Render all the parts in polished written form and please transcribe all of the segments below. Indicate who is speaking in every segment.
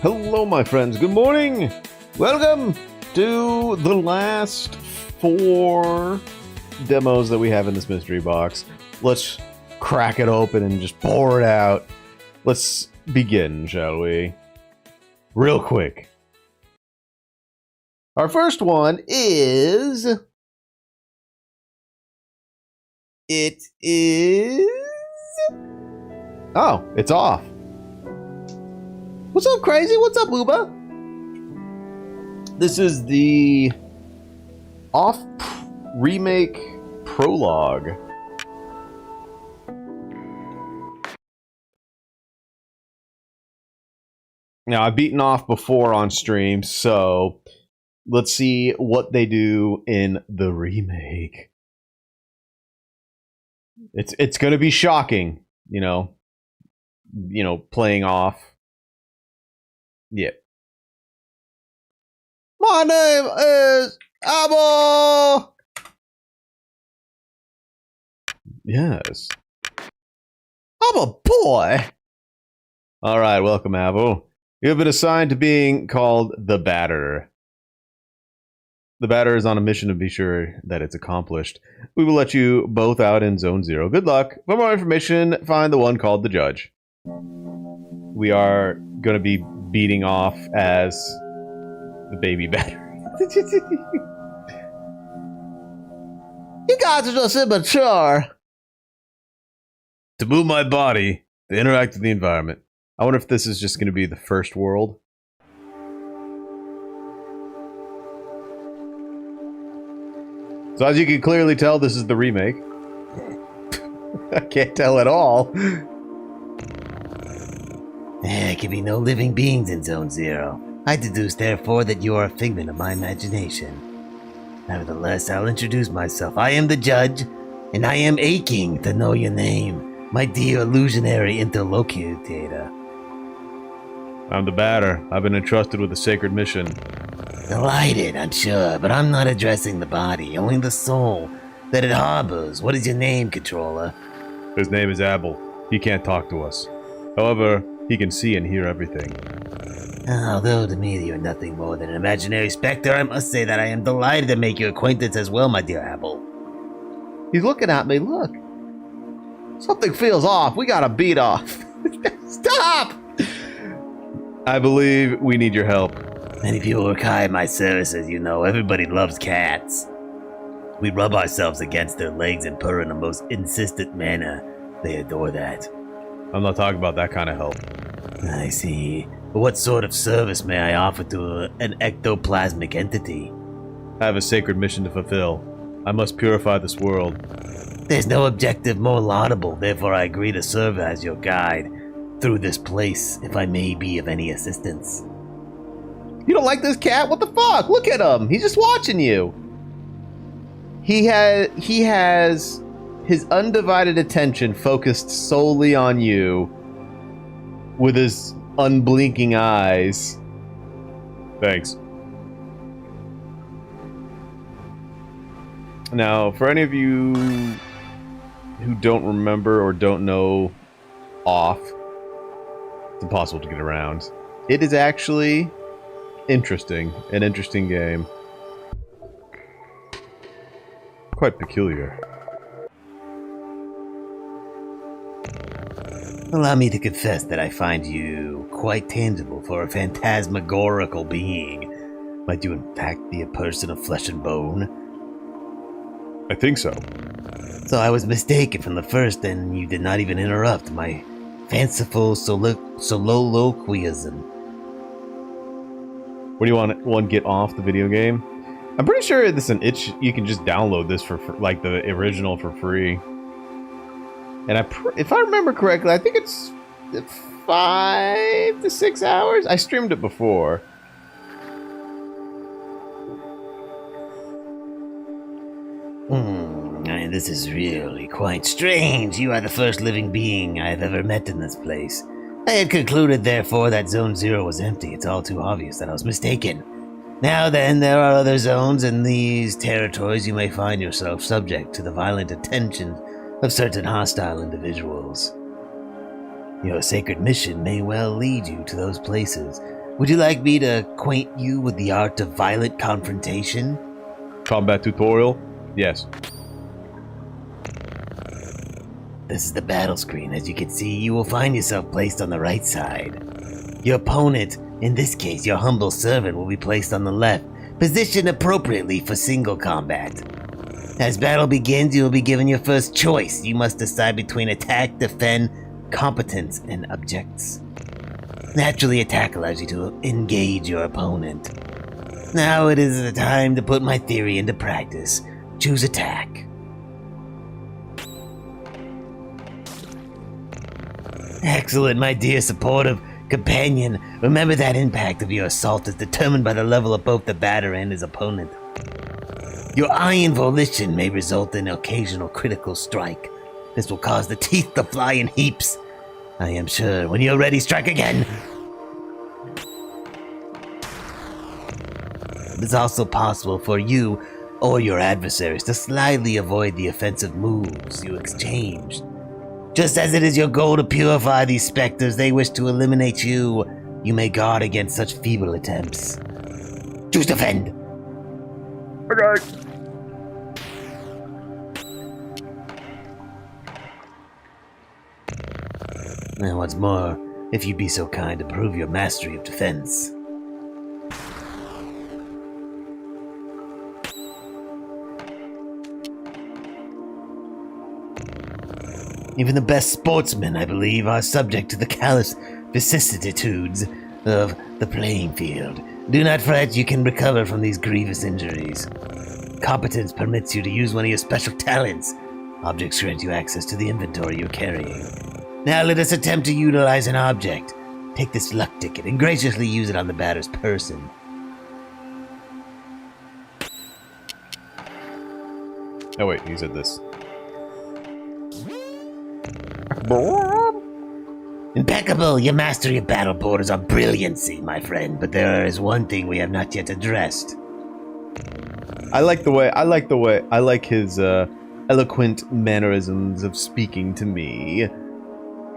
Speaker 1: Hello, my friends. Good morning. Welcome to the last 4 demos that we have in this mystery box. Let's crack it open and just pour it out. Let's begin, shall we? Real quick. Our first one is... It is... Oh, it's off. What's up, Crazy? What's up, Uba? This is the off remake prologue. Now, I've beaten off before on stream, so let's see what they do in the remake. It's going to be shocking, you know, playing off. Yeah. My name is Apple. Yes. I'm a boy. All right, welcome, Apple. You have been assigned to being called the Batter. The Batter is on a mission to be sure that it's accomplished. We will let you both out in Zone 0. Good luck. For more information, find the one called the Judge. We are going to be beating off as the baby Batter. You guys are just immature. To move my body, to interact with the environment. I wonder if this is just going to be the first world. So as you can clearly tell, this is the remake. I can't tell at all.
Speaker 2: There can be no living beings in Zone 0. I deduce, therefore, that you are a figment of my imagination. Nevertheless, I'll introduce myself. I am the Judge, and I am aching to know your name, my dear illusionary interlocutor.
Speaker 1: I'm the Batter. I've been entrusted with a sacred mission.
Speaker 2: Delighted, I'm sure, but I'm not addressing the body, only the soul that it harbors. What is your name, Controller?
Speaker 1: His name is Abel. He can't talk to us. However, he can see and hear everything.
Speaker 2: Although to me you're nothing more than an imaginary specter, I must say that I am delighted to make your acquaintance as well, my dear Abel.
Speaker 1: He's looking at me, look. Something feels off. We gotta beat off. Stop! I believe we need your help.
Speaker 2: Many people require my services, you know. Everybody loves cats. We rub ourselves against their legs and purr in a most insistent manner. They adore that.
Speaker 1: I'm not talking about that kind of help.
Speaker 2: I see. But what sort of service may I offer to an ectoplasmic entity?
Speaker 1: I have a sacred mission to fulfill. I must purify this world.
Speaker 2: There's no objective more laudable, therefore I agree to serve as your guide through this place, if I may be of any assistance.
Speaker 1: You don't like this cat? What the fuck? Look at him. He's just watching you. He has his undivided attention focused solely on you with his unblinking eyes. Thanks. Now, for any of you who don't remember or don't know off, it's impossible to get around. It is actually interesting. An interesting game. Quite peculiar.
Speaker 2: Allow me to confess that I find you quite tangible for a phantasmagorical being. Might you in fact be a person of flesh and bone?
Speaker 1: I think so.
Speaker 2: So I was mistaken from the first, and you did not even interrupt my fanciful soliloquism.
Speaker 1: What do you want to get off the video game? I'm pretty sure this is an itch. You can just download this for like the original for free. And if I remember correctly, I think it's 5 to 6 hours. I streamed it before.
Speaker 2: This is really quite strange. You are the first living being I have ever met in this place. I had concluded, therefore, that Zone 0 was empty. It's all too obvious that I was mistaken. Now then, there are other zones in these territories you may find yourself subject to the violent attention of certain hostile individuals. Your sacred mission may well lead you to those places. Would you like me to acquaint you with the art of violent confrontation?
Speaker 1: Combat tutorial? Yes.
Speaker 2: This is the battle screen. As you can see, you will find yourself placed on the right side. Your opponent, in this case your humble servant, will be placed on the left, positioned appropriately for single combat. As battle begins, you will be given your first choice. You must decide between attack, defend, competence, and objects. Naturally, attack allows you to engage your opponent. Now it is the time to put my theory into practice. Choose attack. Excellent, my dear supportive companion. Remember that impact of your assault is determined by the level of both the batter and his opponent. Your iron volition may result in an occasional critical strike. This will cause the teeth to fly in heaps. I am sure when you're ready, strike again. It's also possible for you or your adversaries to slightly avoid the offensive moves you exchanged. Just as it is your goal to purify these specters, they wish to eliminate you. You may guard against such feeble attempts. Choose defend.
Speaker 1: Okay.
Speaker 2: And once more, if you'd be so kind to prove your mastery of defense. Even the best sportsmen, I believe, are subject to the callous vicissitudes of the playing field. Do not fret, you can recover from these grievous injuries. Competence permits you to use one of your special talents. Objects grant you access to the inventory you're carrying. Now let us attempt to utilize an object. Take this luck ticket and graciously use it on the batter's person.
Speaker 1: Oh wait, he said this.
Speaker 2: Impeccable! Your mastery of battle borders on brilliancy, my friend, but there is one thing we have not yet addressed.
Speaker 1: I like his eloquent mannerisms of speaking to me.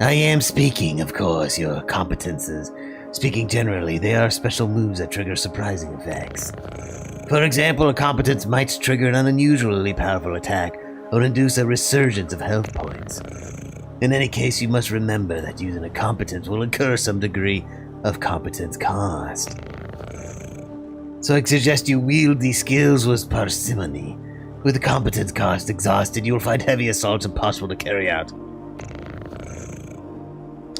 Speaker 2: I am speaking, of course, your competences. Speaking generally, they are special moves that trigger surprising effects. For example, a competence might trigger an unusually powerful attack or induce a resurgence of health points. In any case, you must remember that using a competence will incur some degree of competence cost. So I suggest you wield these skills with parsimony. With the competence cost exhausted, you will find heavy assaults impossible to carry out.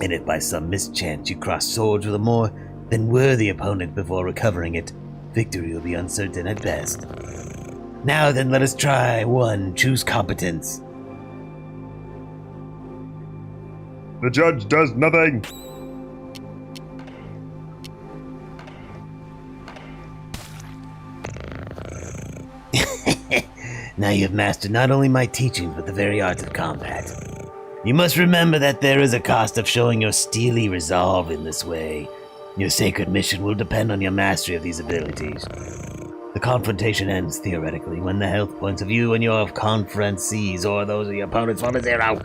Speaker 2: And if by some mischance you cross swords with a more than worthy opponent before recovering it, victory will be uncertain at best. Now then, let us try. 1. Choose competence.
Speaker 1: The judge does nothing.
Speaker 2: Now you have mastered not only my teachings, but the very art of combat. You must remember that there is a cost of showing your steely resolve in this way. Your sacred mission will depend on your mastery of these abilities. The confrontation ends, theoretically, when the health points of you and your conferencees or those of your opponents fall to 0.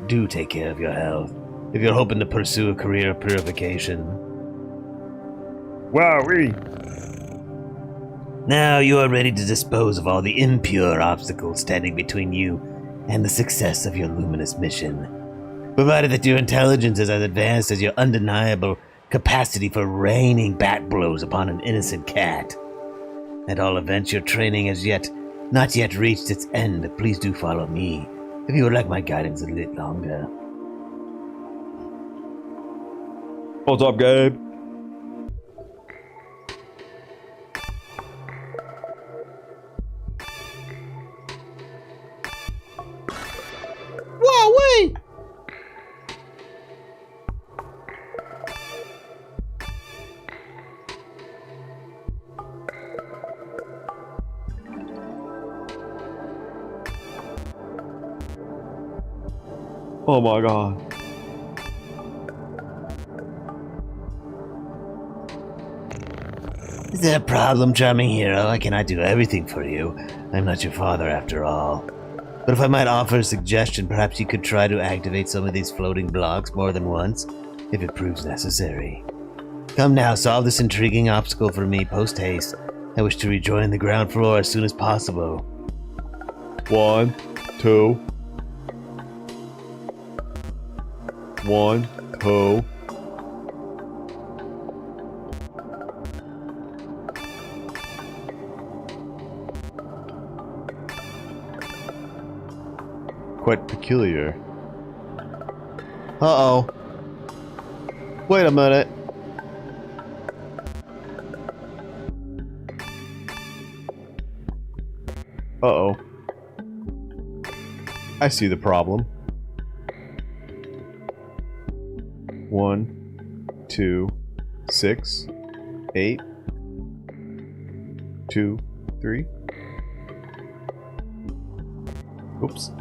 Speaker 2: Do take care of your health, if you're hoping to pursue a career of purification.
Speaker 1: Wowee.
Speaker 2: Now you are ready to dispose of all the impure obstacles standing between you and the success of your luminous mission. Provided that your intelligence is as advanced as your undeniable capacity for raining bat blows upon an innocent cat. At all events, your training has not yet reached its end. Please do follow me, if you would like my guidance a little longer.
Speaker 1: What's up, Gabe? Wowee! Oh my god.
Speaker 2: Is there a problem, charming hero? I cannot do everything for you. I'm not your father after all. But if I might offer a suggestion, perhaps you could try to activate some of these floating blocks more than once, if it proves necessary. Come now, solve this intriguing obstacle for me post-haste. I wish to rejoin the ground floor as soon as possible.
Speaker 1: 1, 2. 1, 2. Quite peculiar. Uh-oh. Wait a minute. Uh-oh. I see the problem. 1, 2, 6, 8, 2, 3. Oops.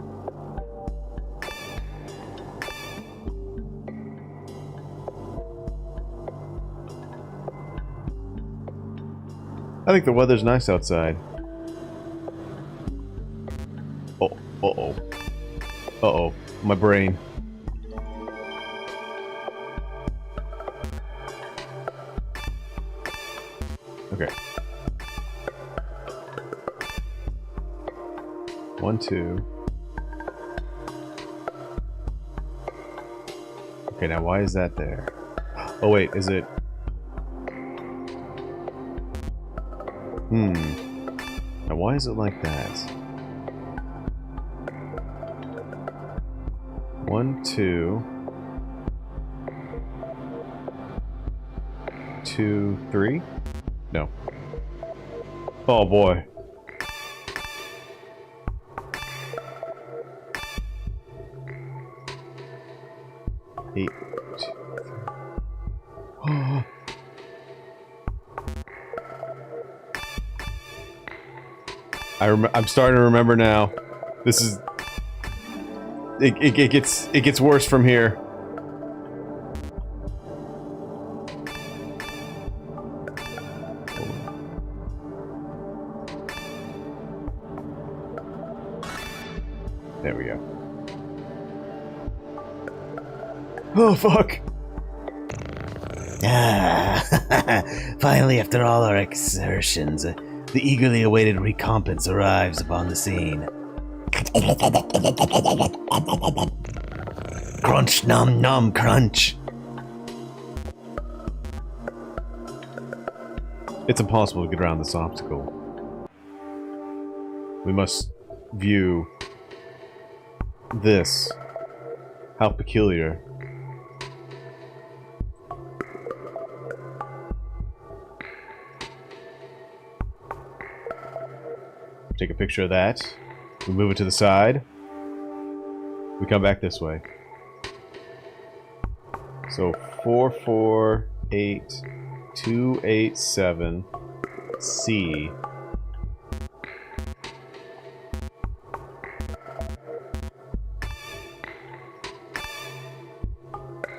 Speaker 1: I think the weather's nice outside. Oh, uh-oh. Uh-oh. My brain. Okay. 1, 2. Okay, now why is that there? Oh wait, is it... Now why is it like that? 1, 2. 2, 3? No. Oh boy. Eight. Oh. I'm starting to remember now. This is. It gets worse from here. There we go. Oh fuck!
Speaker 2: Finally, after all our exertions, the eagerly awaited recompense arrives upon the scene. Crunch, nom nom, crunch.
Speaker 1: It's impossible to get around this obstacle. We must view this. How peculiar. Take a picture of that. We move it to the side. We come back this way. So 448287 C.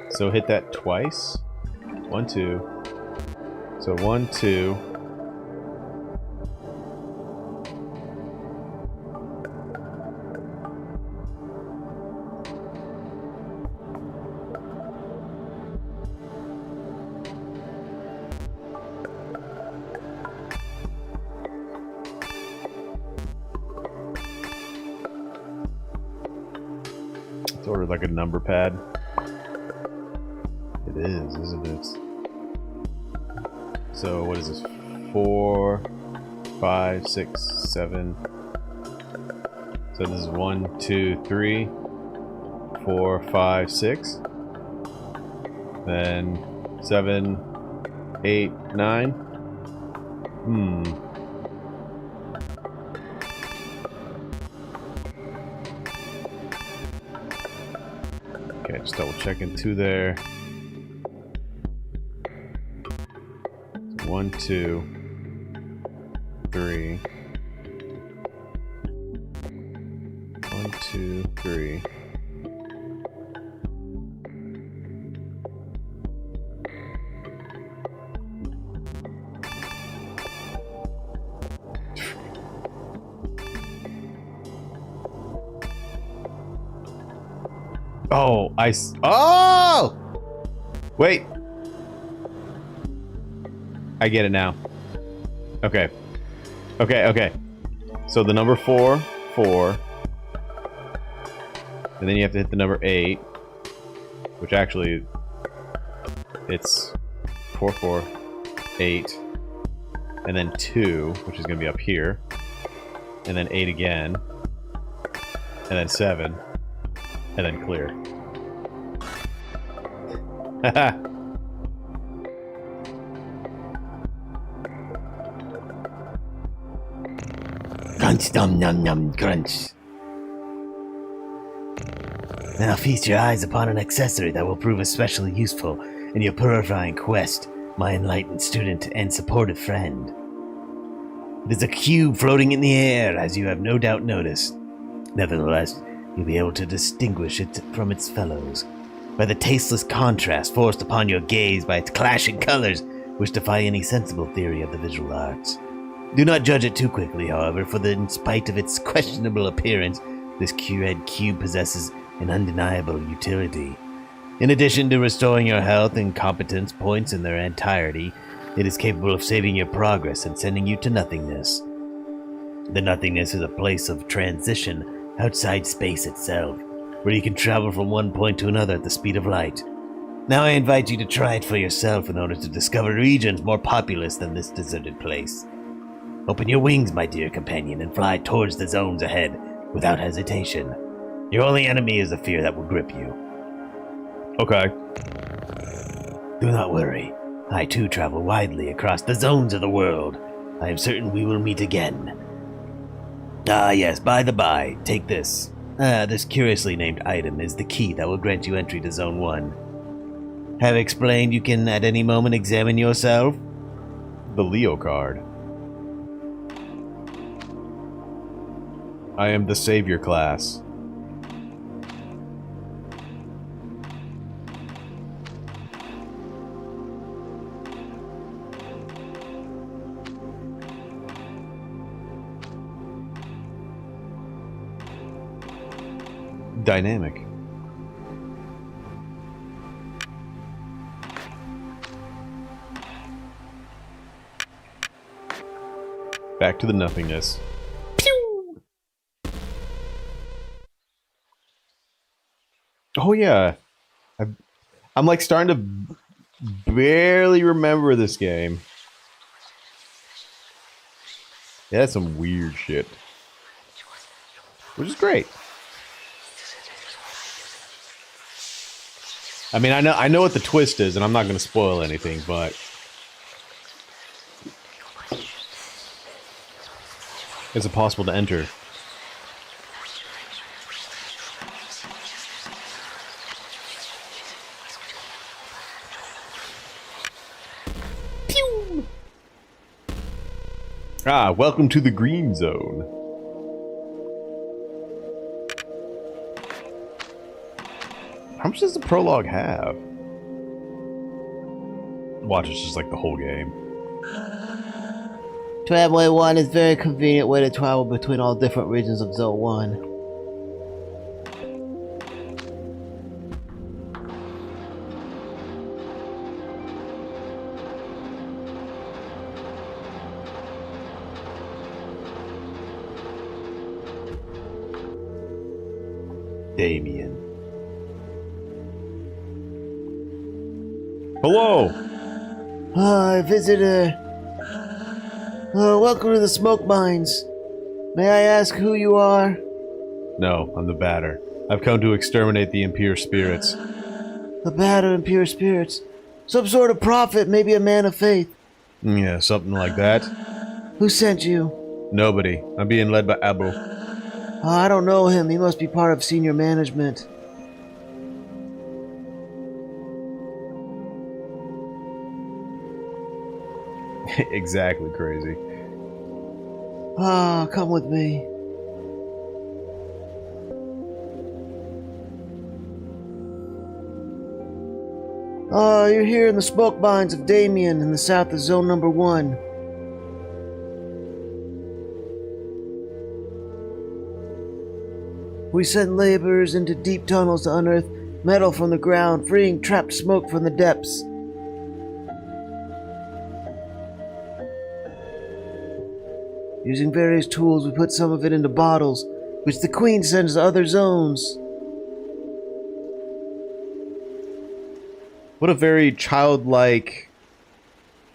Speaker 1: So hit that twice. 1, 2. So 1, 2. Sort of like a number pad. It is, isn't it? So what is this? 4, 5, 6, 7. So this is 1, 2, 3, 4, 5, 6. Then 7, 8, 9. Okay, just double checking 2 there. 1, 2, 3. 1, 2, 3. Oh, oh! Wait. I get it now. Okay. Okay. So the number 4, 4. And then you have to hit the number 8. Which actually... It's 4, 4, 8. And then 2, which is going to be up here. And then 8 again. And then 7. And then clear. Haha.
Speaker 2: Crunch, num, num, num, crunch. Now feast your eyes upon an accessory that will prove especially useful in your purifying quest, my enlightened student and supportive friend. It is a cube floating in the air, as you have no doubt noticed. Nevertheless, you'll be able to distinguish it from its fellows by the tasteless contrast forced upon your gaze by its clashing colors, which defy any sensible theory of the visual arts. Do not judge it too quickly, however, for in spite of its questionable appearance, this red cube possesses an undeniable utility. In addition to restoring your health and competence points in their entirety, it is capable of saving your progress and sending you to nothingness. The nothingness is a place of transition outside space itself, where you can travel from one point to another at the speed of light. Now I invite you to try it for yourself in order to discover regions more populous than this deserted place. Open your wings, my dear companion, and fly towards the zones ahead without hesitation. Your only enemy is the fear that will grip you.
Speaker 1: Okay.
Speaker 2: Do not worry. I too travel widely across the zones of the world. I am certain we will meet again. Ah yes, by the by, take this. This curiously named item is the key that will grant you entry to Zone 1. Have explained you can at any moment examine yourself?
Speaker 1: The Leo card. I am the savior class. Dynamic. Back to the nothingness. Pew! Oh yeah, I'm like starting to barely remember this game. It had some weird shit, which is great. I mean, I know what the twist is, and I'm not going to spoil anything, but is it possible to enter? Pew! Ah, welcome to the green zone. How much does the prologue have? Watch, it's just like the whole game.
Speaker 3: Tramway 1 is a very convenient way to travel between all different regions of Zone 1.
Speaker 1: Damien. Hello!
Speaker 3: Hi, visitor. Welcome to the smoke mines. May I ask who you are?
Speaker 1: No, I'm the batter. I've come to exterminate the impure spirits.
Speaker 3: The batter and pure spirits. Some sort of prophet, maybe a man of faith.
Speaker 1: Yeah, something like that.
Speaker 3: Who sent you?
Speaker 1: Nobody. I'm being led by Abu.
Speaker 3: I don't know him. He must be part of senior management.
Speaker 1: Exactly crazy.
Speaker 3: Come with me. You're here in the smoke mines of Damien in the south of Zone Number 1. We send laborers into deep tunnels to unearth metal from the ground, freeing trapped smoke from the depths. Using various tools, we put some of it into bottles, which the Queen sends to other zones.
Speaker 1: What a very childlike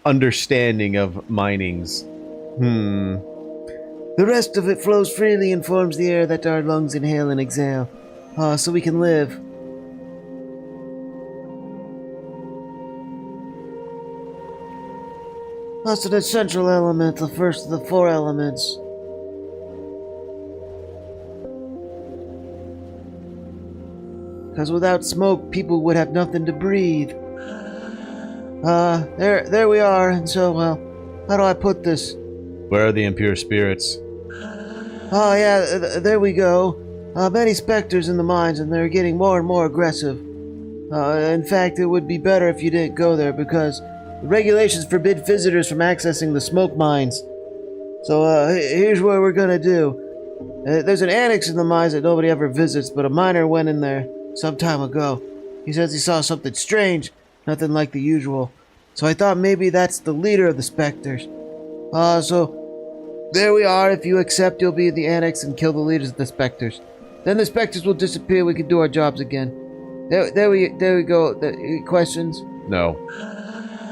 Speaker 1: understanding of minings.
Speaker 3: The rest of it flows freely and forms the air that our lungs inhale and exhale, so we can live. That's an essential element, the first of the 4 elements. Because without smoke, people would have nothing to breathe. There we are, and so, how do I put this?
Speaker 1: Where are the impure spirits?
Speaker 3: Oh yeah, there we go. Many specters in the mines, and they're getting more and more aggressive. In fact, it would be better if you didn't go there, because the regulations forbid visitors from accessing the smoke mines. So, here's what we're gonna do. There's an annex in the mines that nobody ever visits, but a miner went in there some time ago. He says he saw something strange, nothing like the usual. So I thought maybe that's the leader of the specters. So there we are. If you accept, you'll be in the annex and kill the leaders of the specters. Then the specters will disappear. We can do our jobs again. There we go. Questions?
Speaker 1: No.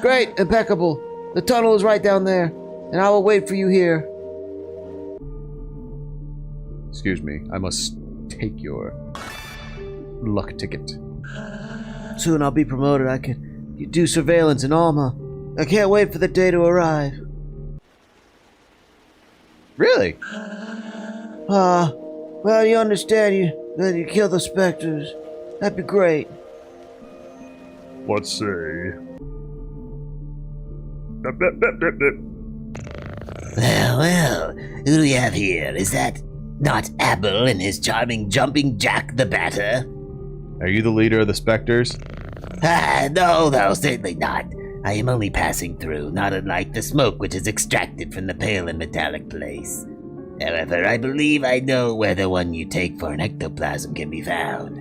Speaker 3: Great, impeccable. The tunnel is right down there, and I will wait for you here.
Speaker 1: Excuse me. I must take your luck ticket.
Speaker 3: Soon I'll be promoted. I can do surveillance in Alma. I can't wait for the day to arrive.
Speaker 1: Really?
Speaker 3: Well, you understand that you kill the specters. That'd be great.
Speaker 1: Let's see.
Speaker 2: Well, who do we have here? Is that not Apple and his charming Jumping Jack the Batter?
Speaker 1: Are you the leader of the specters?
Speaker 2: No, certainly not. I am only passing through, not unlike the smoke which is extracted from the pale and metallic place. However, I believe I know where the one you take for an ectoplasm can be found.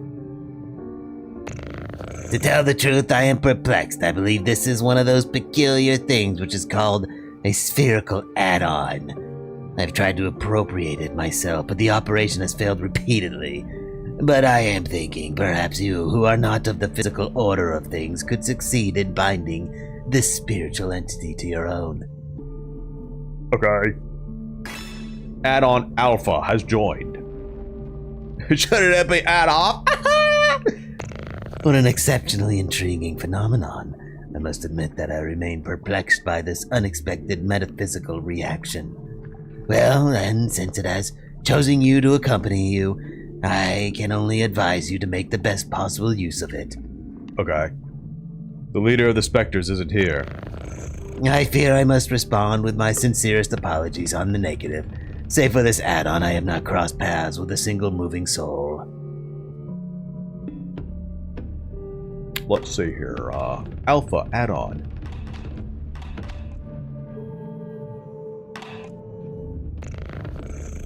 Speaker 2: To tell the truth, I am perplexed. I believe this is one of those peculiar things which is called a spherical add-on. I've tried to appropriate it myself, but the operation has failed repeatedly. But I am thinking perhaps you, who are not of the physical order of things, could succeed in binding this spiritual entity to your own.
Speaker 1: Okay. Add-on Alpha has joined. Shouldn't it be add-off?
Speaker 2: What an exceptionally intriguing phenomenon. I must admit that I remain perplexed by this unexpected metaphysical reaction. Well, then, since it has chosen you to accompany you, I can only advise you to make the best possible use of it.
Speaker 1: Okay. The leader of the specters isn't here.
Speaker 2: I fear I must respond with my sincerest apologies on the negative. Save for this add-on, I have not crossed paths with a single moving soul.
Speaker 1: Let's see here. Alpha add-on.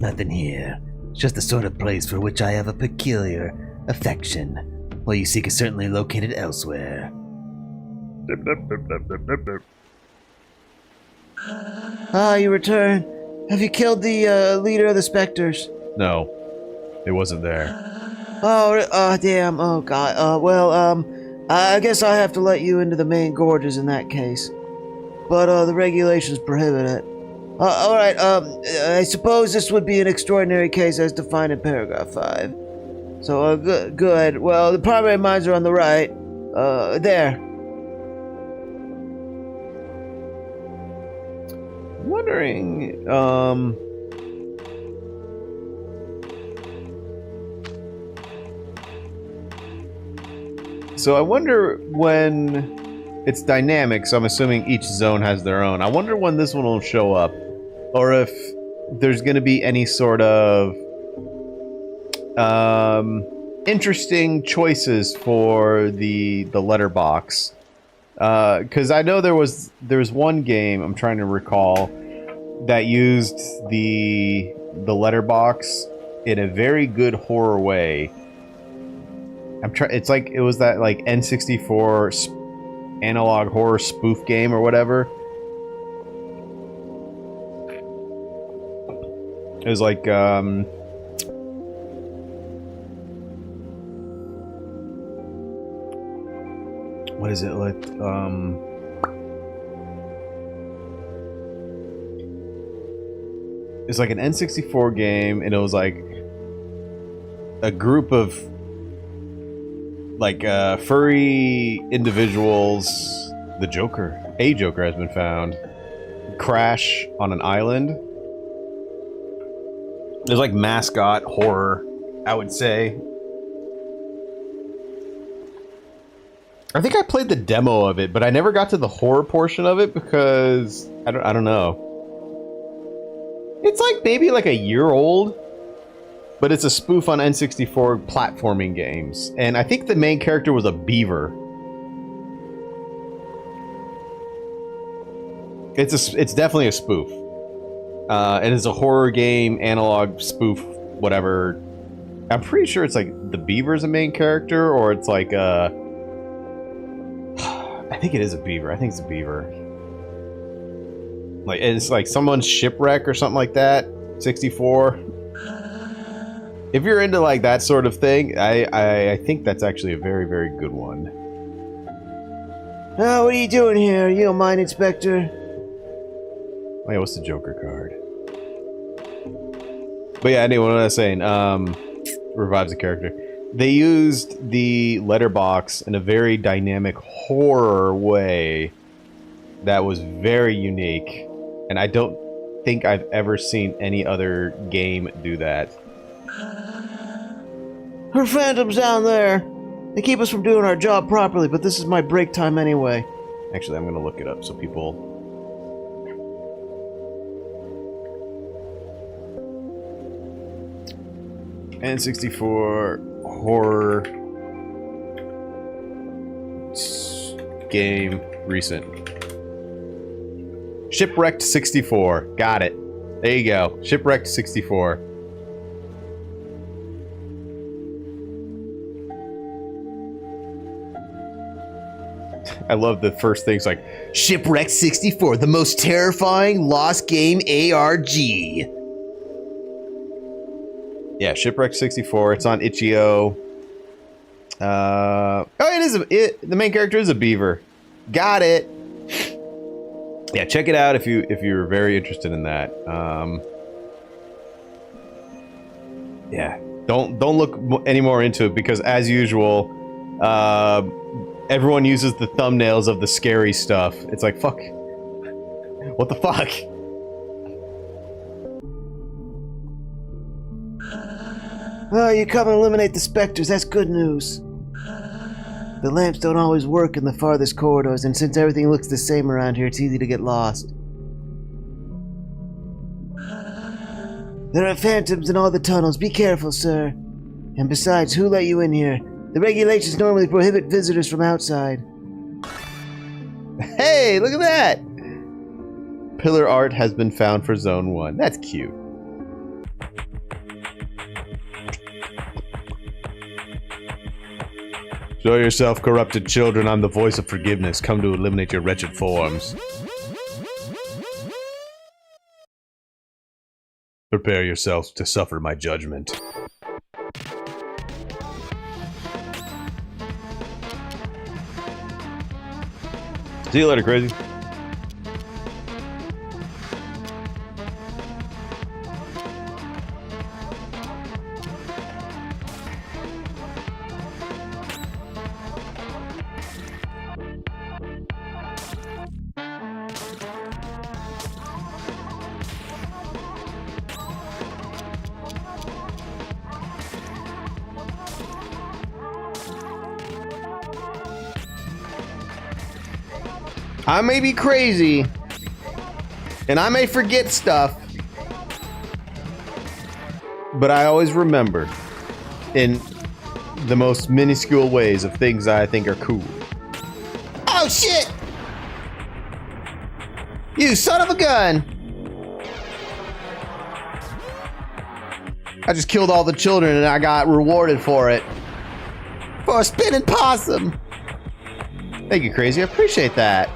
Speaker 2: Nothing here. It's just the sort of place for which I have a peculiar affection. What you seek is certainly located elsewhere.
Speaker 3: You return. Have you killed the leader of the specters?
Speaker 1: No. It wasn't there.
Speaker 3: Damn. Oh, God. I guess I have to let you into the main gorges in that case. But, the regulations prohibit it. Alright, I suppose this would be an extraordinary case as defined in paragraph 5. So, good. Well, the primary mines are on the right. There.
Speaker 1: Wondering, So I wonder when it's dynamic, so I'm assuming each zone has their own. I wonder when this one will show up. Or if there's going to be any sort of interesting choices for the letterbox. Because I know there was one game I'm trying to recall that used the letterbox in a very good horror way. It's like it was that like N64 analog horror spoof game or whatever. It was like, what is it like? It's like an N64 game, and it was like a group of like furry individuals. A Joker has been found. Crash on an island. There's like mascot horror, I would say. I think I played the demo of it, but I never got to the horror portion of it because I don't know. It's like maybe like a year old, but it's a spoof on N64 platforming games, and I think the main character was a beaver. It's definitely a spoof. And it's a horror game, analog spoof, whatever. I'm pretty sure it's like the beaver's a main character, or it's like I think it is a beaver. I think it's a beaver. Like it's like someone's shipwreck or something like that. 64. If you're into like that sort of thing, I think that's actually a very, very good one.
Speaker 3: Oh, what are you doing here? You don't mind, Inspector?
Speaker 1: Oh yeah, what's the Joker card? But yeah, anyway, what was I saying? Revives the character. They used the letterbox in a very dynamic horror way that was very unique, and I don't think I've ever seen any other game do that.
Speaker 3: Her phantom's down there. They keep us from doing our job properly, but this is my break time anyway.
Speaker 1: Actually, I'm gonna look it up so people... N64 horror game recent. Shipwrecked 64. Got it. There you go. Shipwrecked 64. I love the first things like Shipwrecked 64, the most terrifying lost game ARG. Yeah, Shipwreck 64. It's on itch.io. Oh, the main character is a beaver. Got it. Yeah, check it out if you're very interested in that. Yeah, don't look any more into it because, as usual, everyone uses the thumbnails of the scary stuff. It's like, fuck. What the fuck?
Speaker 3: Oh, you come and eliminate the specters. That's good news. The lamps don't always work in the farthest corridors, and since everything looks the same around here, it's easy to get lost. There are phantoms in all the tunnels. Be careful, sir. And besides, who let you in here? The regulations normally prohibit visitors from outside.
Speaker 1: Hey, look at that! Pillar art has been found for Zone 1. That's cute. Show yourself, corrupted children. I'm the voice of forgiveness. Come to eliminate your wretched forms. Prepare yourselves to suffer my judgment. See you later, crazy. I may be crazy, and I may forget stuff, but I always remember in the most minuscule ways of things I think are cool. Oh shit! You son of a gun! I just killed all the children and I got rewarded for it. For a spinning possum! Thank you, Crazy. I appreciate that.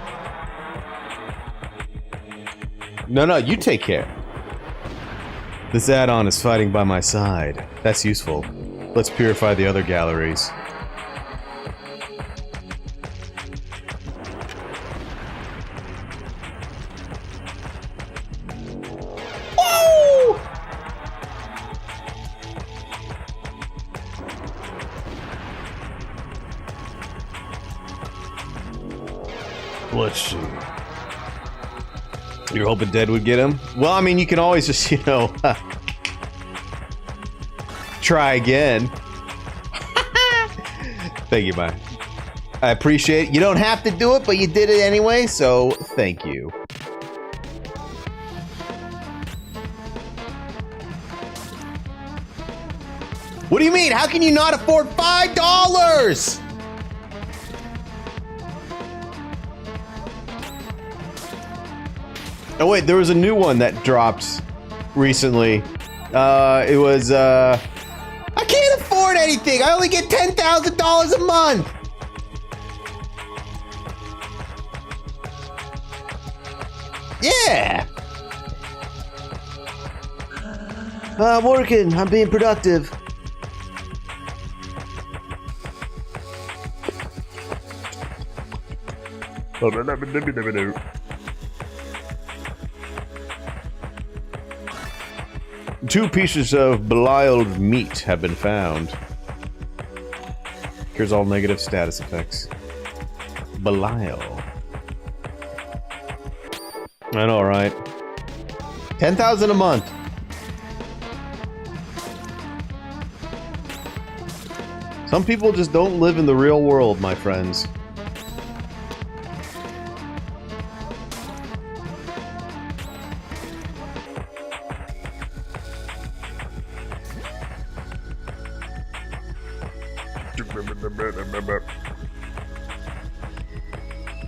Speaker 1: No, you take care. This add-on is fighting by my side. That's useful. Let's purify the other galleries. Woo! Let's see. You're hoping Dead would get him? Well, I mean, you can always just, you know, try again. Thank you, man. I appreciate it. You don't have to do it, but you did it anyway, so thank you. What do you mean? How can you not afford $5? Oh wait, there was a new one that dropped recently. It was, I can't afford anything! I only get $10,000 a month! Yeah!
Speaker 3: I'm working. I'm being productive.
Speaker 1: Two pieces of belialed meat have been found. Cures all negative status effects. Belial. I know, right? 10,000 a month. Some people just don't live in the real world, my friends.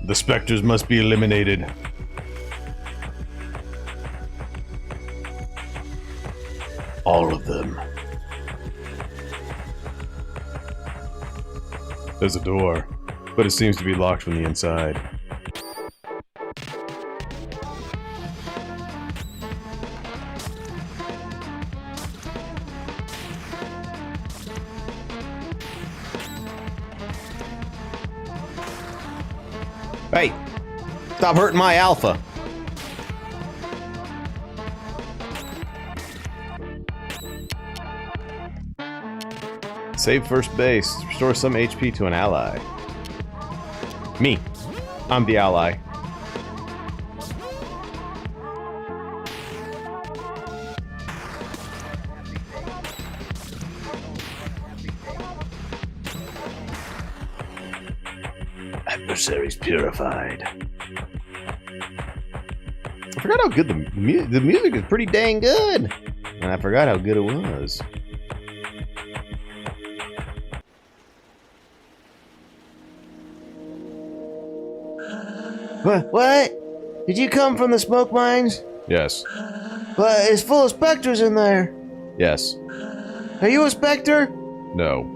Speaker 1: The specters must be eliminated. All of them. There's a door, but it seems to be locked from the inside. Hey, stop hurting my alpha. Save first base. Restore some HP to an ally. Me. I'm the ally.
Speaker 2: Adversaries purified.
Speaker 1: I forgot how good the music is pretty dang good. And I forgot how good it was.
Speaker 3: What? Did you come from the smoke mines?
Speaker 1: Yes.
Speaker 3: But it's full of specters in there.
Speaker 1: Yes.
Speaker 3: Are you a specter?
Speaker 1: No.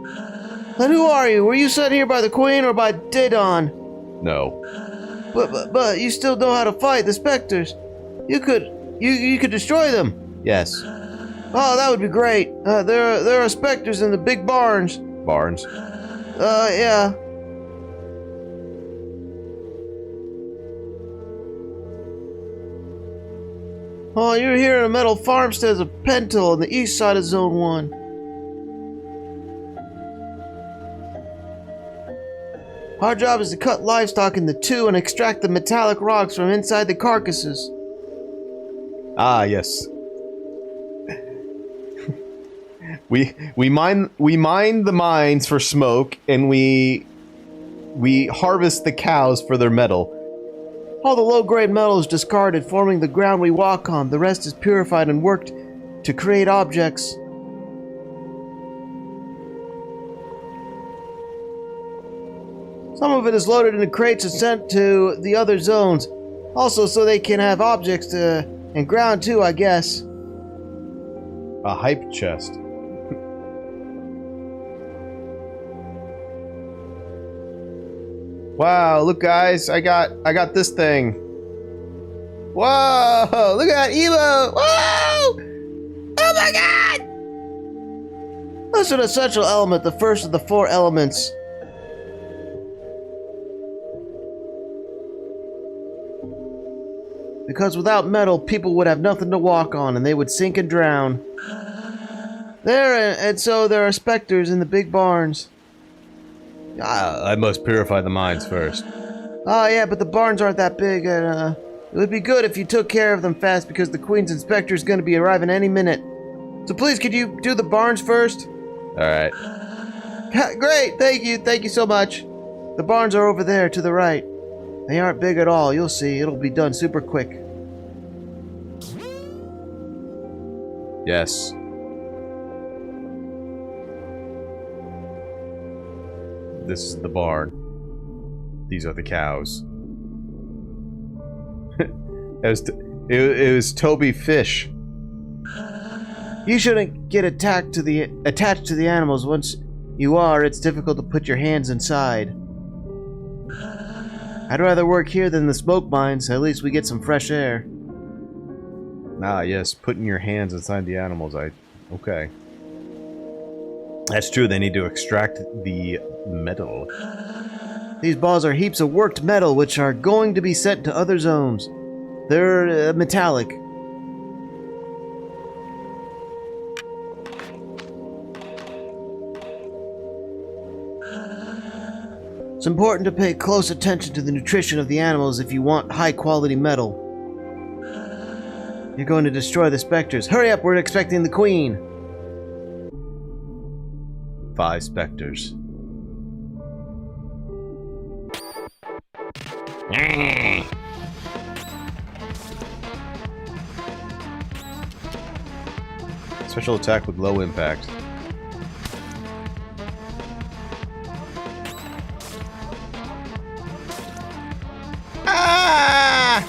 Speaker 3: Then who are you? Were you sent here by the Queen or by Didon?
Speaker 1: No.
Speaker 3: But you still know how to fight the specters. You could destroy them.
Speaker 1: Yes.
Speaker 3: Oh, that would be great. There are specters in the big barns.
Speaker 1: Barnes.
Speaker 3: Yeah. Oh, you're here in a metal farmstead of Pentel on the east side of Zone 1. Our job is to cut livestock into two and extract the metallic rocks from inside the carcasses.
Speaker 1: Ah, yes. we mine the mines for smoke, and we harvest the cows for their metal.
Speaker 3: All the low-grade metal is discarded, forming the ground we walk on. The rest is purified and worked to create objects. Some of it is loaded into crates and sent to the other zones. Also, so they can have objects and ground too, I guess.
Speaker 1: A hype chest. Wow, look guys, I got this thing. Whoa, look at that Evo! Whoa!
Speaker 3: my god! That's an essential element, the first of the 4 elements. Because without metal, people would have nothing to walk on, and they would sink and drown. And so there are specters in the big barns.
Speaker 1: I must purify the mines first.
Speaker 3: Oh yeah, but the barns aren't that big, and it would be good if you took care of them fast because the Queen's inspector is going to be arriving any minute. So please, could you do the barns first?
Speaker 1: Alright.
Speaker 3: Great, thank you so much. The barns are over there to the right. They aren't big at all, you'll see, it'll be done super quick.
Speaker 1: Yes. This is the barn. These are the cows. It was Toby Fish.
Speaker 3: You shouldn't get attached to the animals. Once you are, it's difficult to put your hands inside. I'd rather work here than the smoke mines. At least we get some fresh air.
Speaker 1: Ah, yes, putting your hands inside the animals. Okay. That's true, they need to extract the metal.
Speaker 3: These balls are heaps of worked metal which are going to be sent to other zones. They're metallic. It's important to pay close attention to the nutrition of the animals if you want high-quality metal. You're going to destroy the specters. Hurry up, we're expecting the Queen.
Speaker 1: 5 specters. Special attack with low impact. Ah!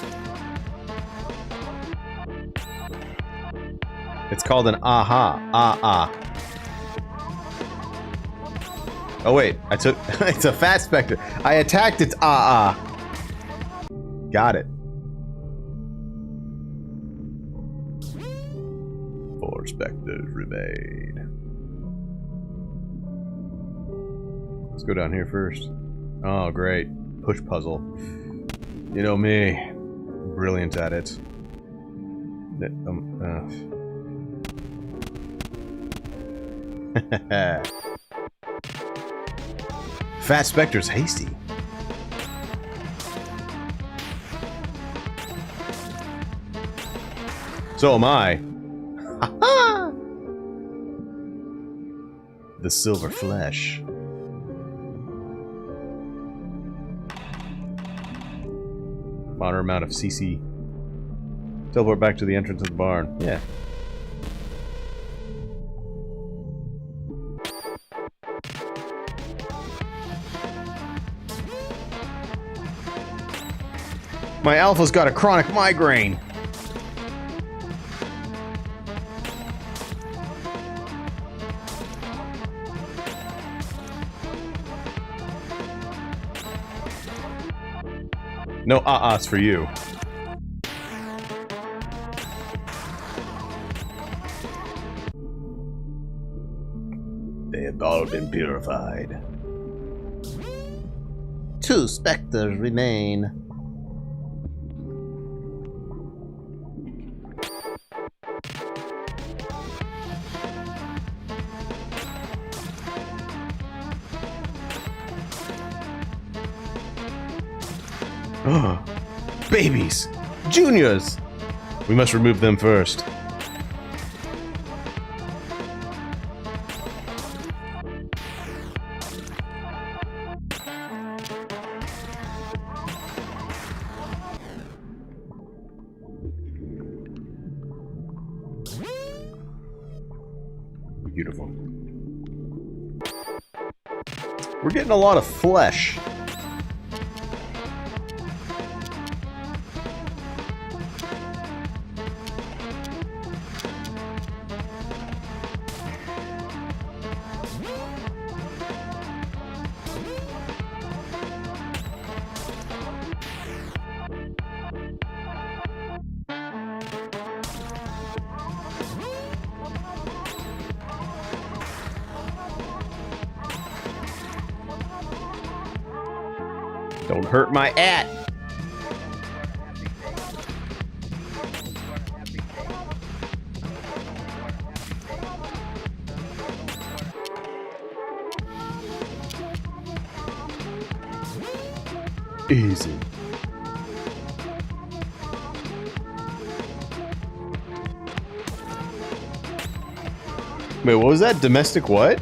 Speaker 1: It's called an aha. Oh wait, I took it's a fat specter. I attacked its Got it. 4 specters remain. Let's go down here first. Oh, great. Push puzzle. You know me. Brilliant at it. Fat Spectre's hasty. So am I. The silver flesh. Moderate amount of CC. Teleport back to the entrance of the barn. Yeah. My alpha's got a chronic migraine. No ah-ahs for you. They have all been purified.
Speaker 3: 2 specters remain.
Speaker 1: Babies! Juniors! We must remove them first. Beautiful. We're getting a lot of flesh. Don't hurt my at. Easy. Wait, what was that? Domestic what?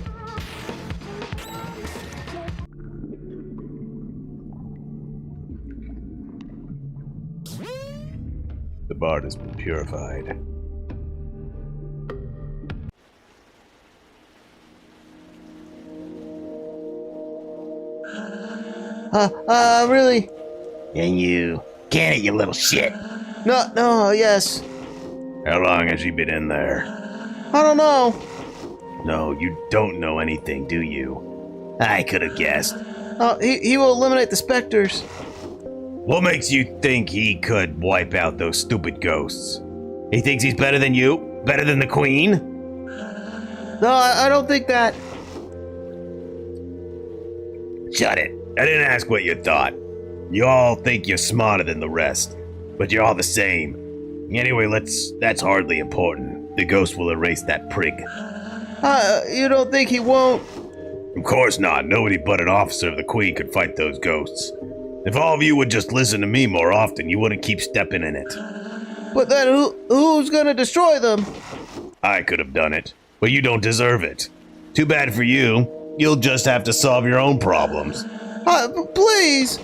Speaker 1: The bard has been purified.
Speaker 3: Really?
Speaker 2: And you. Can it, you little shit.
Speaker 3: No, yes.
Speaker 1: How long has he been in there?
Speaker 3: I don't know.
Speaker 1: No, you don't know anything, do you?
Speaker 2: I could have guessed.
Speaker 3: He will eliminate the specters.
Speaker 1: What makes you think he could wipe out those stupid ghosts? He thinks he's better than you? Better than the queen?
Speaker 3: No, I don't think that.
Speaker 1: Shut it. I didn't ask what you thought. You all think you're smarter than the rest, but you're all the same. Anyway, that's hardly important. The ghost will erase that prig.
Speaker 3: You don't think he won't?
Speaker 1: Of course not. Nobody but an officer of the queen could fight those ghosts. If all of you would just listen to me more often, you wouldn't keep stepping in it.
Speaker 3: But then who's gonna destroy them?
Speaker 1: I could have done it, but you don't deserve it. Too bad for you. You'll just have to solve your own problems.
Speaker 3: Please!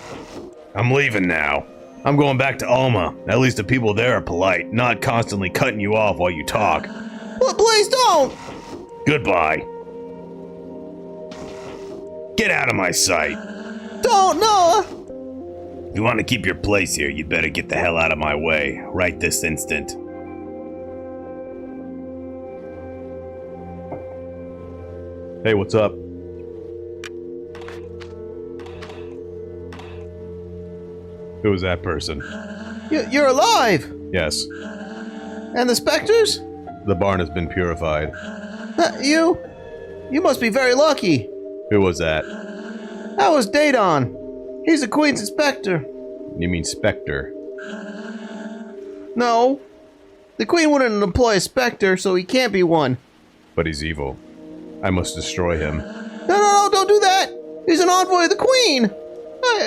Speaker 1: I'm leaving now. I'm going back to Alma. At least the people there are polite, not constantly cutting you off while you talk.
Speaker 3: Please don't!
Speaker 1: Goodbye. Get out of my sight.
Speaker 3: Don't, no!
Speaker 1: If you want to keep your place here, you'd better get the hell out of my way, right this instant. Hey, what's up? Who was that person?
Speaker 3: You're alive!
Speaker 1: Yes,
Speaker 3: And the specters?
Speaker 1: the barn has been purified.
Speaker 3: You must be very lucky.
Speaker 1: Who was that?
Speaker 3: That was Daedon. He's the Queen's inspector.
Speaker 1: You mean Spectre?
Speaker 3: No. The Queen wouldn't employ a specter, so he can't be one.
Speaker 1: But he's evil. I must destroy him.
Speaker 3: No, don't do that! He's an envoy of the Queen!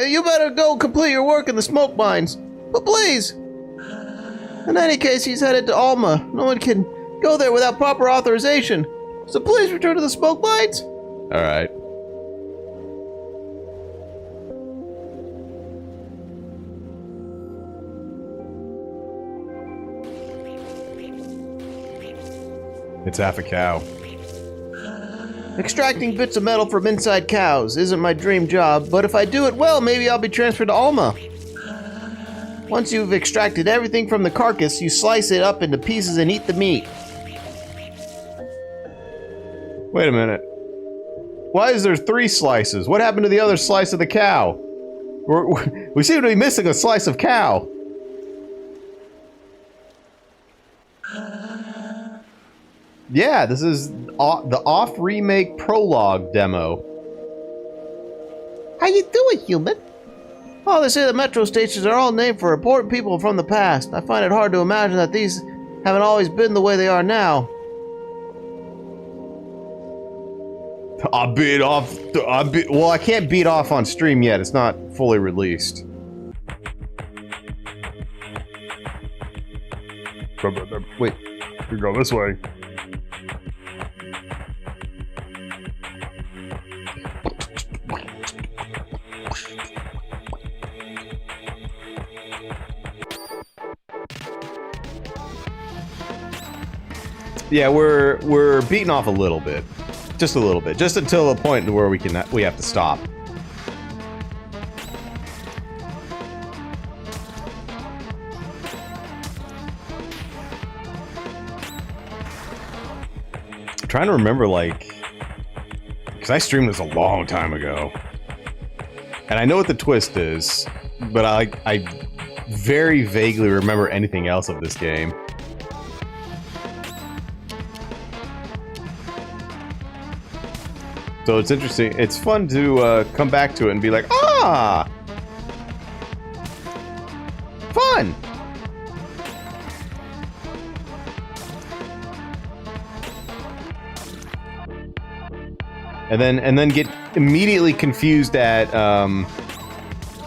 Speaker 3: You better go complete your work in the smoke mines. But please! In any case, he's headed to Alma. No one can go there without proper authorization. So please return to the smoke mines.
Speaker 1: Alright. It's half a cow.
Speaker 3: Extracting bits of metal from inside cows isn't my dream job, but if I do it well, maybe I'll be transferred to Alma. Once you've extracted everything from the carcass, you slice it up into pieces and eat the meat.
Speaker 1: Wait a minute. Why is there 3 slices? What happened to the other slice of the cow? We seem to be missing a slice of cow. Yeah, this is the off remake prologue demo.
Speaker 3: How you doing, human? Oh, they say the metro stations are all named for important people from the past. I find it hard to imagine that these haven't always been the way they are now.
Speaker 1: Well, I can't beat off on stream yet. It's not fully released. Wait, you go this way. Yeah, we're beating off a little bit. Just a little bit. Just until a point where we have to stop. I'm trying to remember, like, because I streamed this a long time ago. And I know what the twist is, but I very vaguely remember anything else of this game. So it's interesting. It's fun to come back to it and be like, ah! on? And then get immediately confused at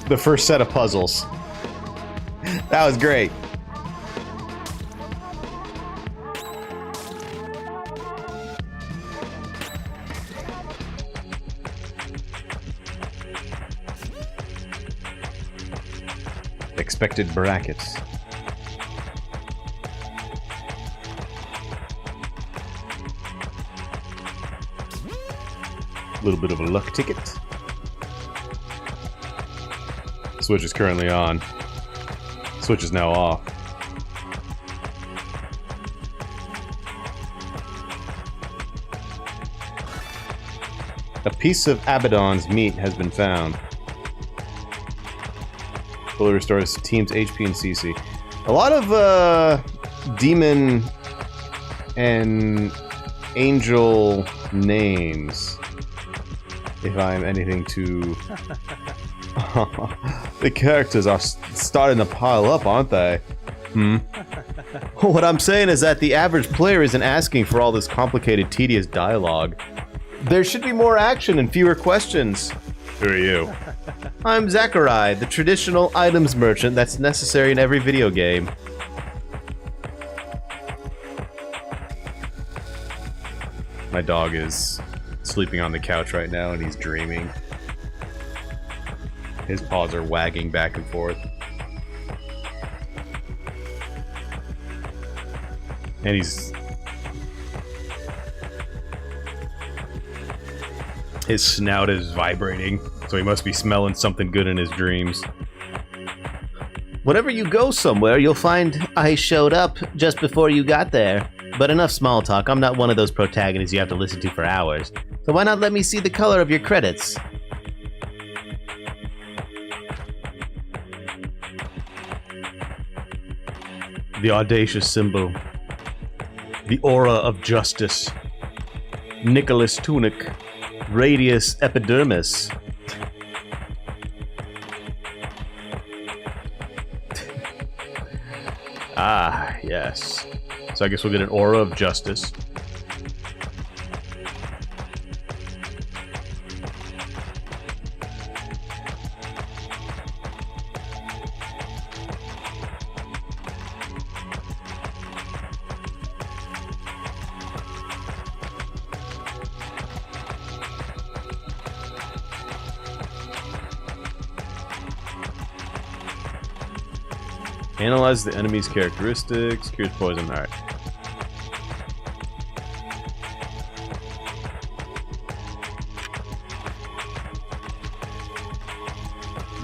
Speaker 1: the first set of puzzles. That was great. Expected brackets. A little bit of a luck ticket. Switch is currently on. Switch is now off. A piece of Abaddon's meat has been found. Fully restores team's HP and CC. A lot of demon and angel names. If I'm anything to... The characters are starting to pile up, aren't they? What I'm saying is that the average player isn't asking for all this complicated, tedious dialogue. There should be more action and fewer questions. Who are you? I'm Zachary, the traditional items merchant that's necessary in every video game. My dog is sleeping on the couch right now and he's dreaming. His paws are wagging back and forth. And his snout is vibrating, so he must be smelling something good in his dreams. Whenever you go somewhere, you'll find I showed up just before you got there. But enough small talk, I'm not one of those protagonists you have to listen to for hours. So why not let me see the color of your credits? The audacious symbol. The aura of justice. Nicholas Tunic. Radius epidermis. Ah, yes. So I guess we'll get an aura of justice. Analyze the enemy's characteristics, cures poison. Alright.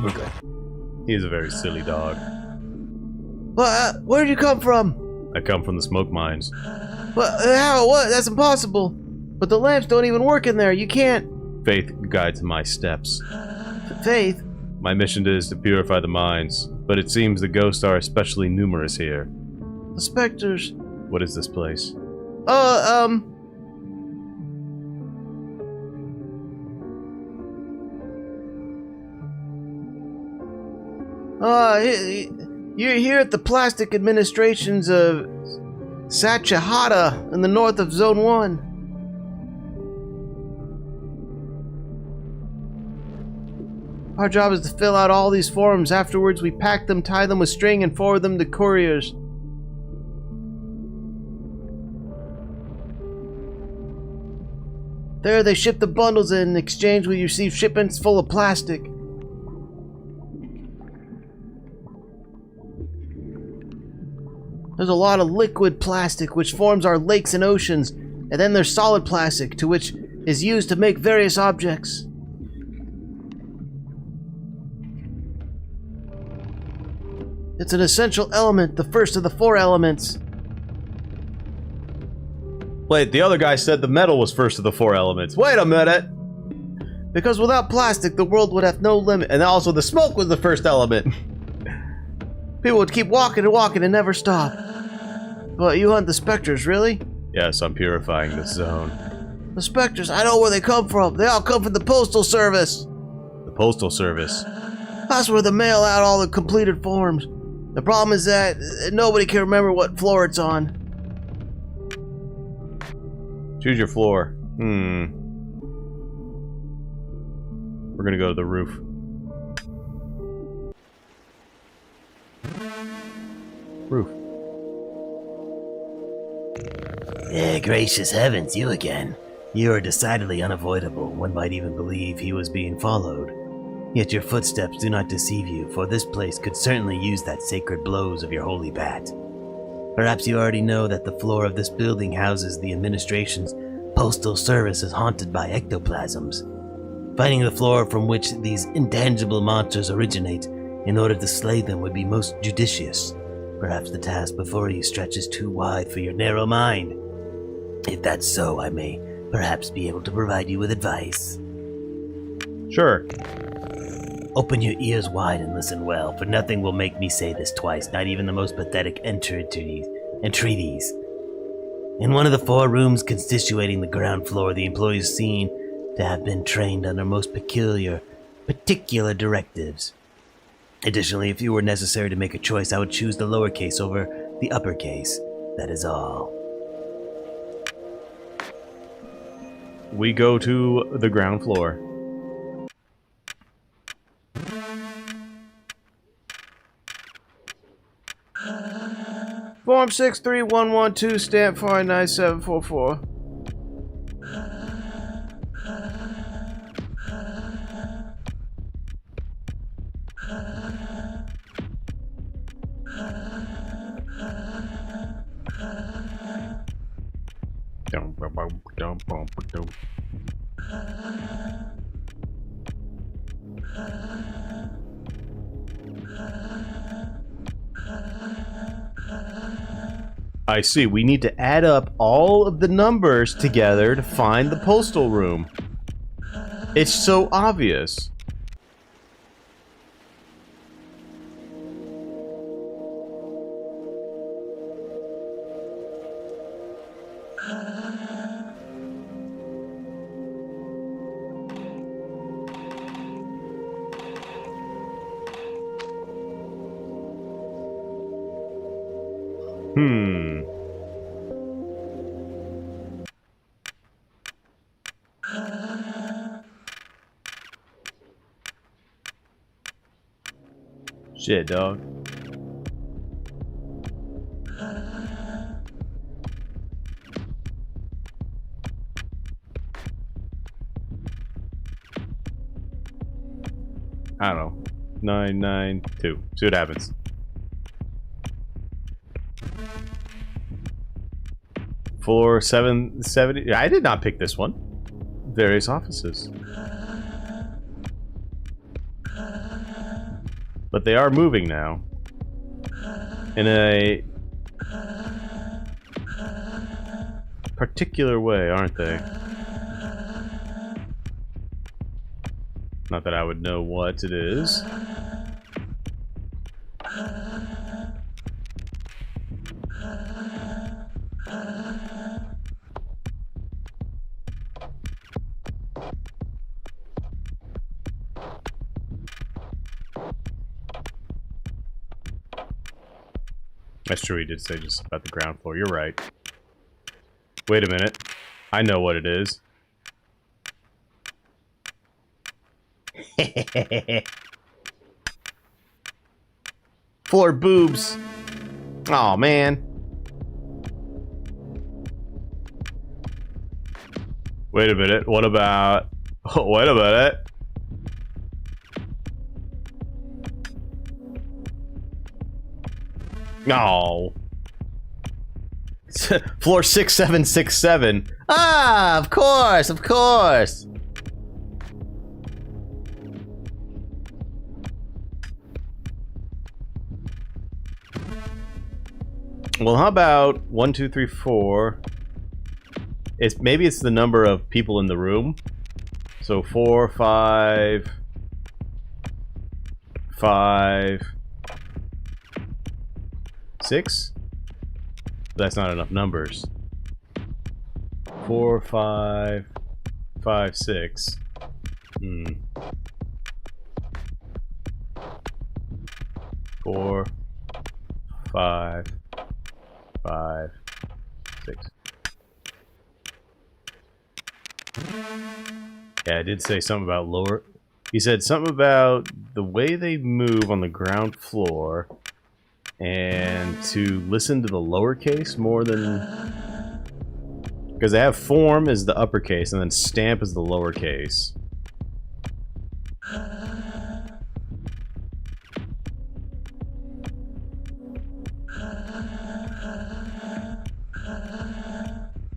Speaker 1: Okay. He is a very silly dog.
Speaker 3: Where did you come from?
Speaker 1: I come from the smoke mines.
Speaker 3: How? What? That's impossible. But the lamps don't even work in there. You can't.
Speaker 1: Faith guides my steps.
Speaker 3: Faith?
Speaker 1: My mission is to purify the mines, but it seems the ghosts are especially numerous here.
Speaker 3: The specters.
Speaker 1: What is this place?
Speaker 3: You're here at the Plastic Administrations of Sachihata in the north of Zone 1. Our job is to fill out all these forms. Afterwards, we pack them, tie them with string, and forward them to couriers. There, they ship the bundles in. In exchange, we receive shipments full of plastic. There's a lot of liquid plastic, which forms our lakes and oceans, and then there's solid plastic, to which is used to make various objects. It's an essential element, the first of the 4 elements.
Speaker 1: Wait, the other guy said the metal was first of the 4 elements. Wait a minute!
Speaker 3: Because without plastic, the world would have no limit.
Speaker 1: And also the smoke was the first element.
Speaker 3: People would keep walking and walking and never stop. But you hunt the specters, really?
Speaker 1: Yes, I'm purifying this zone.
Speaker 3: The specters, I know where they come from. They all come from the Postal Service.
Speaker 1: The Postal Service.
Speaker 3: That's where they mail out all the completed forms. The problem is that nobody can remember what floor it's on.
Speaker 1: Choose your floor. We're gonna go to the roof. Roof.
Speaker 2: Gracious heavens, you again. You are decidedly unavoidable. One might even believe he was being followed. Yet your footsteps do not deceive you, for this place could certainly use that sacred blows of your holy bat. Perhaps you already know that the floor of this building houses the administration's postal service is haunted by ectoplasms. Finding the floor from which these intangible monsters originate in order to slay them would be most judicious. Perhaps the task before you stretches too wide for your narrow mind. If that's so, I may perhaps be able to provide you with advice.
Speaker 1: Sure.
Speaker 2: Open your ears wide and listen well, for nothing will make me say this twice, not even the most pathetic entreaties. In one of the 4 rooms constituting the ground floor, the employees seen to have been trained under most particular directives. Additionally, if you were necessary to make a choice, I would choose the lowercase over the uppercase. That is all.
Speaker 1: We go to the ground floor.
Speaker 3: Form 63112, stamp 59744.
Speaker 1: I see. We need to add up all of the numbers together to find the postal room. It's so obvious. Shit, dog. I don't know. 992. See what happens. Floor 770. I did not pick this one. Various offices. But they are moving now. In a particular way, aren't they? Not that I would know what it is. That's true, he did say just about the ground floor. You're right. Wait a minute. I know what it is. Floor boobs. Oh man. Wait a minute. What about... Oh, wait a minute. No. Floor 6767. Ah, of course, of course. Well, how about 1, 2, 3, 4? Maybe it's the number of people in the room. So 4, 5, 5, 6. That's not enough numbers. 4, 5, 5, 6. 4, 5, 5, 6. Yeah, I did say something about lower. He said something about the way they move on the ground floor and to listen to the lowercase more than... Because they have form as the uppercase and then stamp as the lowercase.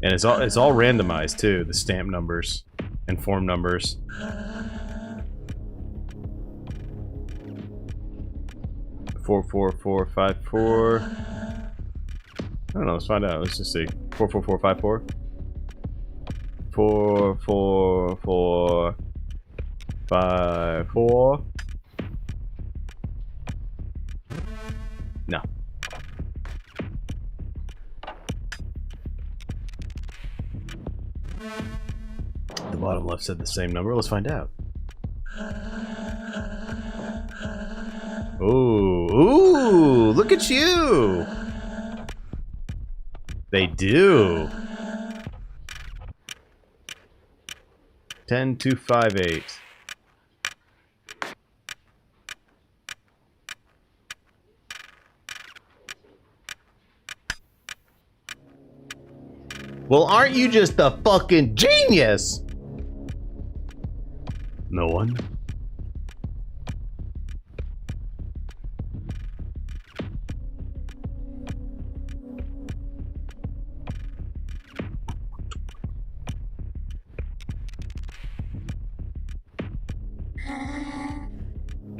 Speaker 1: And it's all randomized too, the stamp numbers and form numbers. Four, 4, 4, 5, 4. I don't know, let's find out. Let's just see. 4, 4, 4, 5, 4. 4, 4, 4, 5, 4. No. The bottom left said the same number. Let's find out. Ooh, look at you! They do. 10, 2, 5, 8. Well, aren't you just a fucking genius? No one?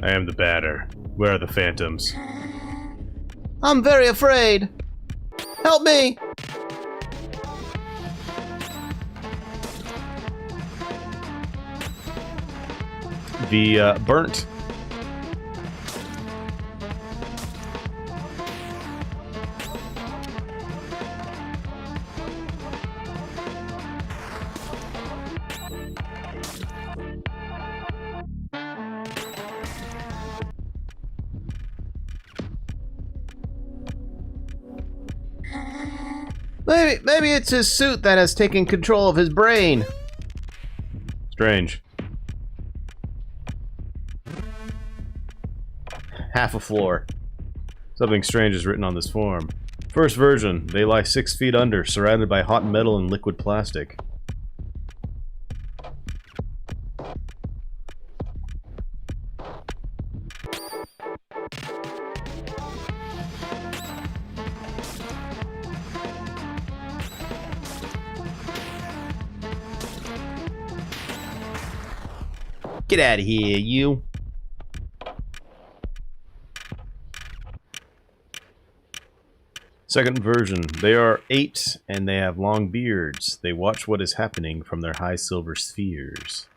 Speaker 1: I am the batter. Where are the phantoms?
Speaker 3: I'm very afraid. Help me!
Speaker 1: The burnt.
Speaker 3: Maybe it's his suit that has taken control of his brain.
Speaker 1: Strange. Half a floor. Something strange is written on this form. First version. They lie 6 feet under, surrounded by hot metal and liquid plastic. Get out of here, you. Second version. They are 8 and they have long beards. They watch what is happening from their high silver spheres.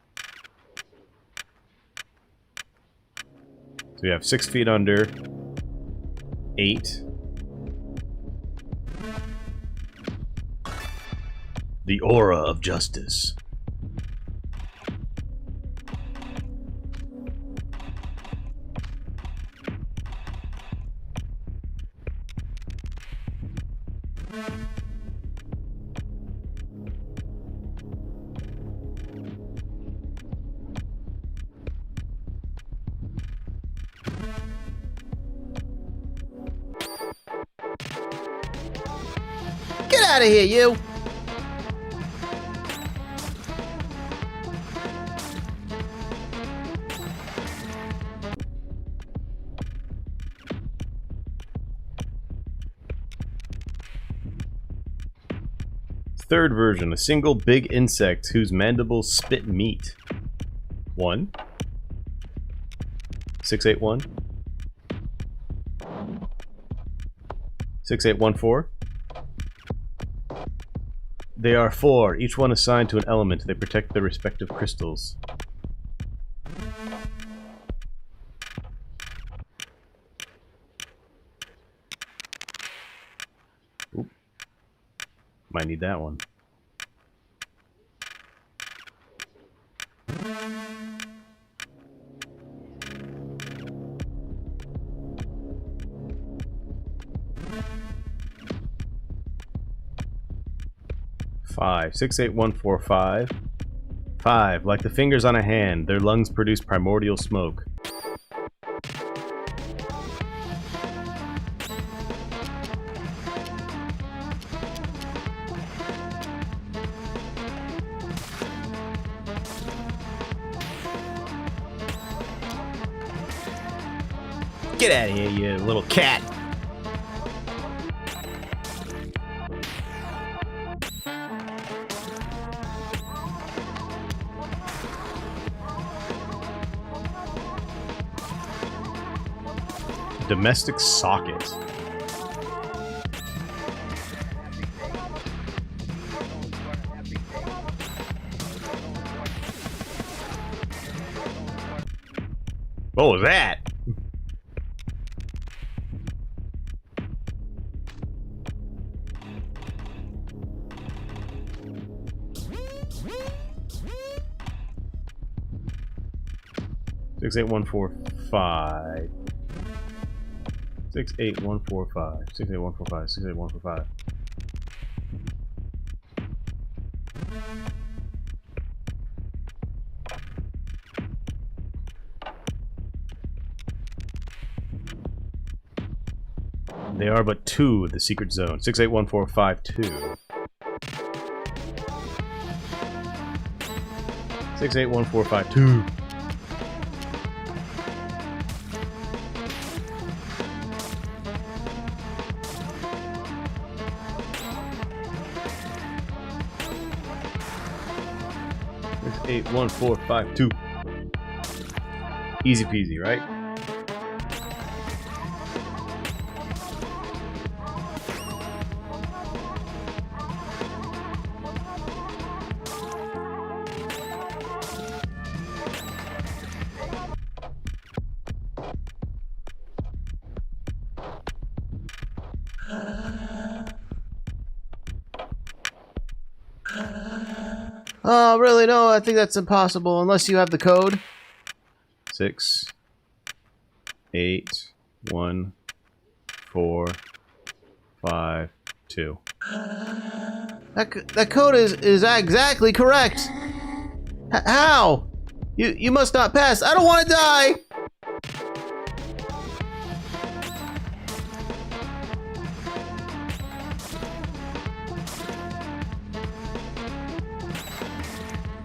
Speaker 1: So we have 6 feet under, 8. The aura of justice.
Speaker 3: Get out of here, you!
Speaker 1: Third version, a single big insect whose mandibles spit meat. 1. 681. 6814. They are 4, each one assigned to an element. They protect their respective crystals. Oop. Might need that one. 5. 68145. 5. Like the fingers on a hand, their lungs produce primordial smoke. Get out of here, you little cat! Domestic socket. What was that? Six 68145. 68145. 68145. 68145. They are but two of the secret zone. 681452. 681452. Six 81452. Easy peasy, right?
Speaker 3: Oh, really? No, I think that's impossible unless you have the code.
Speaker 1: 6 8 1 4 5 2.
Speaker 3: That code is exactly correct. How? You must not pass. I don't want to die.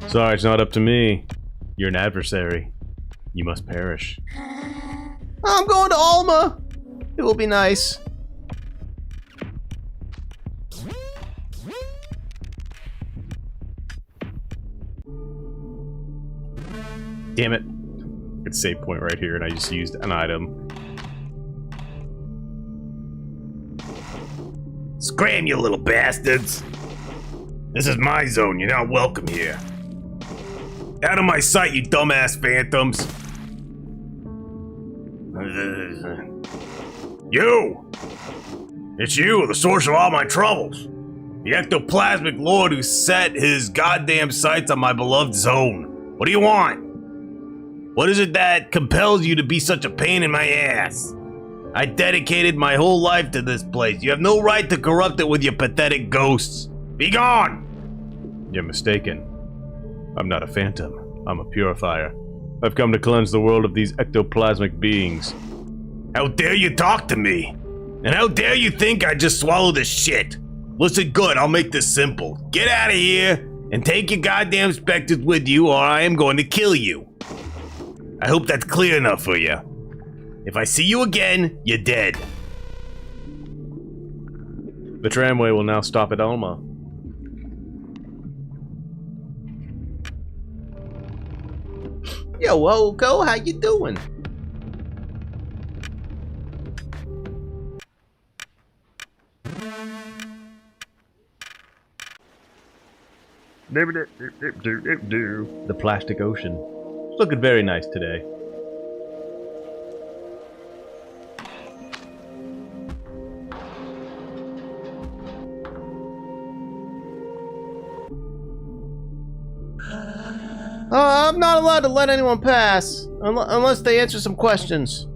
Speaker 1: Sorry, it's not up to me. You're an adversary. You must perish.
Speaker 3: I'm going to Alma. It will be nice.
Speaker 1: Damn it. It's save point right here, and I just used an item.
Speaker 4: Scram, you little bastards! This is my zone, you're not welcome here. Out of my sight, you dumbass phantoms! You! It's you, the source of all my troubles! The ectoplasmic lord who set his goddamn sights on my beloved zone. What do you want? What is it that compels you to be such a pain in my ass? I dedicated my whole life to this place. You have no right to corrupt it with your pathetic ghosts. Be gone!
Speaker 1: You're mistaken. I'm not a phantom. I'm a purifier. I've come to cleanse the world of these ectoplasmic beings.
Speaker 4: How dare you talk to me? And how dare you think I just swallow this shit? Listen good, I'll make this simple. Get out of here and take your goddamn specters with you or I am going to kill you. I hope that's clear enough for you. If I see you again, you're dead.
Speaker 1: The tramway will now stop at Alma.
Speaker 3: Yo, Oko, how you doing?
Speaker 1: The plastic ocean. It's looking very nice today.
Speaker 3: I'm not allowed to let anyone pass unless they answer some questions.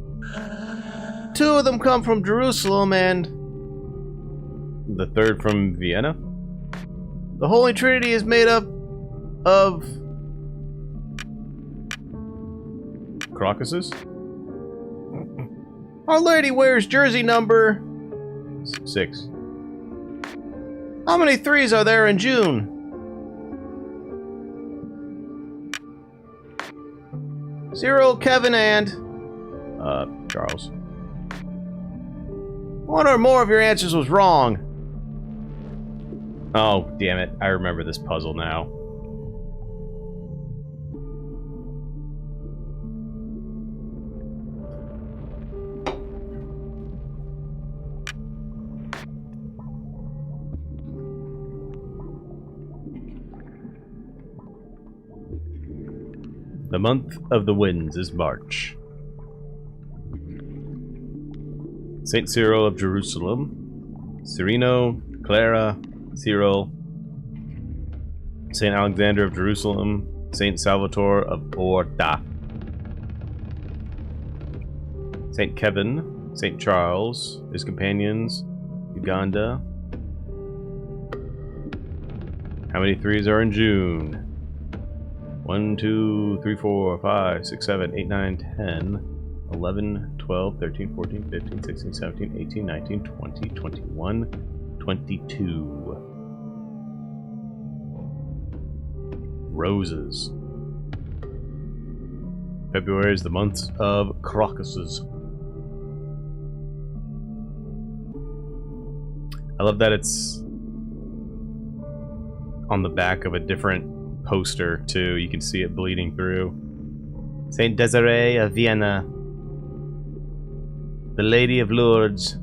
Speaker 3: 2 of them come from Jerusalem and...
Speaker 1: The third from Vienna? The Holy Trinity is made up of crocuses. Our Lady wears jersey number 6. How many 3s are there in June? Cyril, Kevin, and Charles. One or more of your answers was wrong. Oh, damn it. I remember this puzzle now. The month of the winds is March. Saint Cyril of Jerusalem, Cyrino, Clara, Cyril, Saint Alexander of Jerusalem, Saint Salvatore of Orda, Saint Kevin, Saint Charles, his companions, Uganda. How many 3s are in June? 1, 2, 3, 4, 5, 6, 7, 8, 9, 10, 11, 12, 13, 14, 15, 16, 17, 18, 19, 20, 21, 22. Roses. February is the month of crocuses. I love that it's on the back of a different poster too. You can see it bleeding through. Saint Desiree of Vienna, the Lady of Lourdes.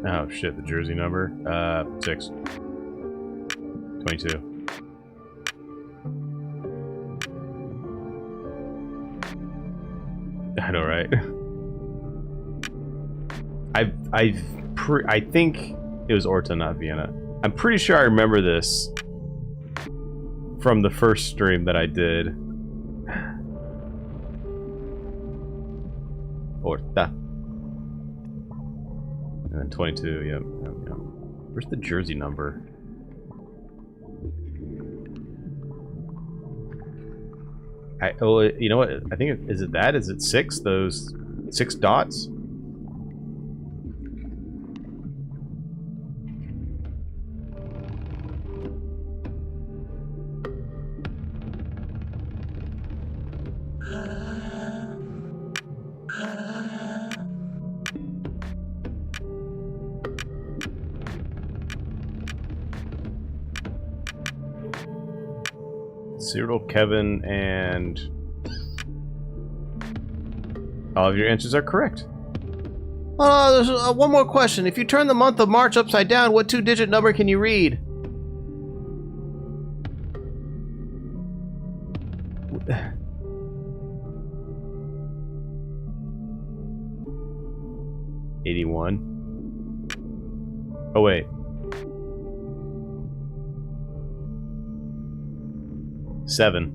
Speaker 1: Oh shit, the jersey number? 6. 22. I know, right? I think it was Orta, not Vienna. I'm pretty sure I remember this from the first stream that I did. Orta. And then 22, yep. Where's the jersey number? Oh, you know what? I think is it that? Is it 6? Those 6 dots? Cyril, Kevin, and all of your answers are correct. There's one more question. If you turn the month of March upside down, what 2-digit number can you read? $81. Oh wait. 7.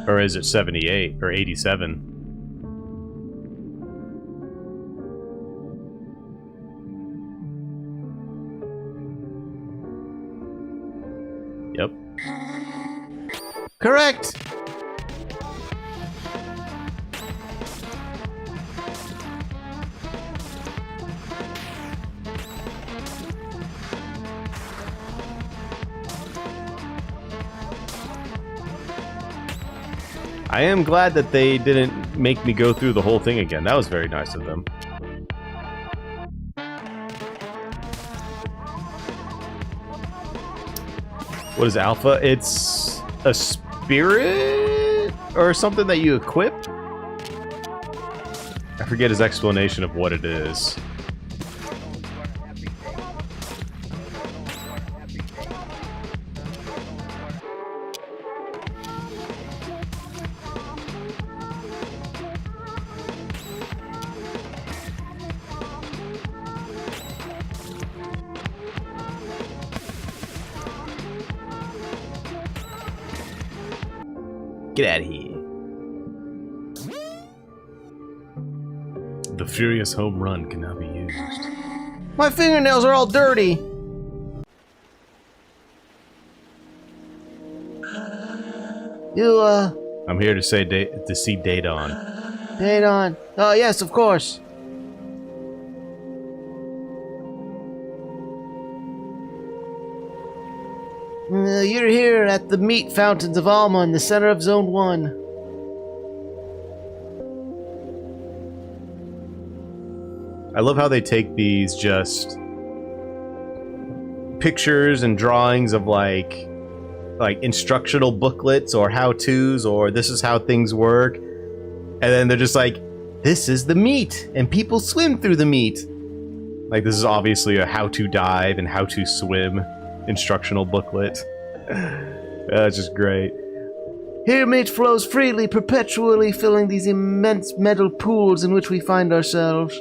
Speaker 1: Or is it 78 or 87? Yep. Correct! I am glad that they didn't make me go through the whole thing again. That was very nice of them. What is Alpha? It's a spirit or something that you equip? I forget his explanation of what it is. Get out of here. The furious home run can now be used.
Speaker 3: My fingernails are all dirty.
Speaker 1: I'm here to say to see Daedon.
Speaker 3: Daedon. Oh, yes, of course. You're here at the meat fountains of Alma in the center of Zone 1.
Speaker 1: I love how they take these just pictures and drawings of like instructional booklets or how-tos or this is how things work, and then they're just like, this is the meat and people swim through the meat. Like, this is obviously a how-to dive and how-to swim instructional booklet. That's just great.
Speaker 3: Here meat flows freely, perpetually filling these immense metal pools in which we find ourselves.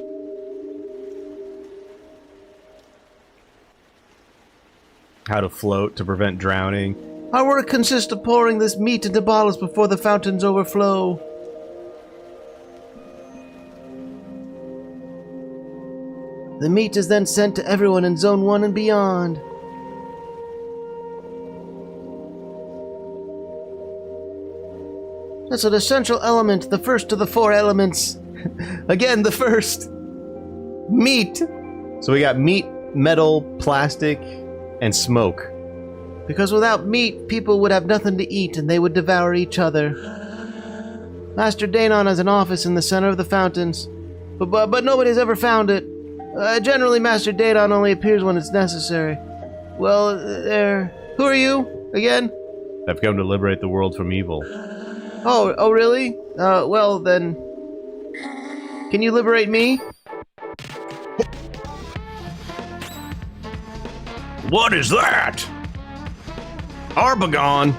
Speaker 1: How to float to prevent drowning.
Speaker 3: Our work consists of pouring this meat into bottles before the fountains overflow. The meat is then sent to everyone in Zone 1 and beyond. That's an essential element, the first of the 4 elements. Again, the first. Meat.
Speaker 1: So we got meat, metal, plastic, and smoke.
Speaker 3: Because without meat, people would have nothing to eat and they would devour each other. Master Daedon has an office in the center of the fountains, but nobody's ever found it. Generally, Master Daedon only appears when it's necessary. Well, who are you, again?
Speaker 1: I've come to liberate the world from evil.
Speaker 3: Oh, really? Well then... Can you liberate me?
Speaker 4: What is that? Arbagon!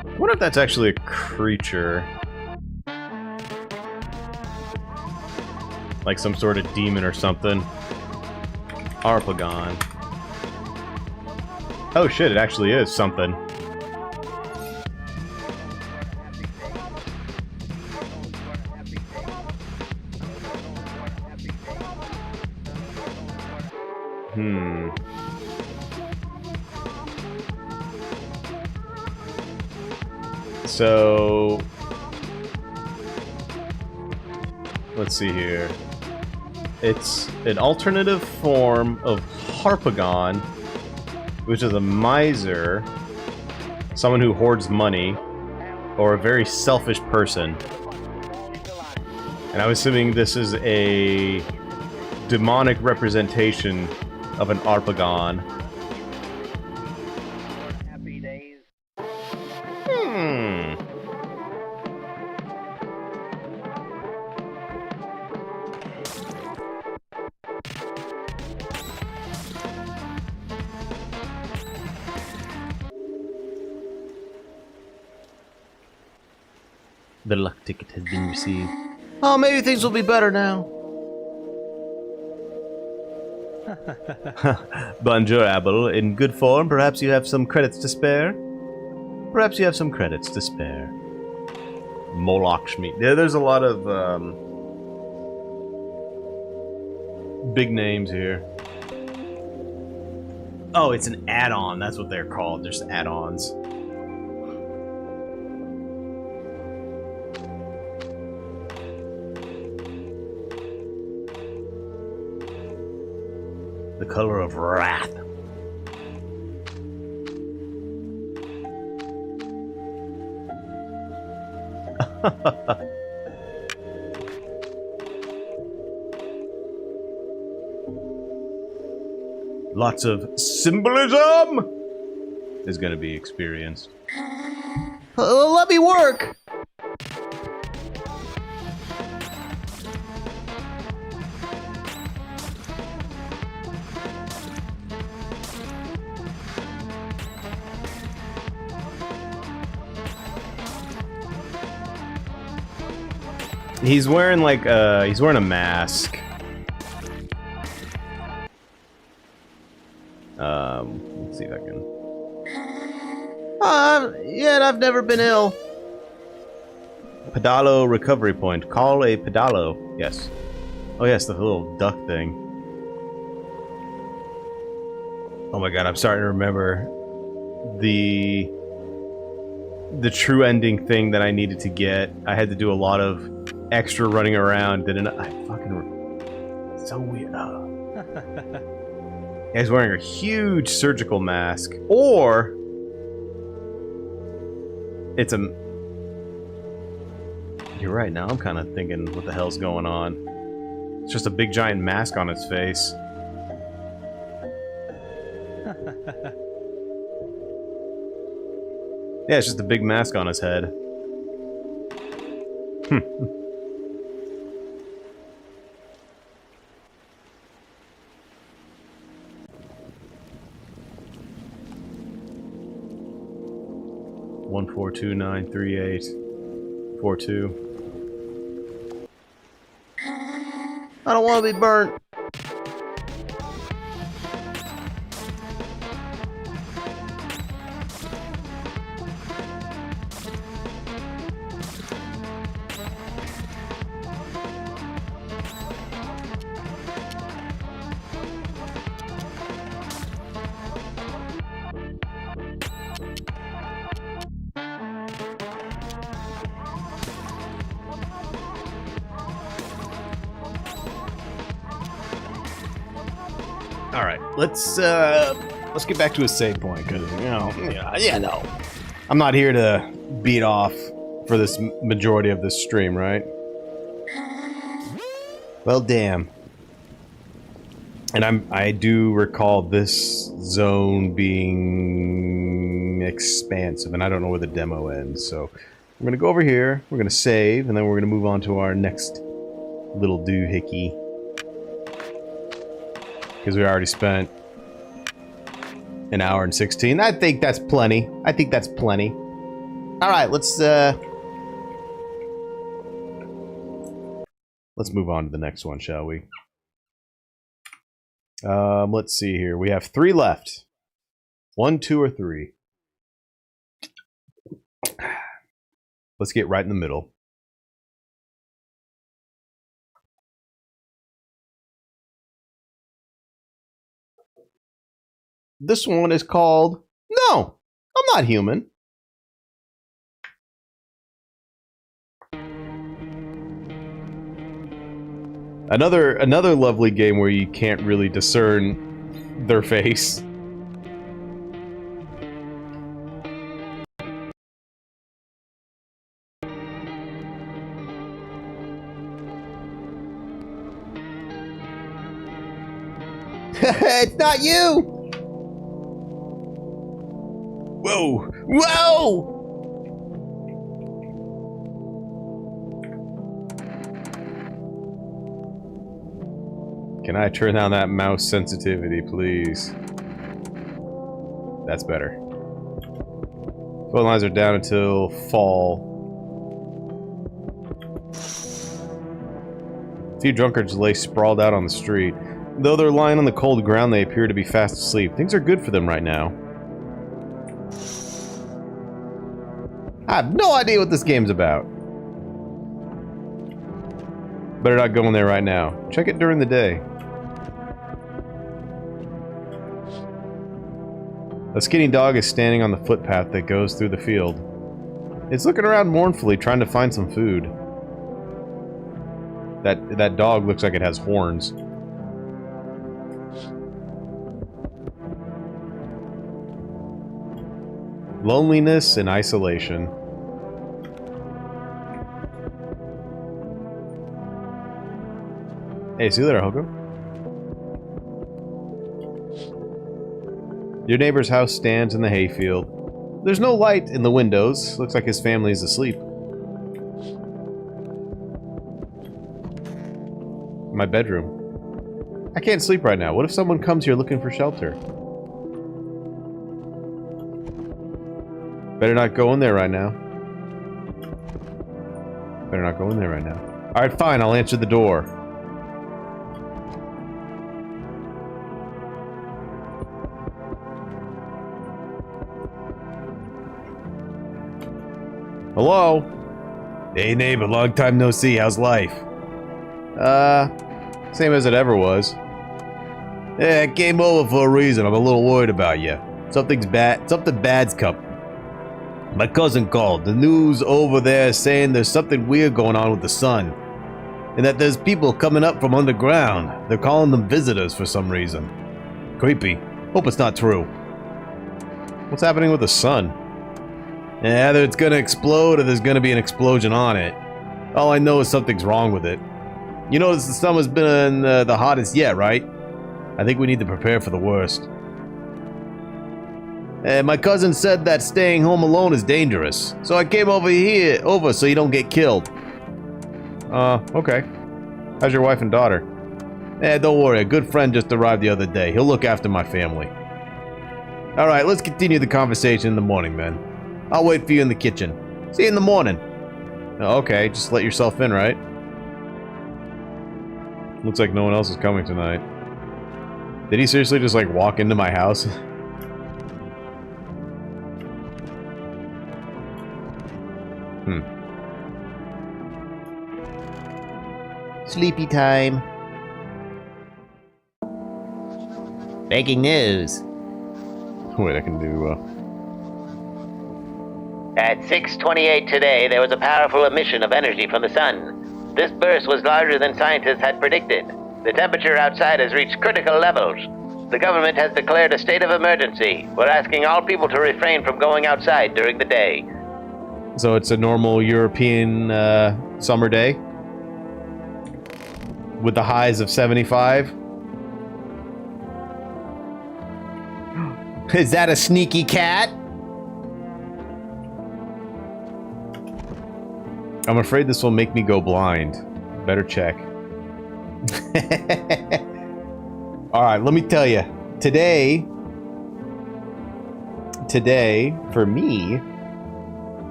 Speaker 1: I wonder if that's actually a creature. Like some sort of demon or something. Arpagon. Oh shit, it actually is something. So... let's see here. It's an alternative form of Harpagon, which is a miser, someone who hoards money, or a very selfish person. And I'm assuming this is a demonic representation of an Arpagon. The luck ticket has been received.
Speaker 3: Oh, maybe things will be better now.
Speaker 1: Bonjour, Abel. In good form, perhaps you have some credits to spare? Perhaps you have some credits to spare. Molakshmi. Yeah, there's a lot of big names here. Oh, it's an add-on. That's what they're called. Just add-ons. The color of wrath. Lots of symbolism is going to be experienced.
Speaker 3: Let me work!
Speaker 1: He's wearing like he's wearing a mask. Let's see if I can.
Speaker 3: Yet I've never been ill.
Speaker 1: Pedalo recovery point. Call a pedalo. Yes. Oh yes, the little duck thing. Oh my god, I'm starting to remember the true ending thing that I needed to get. I had to do a lot of extra running around. Didn't I? Fucking so weird. Oh. He's wearing a huge surgical mask, or it's a. You're right. Now I'm kind of thinking, what the hell's going on? It's just a big giant mask on his face. Yeah, it's just a big mask on his head. One 4293842.
Speaker 3: I don't want to be burnt.
Speaker 1: All right, let's get back to a save point, because no, I'm not here to beat off for this majority of this stream, right? Well, damn. And I do recall this zone being expansive, and I don't know where the demo ends. So we're gonna go over here. We're gonna save, and then we're gonna move on to our next little doohickey. Because we already spent an hour and 16. I think that's plenty. All right, let's move on to the next one, shall we? Let's see here. We have 3 left. 1, 2, or 3. Let's get right in the middle. This one is called No, I'm Not Human. Another lovely game where you can't really discern their face. It's not you! Whoa! Whoa! Can I turn down that mouse sensitivity, please? That's better. Phone lines are down until fall. A few drunkards lay sprawled out on the street. Though they're lying on the cold ground, they appear to be fast asleep. Things are good for them right now. I have no idea what this game's about. Better not go in there right now. Check it during the day. A skinny dog is standing on the footpath that goes through the field. It's looking around mournfully, trying to find some food. That dog looks like it has horns. Loneliness and isolation. Hey, see you later, Hoko. Your neighbor's house stands in the hayfield. There's no light in the windows. Looks like his family is asleep. My bedroom. I can't sleep right now. What if someone comes here looking for shelter? Better not go in there right now. Better not go in there right now. Alright, fine, I'll answer the door. Hello?
Speaker 4: Hey neighbor, long time no see. How's life?
Speaker 1: Same as it ever was.
Speaker 4: Yeah, I came over for a reason. I'm a little worried about you. Something bad's come. My cousin called. The news over there is saying there's something weird going on with the sun. And that there's people coming up from underground. They're calling them visitors for some reason. Creepy. Hope it's not true.
Speaker 1: What's happening with the sun?
Speaker 4: Yeah, either it's gonna explode or there's gonna be an explosion on it. All I know is something's wrong with it. You notice the summer's been the hottest yet, right? I think we need to prepare for the worst. My cousin said that staying home alone is dangerous, so I came over so you don't get killed.
Speaker 1: Okay. How's your wife and daughter?
Speaker 4: Don't worry, a good friend just arrived the other day. He'll look after my family. Alright, let's continue the conversation in the morning, man. I'll wait for you in the kitchen. See you in the morning.
Speaker 1: Okay, just let yourself in, right? Looks like no one else is coming tonight. Did he seriously just, like, walk into my house?
Speaker 3: Sleepy time.
Speaker 2: Breaking news.
Speaker 1: Wait, I can do,
Speaker 2: At 6:28 today, there was a powerful emission of energy from the sun. This burst was larger than scientists had predicted. The temperature outside has reached critical levels. The government has declared a state of emergency. We're asking all people to refrain from going outside during the day.
Speaker 1: So it's a normal European, summer day? With the highs of 75?
Speaker 3: Is that a sneaky cat?
Speaker 1: I'm afraid this will make me go blind. Better check. Alright, let me tell you. Today, for me,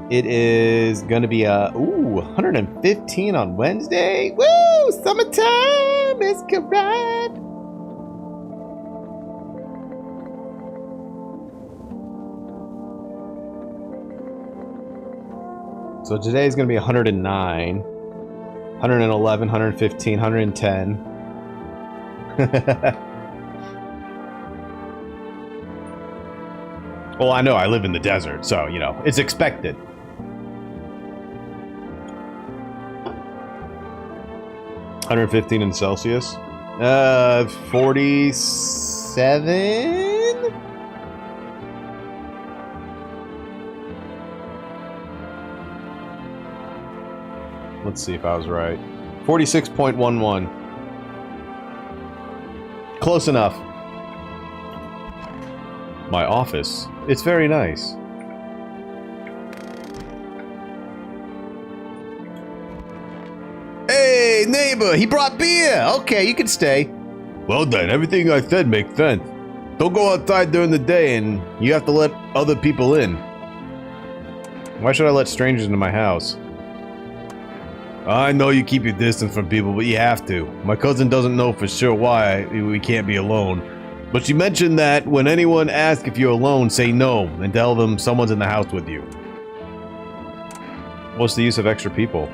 Speaker 1: it is gonna be 115 on Wednesday. Woo! Summertime is correct. So today is gonna be 109, 111, 115, 110. Well, I know I live in the desert, so, you know, it's expected. $115 in Celsius. 47? Let's see if I was right. 46.11. Close enough. My office. It's very nice.
Speaker 4: Hey, neighbor, he brought beer.
Speaker 3: Okay, you can stay.
Speaker 4: Well done. Everything I said makes sense. Don't go outside during the day, and you have to let other people in.
Speaker 1: Why should I let strangers into my house?
Speaker 4: I know you keep your distance from people, but you have to. My cousin doesn't know for sure why we can't be alone. But she mentioned that when anyone asks if you're alone, say no, and tell them someone's in the house with you.
Speaker 1: What's the use of extra people?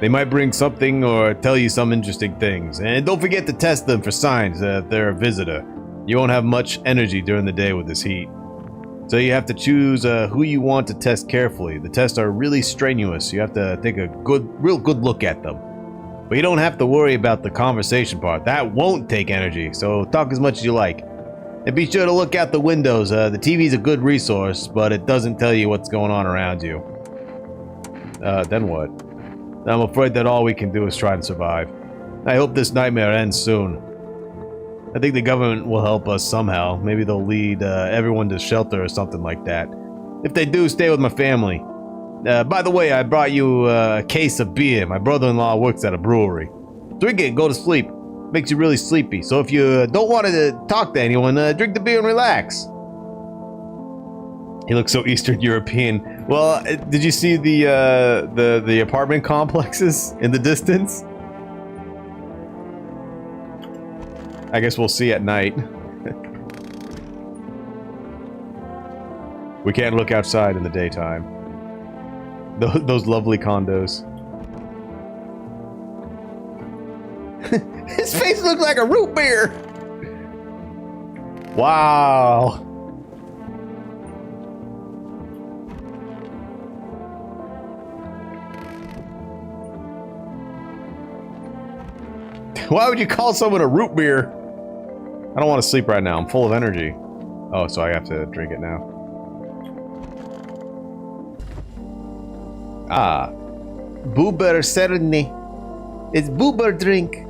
Speaker 4: They might bring something or tell you some interesting things. And don't forget to test them for signs that they're a visitor. You won't have much energy during the day with this heat. So you have to choose who you want to test carefully. The tests are really strenuous. You have to take a real good look at them. But you don't have to worry about the conversation part. That won't take energy, so talk as much as you like. And be sure to look out the windows. The TV's a good resource, but it doesn't tell you what's going on around you.
Speaker 1: Then what?
Speaker 4: I'm afraid that all we can do is try and survive. I hope this nightmare ends soon. I think the government will help us somehow. Maybe they'll lead everyone to shelter or something like that. If they do, stay with my family. By the way, I brought you a case of beer. My brother-in-law works at a brewery. Drink it and go to sleep. Makes you really sleepy. So if you don't want to talk to anyone, drink the beer and relax.
Speaker 1: He looks so Eastern European. Well, did you see the apartment complexes in the distance? I guess we'll see at night. We can't look outside in the daytime. Those lovely condos. His face looks like a root beer! Wow. Why would you call someone a root beer? I don't want to sleep right now. I'm full of energy. Oh, so I have to drink it now. Ah.
Speaker 3: Boober Serni. It's Boober drink.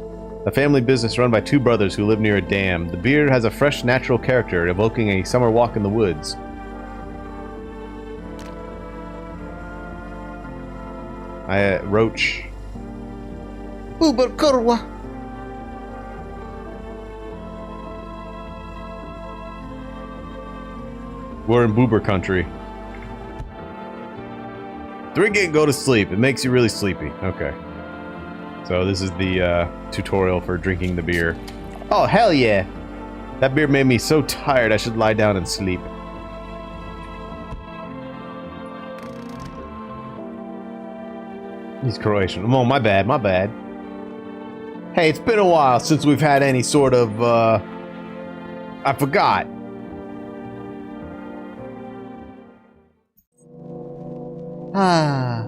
Speaker 1: A family business run by two brothers who live near a dam. The beer has a fresh, natural character, evoking a summer walk in the woods. Roach.
Speaker 3: Boober Kurwa.
Speaker 1: We're in Boober country. Drink it and go to sleep. It makes you really sleepy. Okay. So this is the tutorial for drinking the beer. Oh, hell yeah! That beer made me so tired I should lie down and sleep. He's Croatian. Oh, my bad, my bad. Hey, it's been a while since we've had any sort of, I forgot.
Speaker 3: Ah.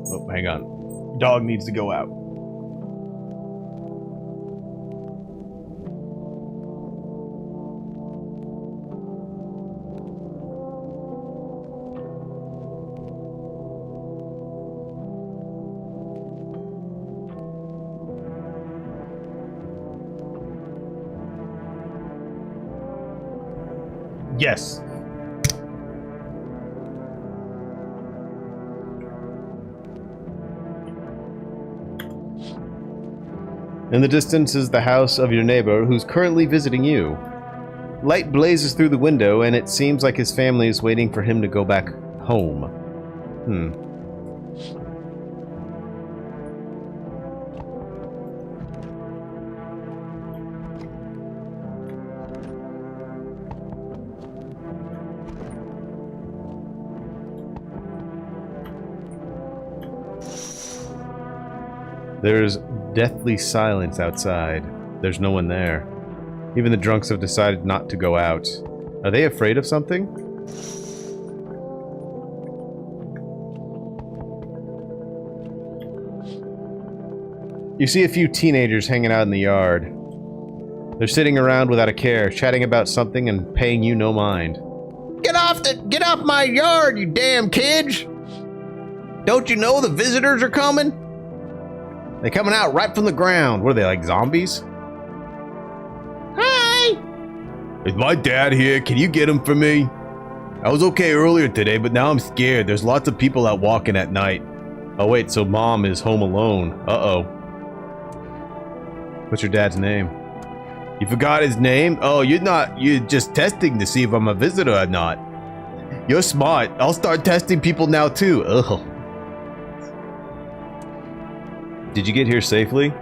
Speaker 1: Oh, hang on. Dog needs to go out. Yes. In the distance is the house of your neighbor who's currently visiting you. Light blazes through the window and it seems like his family is waiting for him to go back home. There's deathly silence outside. There's no one there. Even the drunks have decided not to go out. Are they afraid of something? You see a few teenagers hanging out in the yard. They're sitting around without a care, chatting about something and paying you no mind. Get off my yard, you damn kids! Don't you know the visitors are coming? They're coming out right from the ground. What are they, like zombies? Hi! Is my dad here? Can you get him for me? I was okay earlier today, but now I'm scared. There's lots of people out walking at night. Oh wait, so mom is home alone. Uh-oh. What's your dad's name? You forgot his name? Oh, you're just testing to see if I'm a visitor or not. You're smart. I'll start testing people now too. Ugh. Did you get here safely?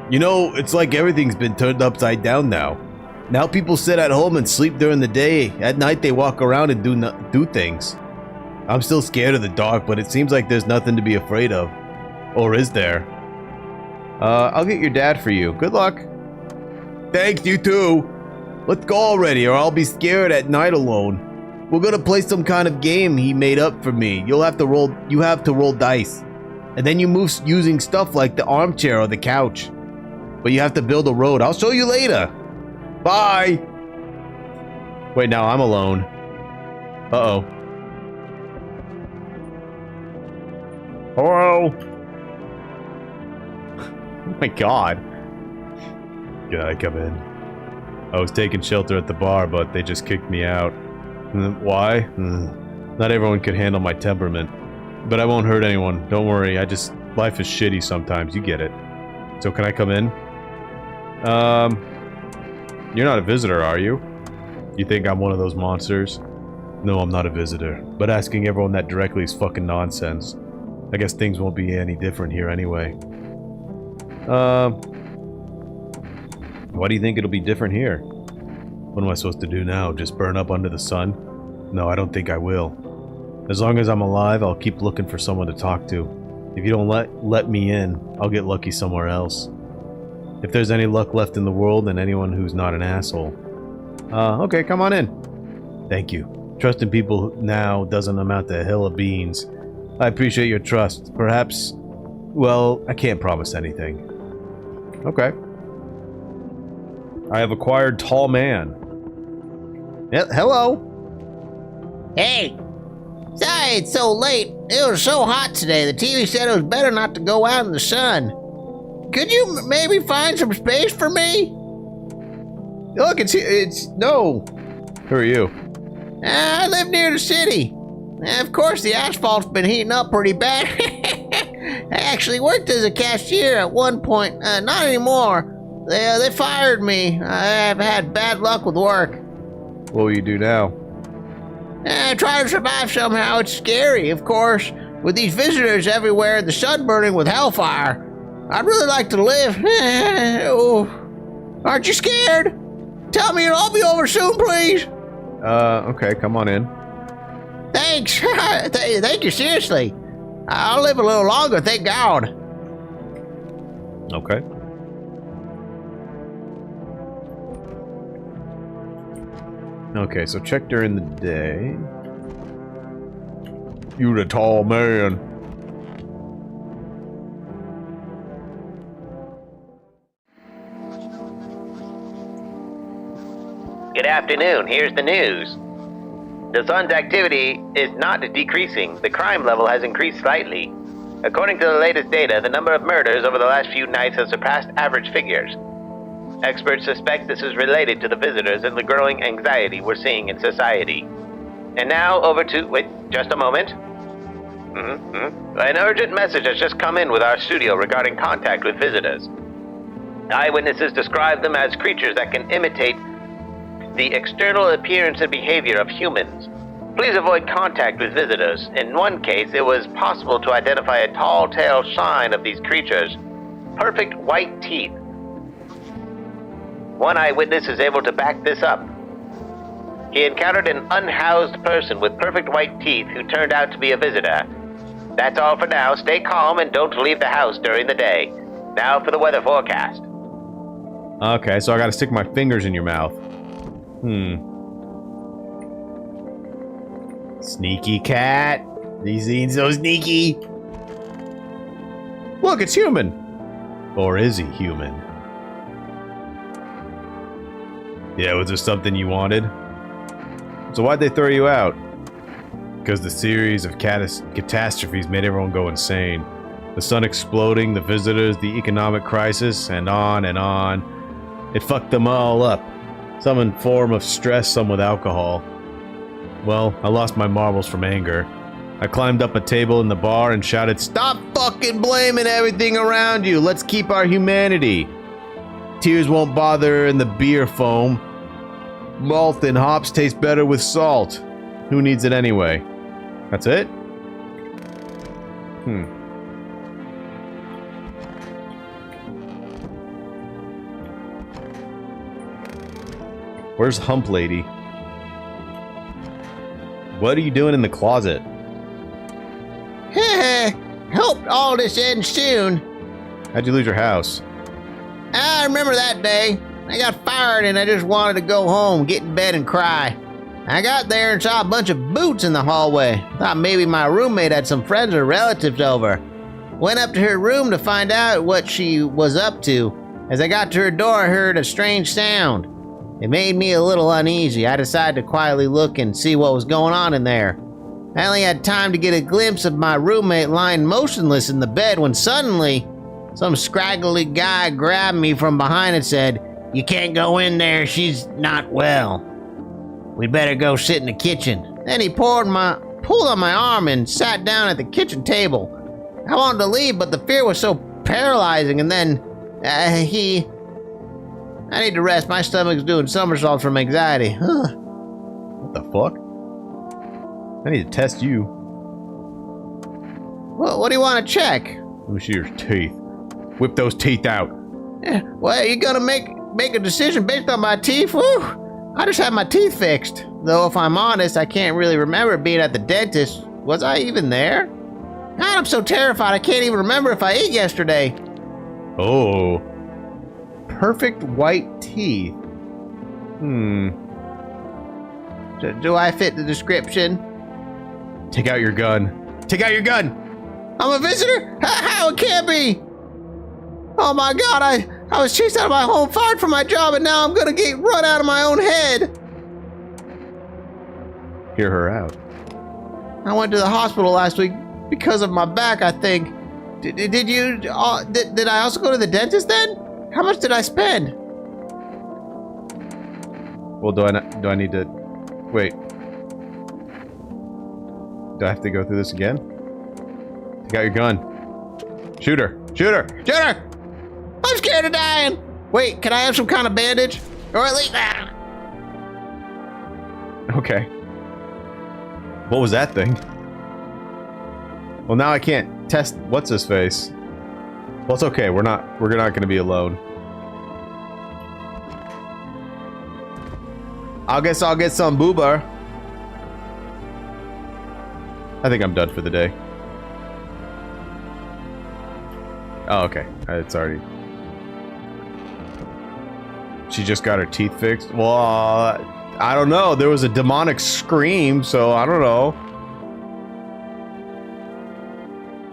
Speaker 1: You know, it's like everything's been turned upside down now. Now people sit at home and sleep during the day. At night they walk around and do things. I'm still scared of the dark, but it seems like there's nothing to be afraid of. Or is there? I'll get your dad for you. Good luck. Thanks, you too. Let's go already, or I'll be scared at night alone. We're gonna play some kind of game he made up for me. You have to roll dice. And then you move using stuff like the armchair or the couch. But you have to build a road. I'll show you later. Bye. Wait, now I'm alone. Uh-oh. Hello? Oh my god. Can I come in? I was taking shelter at the bar, but they just kicked me out. Why? Not everyone could handle my temperament. But I won't hurt anyone. Don't worry. Life is shitty sometimes. You get it. So can I come in? You're not a visitor, are you? You think I'm one of those monsters? No, I'm not a visitor. But asking everyone that directly is fucking nonsense. I guess things won't be any different here anyway. Why do you think it'll be different here? What am I supposed to do now? Just burn up under the sun? No, I don't think I will. As long as I'm alive, I'll keep looking for someone to talk to. If you don't let me in, I'll get lucky somewhere else. If there's any luck left in the world, then anyone who's not an asshole. Okay, come on in. Thank you. Trusting people now doesn't amount to a hill of beans. I appreciate your trust. Perhaps... well, I can't promise anything. Okay. I have acquired Tall Man. Hello.
Speaker 2: Hey! Sorry it's so late. It was so hot today. The TV said it was better not to go out in the sun. Could you maybe find some space for me?
Speaker 1: Look, it's... no. Who are you?
Speaker 2: I live near the city. Of course, the asphalt's been heating up pretty bad. I actually worked as a cashier at one point. Not anymore. They fired me. I've had bad luck with work.
Speaker 1: What will you do now?
Speaker 2: I try to survive somehow. It's scary, of course. With these visitors everywhere, the sun burning with hellfire. I'd really like to live. Oh. Aren't you scared? Tell me it'll all be over soon, please.
Speaker 1: Okay, come on in.
Speaker 2: Thanks. Thank you, seriously. I'll live a little longer, thank God.
Speaker 1: Okay. Okay, so check during the day. You the tall man.
Speaker 5: Good afternoon, here's the news. The sun's activity is not decreasing. The crime level has increased slightly. According to the latest data, the number of murders over the last few nights has surpassed average figures. Experts suspect this is related to the visitors and the growing anxiety we're seeing in society. And now over to... wait, just a moment. An urgent message has just come in with our studio regarding contact with visitors. Eyewitnesses describe them as creatures that can imitate the external appearance and behavior of humans. Please avoid contact with visitors. In one case, it was possible to identify a tall tale sign of these creatures. Perfect white teeth. One eyewitness is able to back this up. He encountered an unhoused person with perfect white teeth who turned out to be a visitor. That's all for now. Stay calm and don't leave the house during the day. Now for the weather forecast.
Speaker 1: Okay, so I gotta stick my fingers in your mouth. Sneaky cat. These ain't so sneaky. Look, it's human. Or is he human? Yeah, was there something you wanted? So why'd they throw you out? Because the series of catastrophes made everyone go insane. The sun exploding, the visitors, the economic crisis, and on and on. It fucked them all up. Some in form of stress, some with alcohol. Well, I lost my marbles from anger. I climbed up a table in the bar and shouted, "Stop fucking blaming everything around you! Let's keep our humanity! Tears won't bother in the beer foam. Malt and hops taste better with salt. Who needs it anyway?" That's it? Where's Hump Lady? What are you doing in the closet?
Speaker 2: Hope all this ends soon.
Speaker 1: How'd you lose your house?
Speaker 2: I remember that day. I got fired and I just wanted to go home, get in bed and cry. I got there and saw a bunch of boots in the hallway. Thought maybe my roommate had some friends or relatives over. Went up to her room to find out what she was up to. As I got to her door, I heard a strange sound. It made me a little uneasy. I decided to quietly look and see what was going on in there. I only had time to get a glimpse of my roommate lying motionless in the bed when suddenly, some scraggly guy grabbed me from behind and said, "You can't go in there, she's not well. We'd better go sit in the kitchen." Then he pulled on my arm and sat down at the kitchen table. I wanted to leave, but the fear was so paralyzing, and then I need to rest. My stomach's doing somersaults from anxiety.
Speaker 1: What the fuck? I need to test you.
Speaker 2: Well, what do you want to check?
Speaker 1: Let me see your teeth. Whip those teeth out.
Speaker 2: Well, you gonna make a decision based on my teeth? Woo! I just had my teeth fixed. Though, if I'm honest, I can't really remember being at the dentist. Was I even there? God, I'm so terrified I can't even remember if I ate yesterday.
Speaker 1: Oh. Perfect white teeth.
Speaker 2: Do I fit the description?
Speaker 1: Take out your gun. Take out your gun!
Speaker 2: I'm a visitor? How? It can't be! Oh my god, I was chased out of my home, fired from my job, and now I'm gonna get run out of my own head!
Speaker 1: Hear her out.
Speaker 2: I went to the hospital last week because of my back, I think. Did I also go to the dentist then? How much did I spend?
Speaker 1: Well, do I need to... Wait. Do I have to go through this again? Take out your gun. Shoot her. Shoot her.
Speaker 2: Shoot her! I'm scared of dying! Wait, can I have some kind of bandage? Or at least...
Speaker 1: Okay. What was that thing? Well, now I can't test what's-his-face. Well, it's okay. We're not gonna be alone. I guess I'll get some boober. I think I'm done for the day. Oh, okay. It's already... She just got her teeth fixed? Well, I don't know. There was a demonic scream, so I don't know.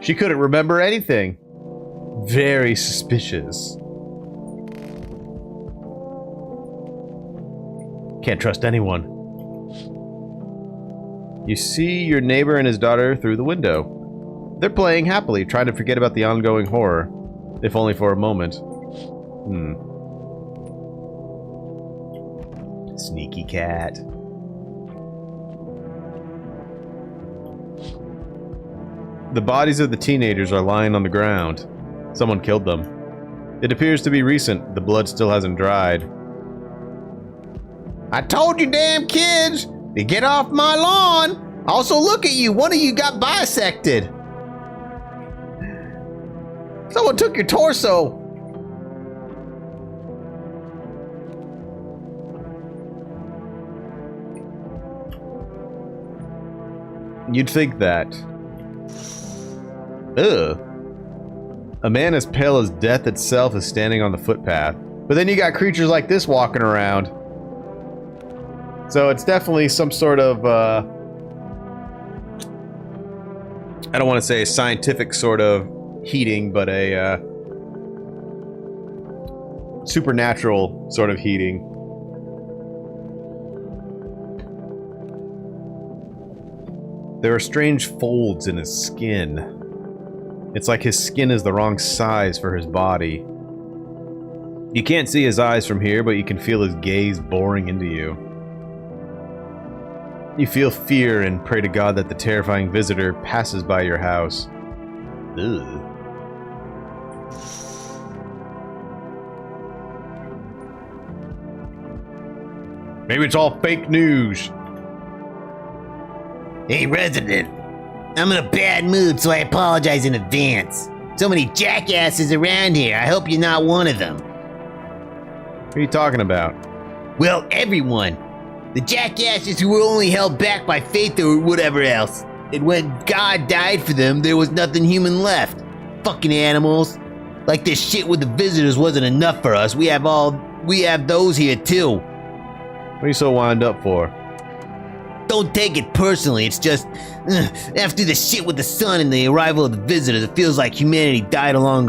Speaker 1: She couldn't remember anything. Very suspicious. Can't trust anyone. You see your neighbor and his daughter through the window. They're playing happily, trying to forget about the ongoing horror, if only for a moment. Sneaky cat. The bodies of the teenagers are lying on the ground. Someone killed them. It appears to be recent. The blood still hasn't dried.
Speaker 2: I told you damn kids to get off my lawn. Also, look at you. One of you got bisected. Someone took your torso.
Speaker 1: You'd think that. Ugh. A man as pale as death itself is standing on the footpath. But then you got creatures like this walking around. So it's definitely some sort of, I don't want to say a scientific sort of heating, but a, supernatural sort of heating. There are strange folds in his skin. It's like his skin is the wrong size for his body. You can't see his eyes from here, but you can feel his gaze boring into you. You feel fear and pray to God that the terrifying visitor passes by your house. Ugh. Maybe it's all fake news.
Speaker 2: Hey, resident. I'm in a bad mood, so I apologize in advance. So many jackasses around here. I hope you're not one of them.
Speaker 1: What are you talking about?
Speaker 2: Well, everyone. The jackasses who were only held back by faith or whatever else. And when God died for them, there was nothing human left. Fucking animals. Like this shit with the visitors wasn't enough for us. We have those here too.
Speaker 1: What are you so wound up for?
Speaker 2: Don't take it personally, it's just... after the shit with the sun and the arrival of the visitors, it feels like humanity died along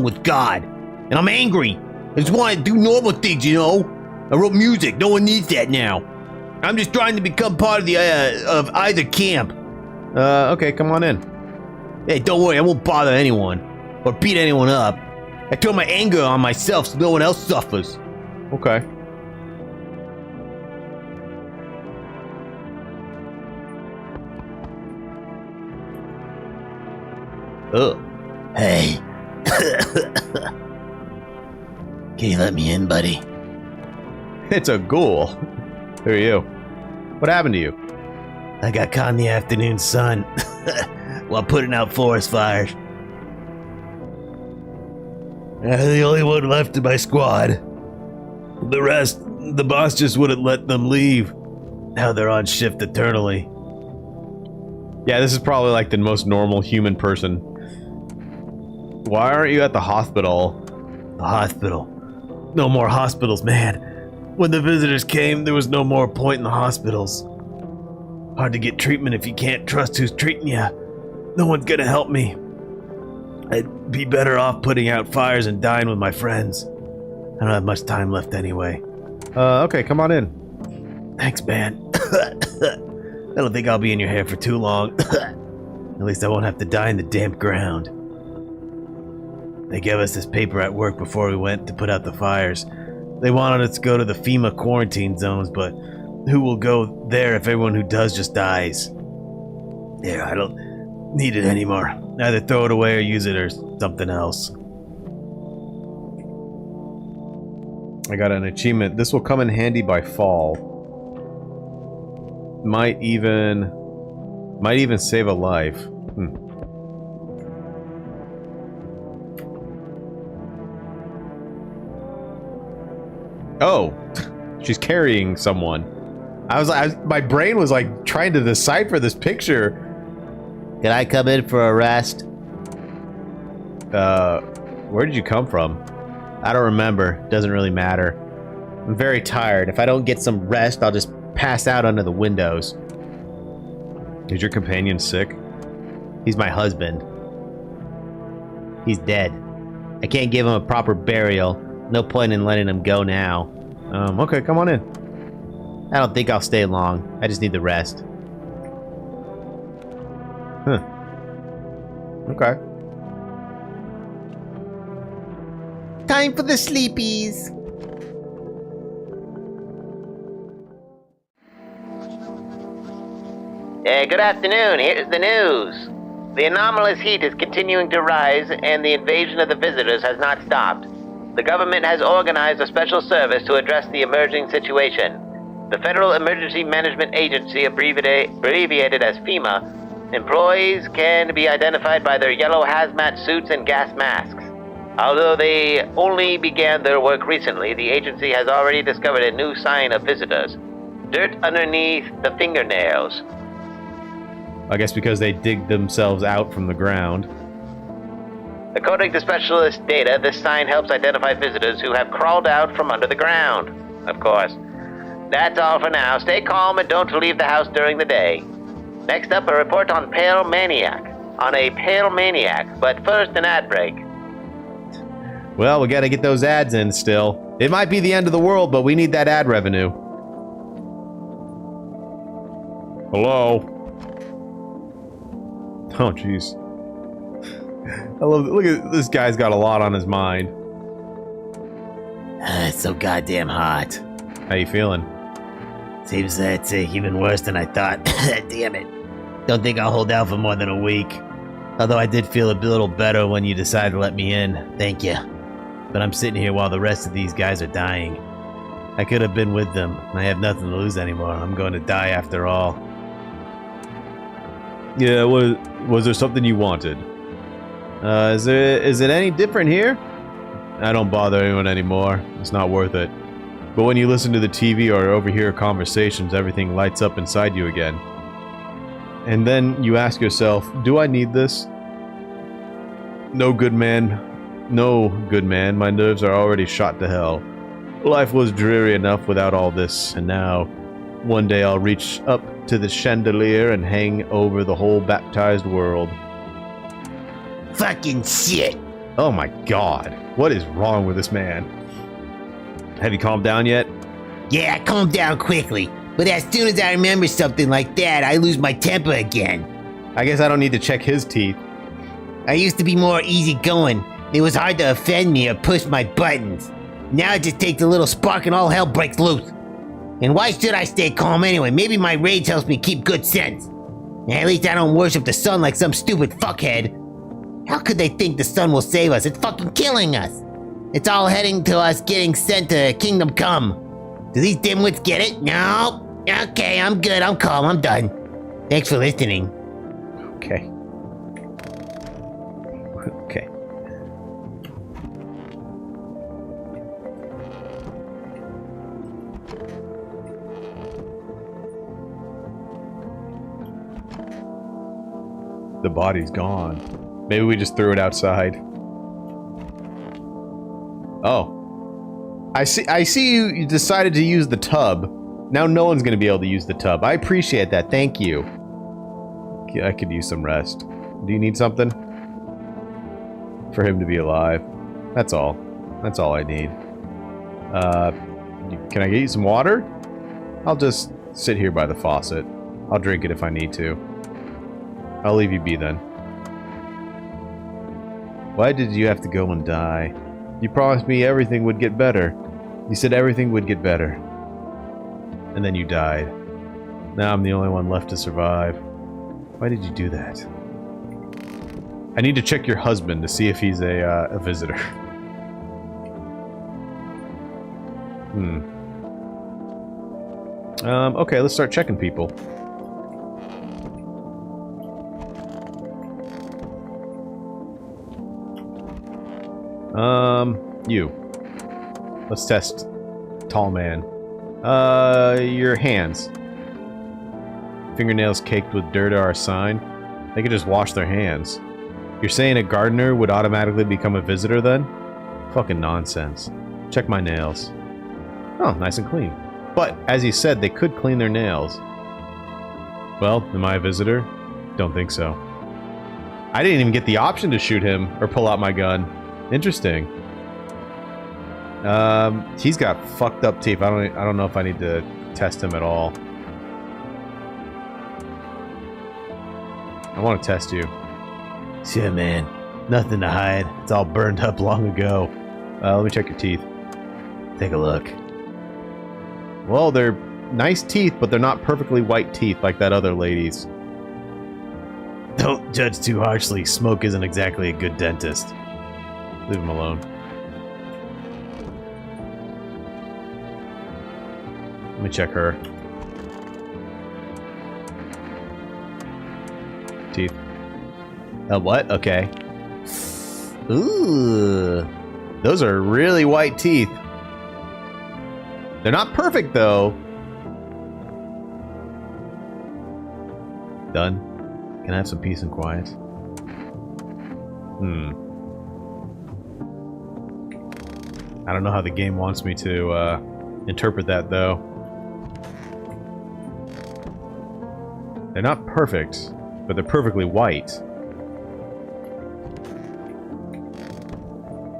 Speaker 2: with God. And I'm angry. I just want to do normal things, you know? I wrote music, no one needs that now. I'm just trying to become part of the, of either camp.
Speaker 1: Okay, come on in.
Speaker 2: Hey, don't worry, I won't bother anyone. Or beat anyone up. I turn my anger on myself so no one else suffers.
Speaker 1: Okay.
Speaker 2: Ugh. Hey. Can you let me in, buddy?
Speaker 1: It's a ghoul. Who are you? What happened to you?
Speaker 2: I got caught in the afternoon sun while putting out forest fires. I'm the only one left in my squad. The rest, the boss just wouldn't let them leave. Now they're on shift eternally.
Speaker 1: Yeah, this is probably like the most normal human person. Why aren't you at the hospital?
Speaker 2: The hospital. No more hospitals, man. When the visitors came, there was no more point in the hospitals. Hard to get treatment if you can't trust who's treating you. No one's gonna help me. I'd be better off putting out fires and dying with my friends. I don't have much time left anyway.
Speaker 1: Okay, come on in.
Speaker 2: Thanks, man. I don't think I'll be in your hair for too long. At least I won't have to die in the damp ground. They gave us this paper at work before we went to put out the fires. They wanted us to go to the FEMA quarantine zones, but who will go there if everyone who does just dies? There, I don't need it anymore. Either throw it away or use it or something else.
Speaker 1: I got an achievement. This will come in handy by fall. Might even save a life. Oh, she's carrying someone. My brain was like trying to decipher this picture.
Speaker 2: Can I come in for a rest?
Speaker 1: Where did you come from?
Speaker 2: I don't remember. Doesn't really matter. I'm very tired. If I don't get some rest, I'll just pass out under the windows.
Speaker 1: Is your companion sick?
Speaker 2: He's my husband. He's dead. I can't give him a proper burial. No point in letting him go now.
Speaker 1: Okay, come on in.
Speaker 2: I don't think I'll stay long. I just need the rest.
Speaker 1: Huh. Okay.
Speaker 2: Time for the sleepies.
Speaker 5: Good afternoon. Here's the news. The anomalous heat is continuing to rise, and the invasion of the visitors has not stopped. The government has organized a special service to address the emerging situation. The Federal Emergency Management Agency, abbreviated as FEMA, employees can be identified by their yellow hazmat suits and gas masks. Although they only began their work recently, the agency has already discovered a new sign of visitors: dirt underneath the fingernails.
Speaker 1: I guess because they dig themselves out from the ground.
Speaker 5: According to specialist data, this sign helps identify visitors who have crawled out from under the ground. Of course. That's all for now. Stay calm and don't leave the house during the day. Next up, a report on Pale Maniac. But first, an ad break.
Speaker 1: Well, we gotta get those ads in still. It might be the end of the world, but we need that ad revenue. Hello? Oh, jeez. I love it. Look at this guy's got a lot on his mind.
Speaker 2: It's so goddamn hot.
Speaker 1: How you feeling?
Speaker 2: Seems that's even worse than I thought. Damn it. Don't think I'll hold out for more than a week. Although I did feel a little better when you decided to let me in. Thank you. But I'm sitting here while the rest of these guys are dying. I could have been with them. I have nothing to lose anymore. I'm going to die after all.
Speaker 1: Yeah, was there something you wanted? Is it any different here? I don't bother anyone anymore. It's not worth it. But when you listen to the TV or overhear conversations, everything lights up inside you again. And then you ask yourself, do I need this? No good man. My nerves are already shot to hell. Life was dreary enough without all this, and now, one day I'll reach up to the chandelier and hang over the whole baptized world.
Speaker 2: Fucking shit!
Speaker 1: Oh my god. What is wrong with this man? Have you calmed down yet?
Speaker 2: Yeah, I calmed down quickly. But as soon as I remember something like that, I lose my temper again.
Speaker 1: I guess I don't need to check his teeth.
Speaker 2: I used to be more easygoing. It was hard to offend me or push my buttons. Now it just takes a little spark and all hell breaks loose. And why should I stay calm anyway? Maybe my rage helps me keep good sense. At least I don't worship the sun like some stupid fuckhead. How could they think the sun will save us? It's fucking killing us. It's all heading to us getting sent to Kingdom Come. Do these dimwits get it? No. Okay, I'm good. I'm calm. I'm done. Thanks for listening.
Speaker 1: Okay. Okay. The body's gone. Maybe we just threw it outside. Oh. I see you decided to use the tub. Now no one's gonna be able to use the tub. I appreciate that, thank you. I could use some rest. Do you need something? For him to be alive. That's all. That's all I need. Can I get you some water? I'll just sit here by the faucet. I'll drink it if I need to. I'll leave you be then. Why did you have to go and die? You promised me everything would get better. You said everything would get better. And then you died. Now I'm the only one left to survive. Why did you do that? I need to check your husband to see if he's a visitor. Okay, let's start checking people. You. Let's test. Tall man. Your hands. Fingernails caked with dirt are a sign. They could just wash their hands. You're saying a gardener would automatically become a visitor then? Fucking nonsense. Check my nails. Oh, nice and clean. But, as you said, they could clean their nails. Well, am I a visitor? Don't think so. I didn't even get the option to shoot him or pull out my gun. Interesting. He's got fucked up teeth. I don't know if I need to test him at all. I want to test you.
Speaker 2: Sure, man. Nothing to hide. It's all burned up long ago.
Speaker 1: Let me check your teeth.
Speaker 2: Take a look.
Speaker 1: Well, they're nice teeth, but they're not perfectly white teeth like that other lady's.
Speaker 2: Don't judge too harshly. Smoke isn't exactly a good dentist.
Speaker 1: Leave him alone. Let me check her. Teeth. What? Okay.
Speaker 2: Ooh.
Speaker 1: Those are really white teeth. They're not perfect, though. Done. Can I have some peace and quiet? I don't know how the game wants me to interpret that, though. They're not perfect, but they're perfectly white.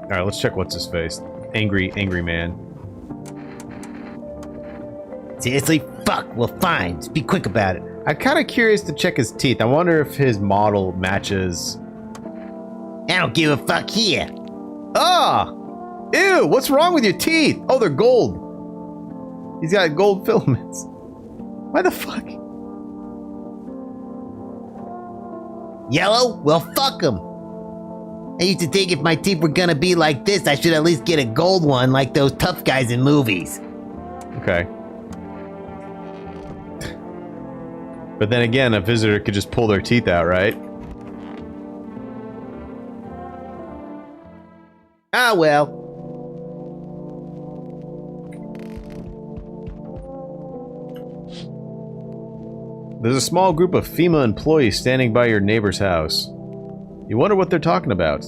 Speaker 1: Alright, let's check what's his face. Angry man.
Speaker 2: Seriously? Fuck. Well, fine. Just be quick about it.
Speaker 1: I'm kind of curious to check his teeth. I wonder if his model matches...
Speaker 2: I don't give a fuck here.
Speaker 1: Ah! Ew, what's wrong with your teeth? Oh, they're gold. He's got gold filaments. Why the fuck?
Speaker 2: Yellow? Well, fuck them. I used to think if my teeth were gonna be like this, I should at least get a gold one like those tough guys in movies.
Speaker 1: Okay. But then again, a visitor could just pull their teeth out, right?
Speaker 2: Ah, well.
Speaker 1: There's a small group of FEMA employees standing by your neighbor's house. You wonder what they're talking about.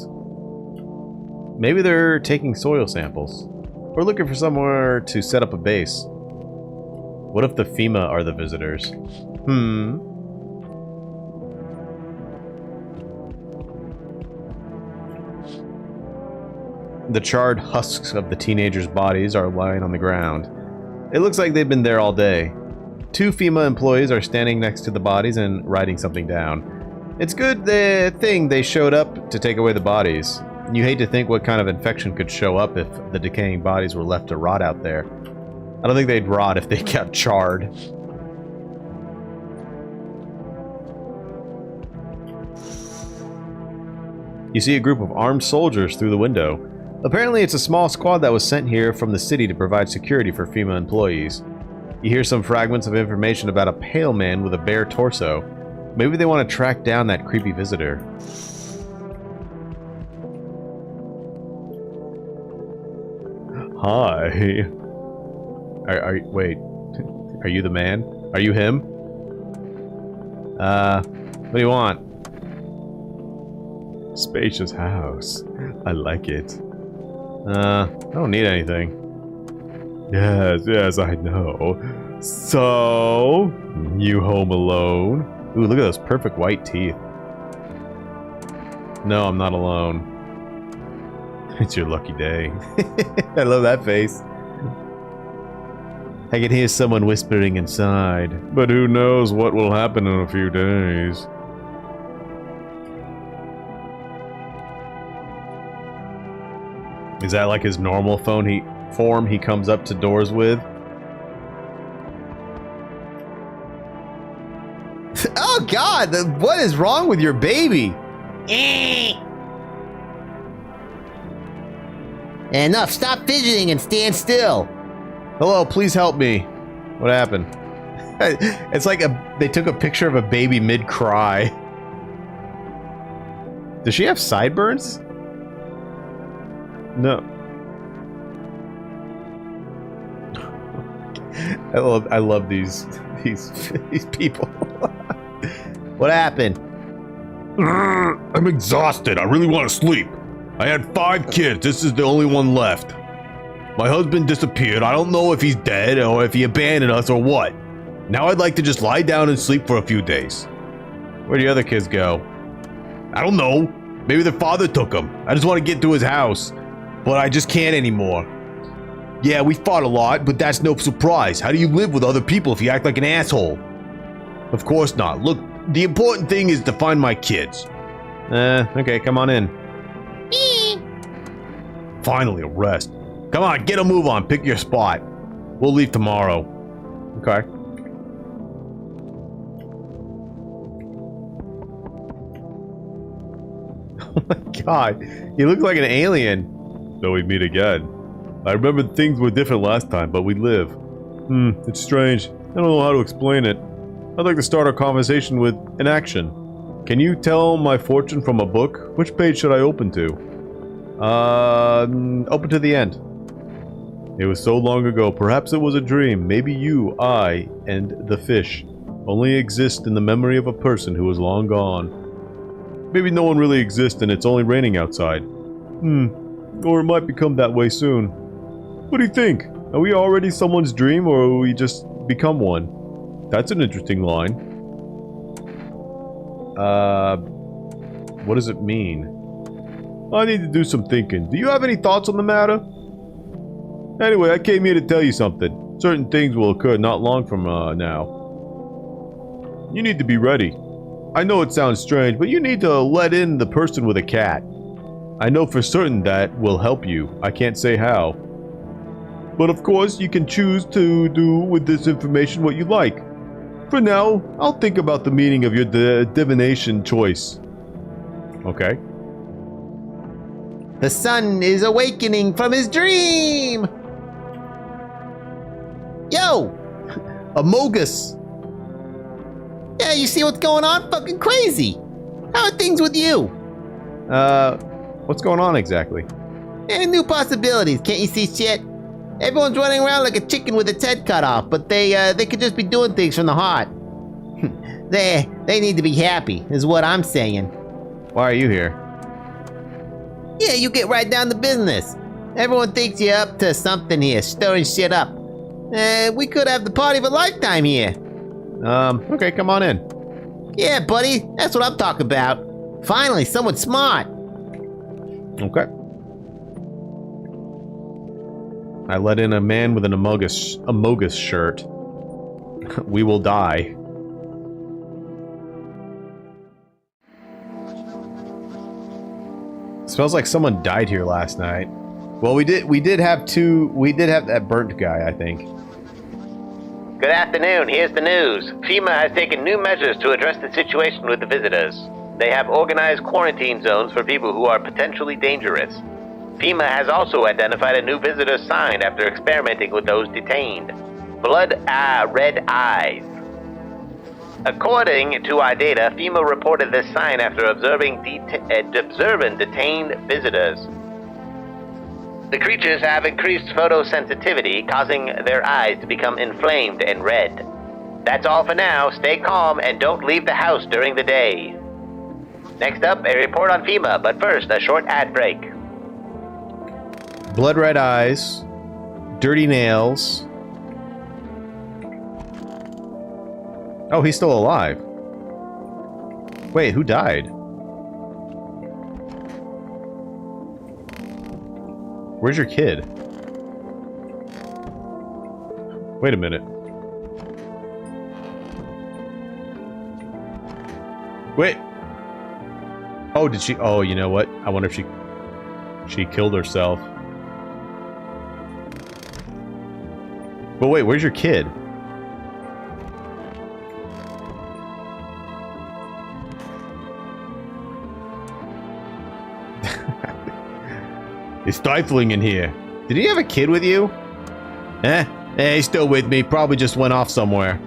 Speaker 1: Maybe they're taking soil samples. Or looking for somewhere to set up a base. What if the FEMA are the visitors? The charred husks of the teenagers' bodies are lying on the ground. It looks like they've been there all day. 2 FEMA employees are standing next to the bodies and writing something down. It's good thing they showed up to take away the bodies. You hate to think what kind of infection could show up if the decaying bodies were left to rot out there. I don't think they'd rot if they got charred. You see a group of armed soldiers through the window. Apparently it's a small squad that was sent here from the city to provide security for FEMA employees. You hear some fragments of information about a pale man with a bare torso. Maybe they want to track down that creepy visitor. Hi. Wait. Are you the man? Are you him? What do you want? Spacious house. I like it. I don't need anything. Yes, I know. So, you home alone? Ooh, look at those perfect white teeth. No, I'm not alone. It's your lucky day. I love that face. I can hear someone whispering inside. But who knows what will happen in a few days. Is that like his normal form he comes up to doors with? Oh God! What is wrong with your baby?
Speaker 2: Enough! Stop fidgeting and stand still!
Speaker 1: Hello, please help me. What happened? It's like they took a picture of a baby mid-cry. Does she have sideburns? No. I love these people. What happened?
Speaker 4: I'm exhausted. I really want to sleep. I had 5 kids. This is the only one left. My husband disappeared. I don't know if he's dead or if he abandoned us or what. Now I'd like to just lie down and sleep for a few days.
Speaker 1: Where'd the other kids go?
Speaker 4: I don't know. Maybe their father took them. I just want to get to his house. But I just can't anymore. Yeah, we fought a lot, but that's no surprise. How do you live with other people if you act like an asshole? Of course not. Look, the important thing is to find my kids.
Speaker 1: Okay, come on in.
Speaker 4: Finally, a rest. Come on, get a move on. Pick your spot. We'll leave tomorrow.
Speaker 1: Okay. Oh my God, you look like an alien.
Speaker 4: So we meet again. I remember things were different last time, but we live. It's strange. I don't know how to explain it. I'd like to start our conversation with an action. Can you tell my fortune from a book? Which page should I open to?
Speaker 1: Open to the end.
Speaker 4: It was so long ago, perhaps it was a dream. Maybe you, I, and the fish only exist in the memory of a person who is long gone. Maybe no one really exists and it's only raining outside. Or it might become that way soon. What do you think? Are we already someone's dream or will we just become one? That's an interesting line.
Speaker 1: What does it mean?
Speaker 4: I need to do some thinking. Do you have any thoughts on the matter? Anyway, I came here to tell you something. Certain things will occur not long from now. You need to be ready. I know it sounds strange, but you need to let in the person with a cat. I know for certain that will help you. I can't say how. But of course, you can choose to do with this information what you like. For now, I'll think about the meaning of your divination choice. Okay.
Speaker 2: The sun is awakening from his dream! Yo!
Speaker 1: Amogus!
Speaker 2: Yeah, you see what's going on? Fucking crazy! How are things with you?
Speaker 1: What's going on exactly?
Speaker 2: New possibilities, can't you see shit? Everyone's running around like a chicken with its head cut off, but they could just be doing things from the heart. They need to be happy, is what I'm saying.
Speaker 1: Why are you here?
Speaker 2: Yeah, you get right down to business. Everyone thinks you're up to something here, stirring shit up. We could have the party of a lifetime here.
Speaker 1: Okay, come on in.
Speaker 2: Yeah, buddy, that's what I'm talking about. Finally, someone smart.
Speaker 1: Okay. I let in a man with an Amogus shirt. We will die. Smells like someone died here last night. Well, we did have that burnt guy, I think.
Speaker 5: Good afternoon, here's the news. FEMA has taken new measures to address the situation with the visitors. They have organized quarantine zones for people who are potentially dangerous. FEMA has also identified a new visitor sign after experimenting with those detained. Blood red eyes. According to our data, FEMA reported this sign after observing detained visitors. The creatures have increased photosensitivity, causing their eyes to become inflamed and red. That's all for now. Stay calm and don't leave the house during the day. Next up, a report on FEMA, but first, a short ad break.
Speaker 1: Blood red eyes, dirty nails. Oh, he's still alive. Wait, who died? Where's your kid? Wait a minute. Wait. Oh, did she? Oh, you know what? I wonder if she killed herself. But wait, where's your kid? It's stifling in here. Did he have a kid with you? He's still with me. Probably just went off somewhere.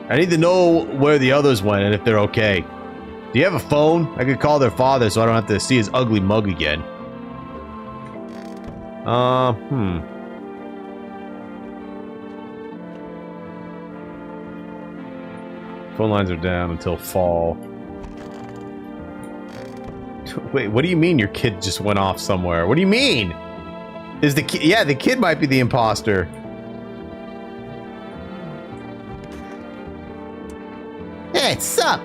Speaker 1: I need to know where the others went and if they're okay. Do you have a phone? I could call their father so I don't have to see his ugly mug again. Phone lines are down until fall. Wait, what do you mean your kid just went off somewhere? What do you mean? Is the kid... Yeah, the kid might be the imposter.
Speaker 2: Hey, sup?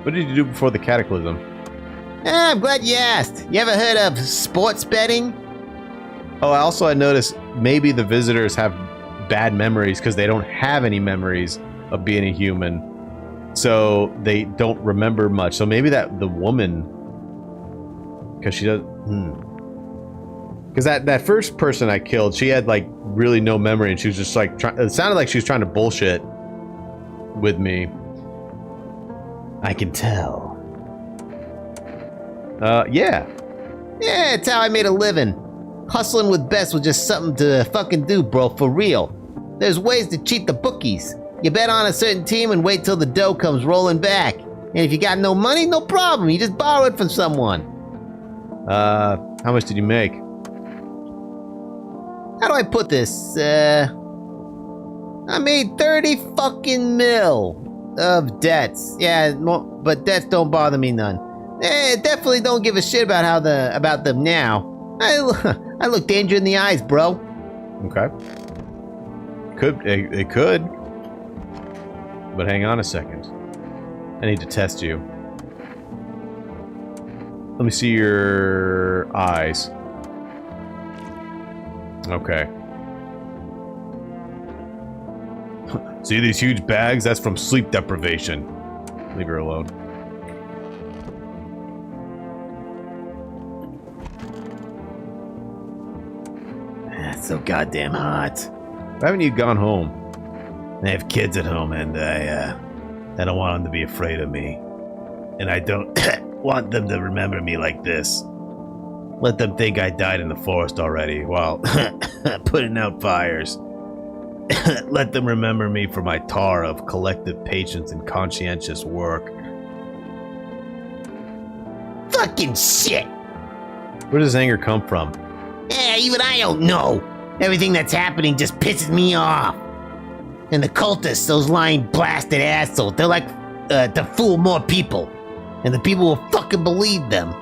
Speaker 1: What did you do before the cataclysm?
Speaker 2: I'm glad you asked. You ever heard of sports betting?
Speaker 1: Oh, I noticed maybe the visitors have bad memories because they don't have any memories of being a human. So they don't remember much. So maybe that the woman... Because she does... Because that first person I killed, she had, like, really no memory. And she was just, like... It sounded like she was trying to bullshit with me.
Speaker 2: I can tell.
Speaker 1: Yeah.
Speaker 2: Yeah, it's how I made a living. Hustling with bets was just something to fucking do, bro, for real. There's ways to cheat the bookies. You bet on a certain team and wait till the dough comes rolling back. And if you got no money, no problem. You just borrow it from someone.
Speaker 1: How much did you make?
Speaker 2: How do I put this? I made 30 fucking mil of debts. Yeah, but debts don't bother me none. Definitely don't give a shit about about them now. I look danger in the eyes, bro.
Speaker 1: Okay. It could. But hang on a second. I need to test you. Let me see your eyes. Okay. See these huge bags? That's from sleep deprivation. Leave her alone.
Speaker 2: That's so goddamn hot.
Speaker 1: Why haven't you gone home?
Speaker 2: I have kids at home, and I don't want them to be afraid of me. And I don't want them to remember me like this. Let them think I died in the forest already while putting out fires. Let them remember me for my tar of collective patience and conscientious work. Fucking shit!
Speaker 1: Where does anger come from?
Speaker 2: Yeah, even I don't know. Everything that's happening just pisses me off. And the cultists, those lying blasted assholes, they're like to fool more people. And the people will fucking believe them.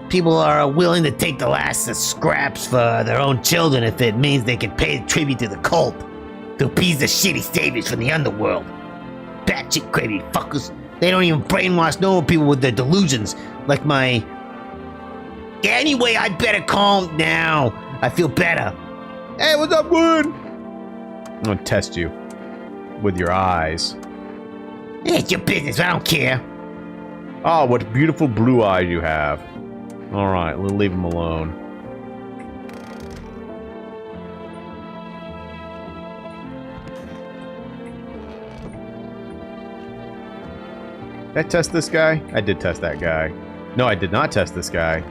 Speaker 2: People are willing to take the last scraps for their own children if it means they can pay tribute to the cult. To appease the shitty saviors from the underworld. Batshit crazy fuckers. They don't even brainwash normal people with their delusions. Like my... Anyway, I better calm now. I feel better.
Speaker 1: Hey, what's up, Wood? I'm gonna test you. With your eyes.
Speaker 2: It's your business, I don't care.
Speaker 1: Oh, what beautiful blue eyes you have. Alright, we'll leave them alone. Did I test this guy? I did test that guy. No, I did not test this guy.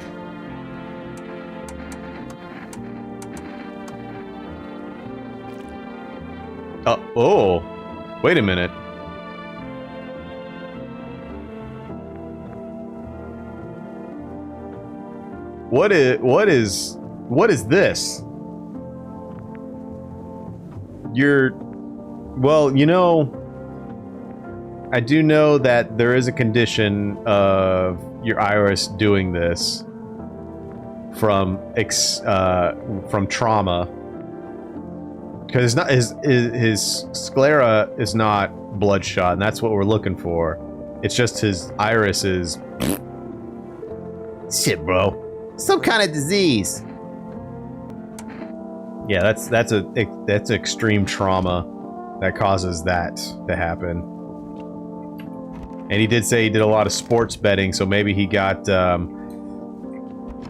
Speaker 1: Oh. Wait a minute. What is this? Well, you know, I do know that there is a condition of your iris doing this from trauma, because it's not his sclera is not bloodshot, and that's what we're looking for. It's just his iris is.
Speaker 2: Shit, bro. Some kind of disease.
Speaker 1: Yeah, that's extreme trauma that causes that to happen. And he did say he did a lot of sports betting, so maybe he got.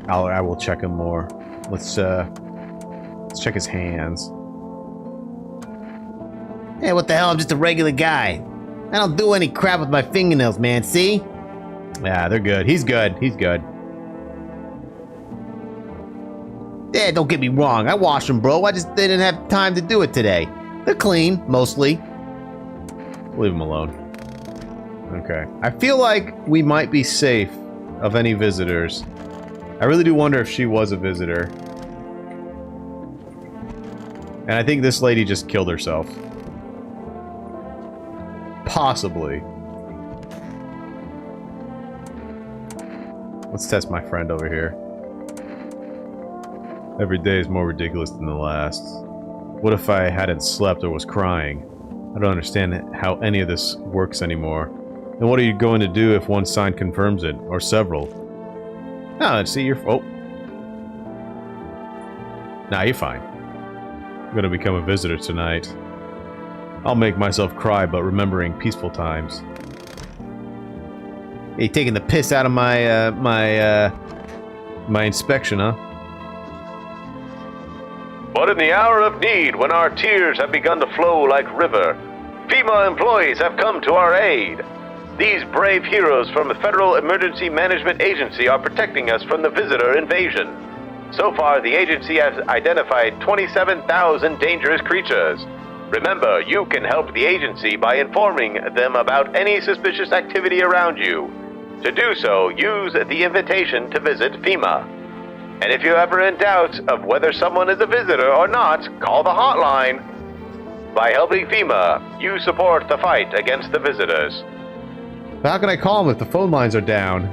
Speaker 1: I will check him more. Let's check his hands.
Speaker 2: Hey, what the hell? I'm just a regular guy. I don't do any crap with my fingernails, man. See?
Speaker 1: Yeah, they're good. He's good. He's good.
Speaker 2: Yeah, don't get me wrong. I wash them, bro. I just didn't have time to do it today. They're clean, mostly.
Speaker 1: Leave him alone. Okay. I feel like we might be safe of any visitors. I really do wonder if she was a visitor. And I think this lady just killed herself. Possibly. Let's test my friend over here. Every day is more ridiculous than the last. What if I hadn't slept or was crying? I don't understand how any of this works anymore. And what are you going to do if one sign confirms it? Or several? No, see, you're... Oh. Nah, you're fine. I'm gonna become a visitor tonight. I'll make myself cry, but remembering peaceful times.
Speaker 2: Hey, taking the piss out of my,
Speaker 1: my inspection, huh?
Speaker 6: But in the hour of need, when our tears have begun to flow like river, FEMA employees have come to our aid. These brave heroes from the Federal Emergency Management Agency are protecting us from the visitor invasion. So far, the agency has identified 27,000 dangerous creatures. Remember, you can help the agency by informing them about any suspicious activity around you. To do so, use the invitation to visit FEMA. And if you're ever in doubt of whether someone is a visitor or not, call the hotline. By helping FEMA, you support the fight against the visitors.
Speaker 1: But how can I call him if the phone lines are down?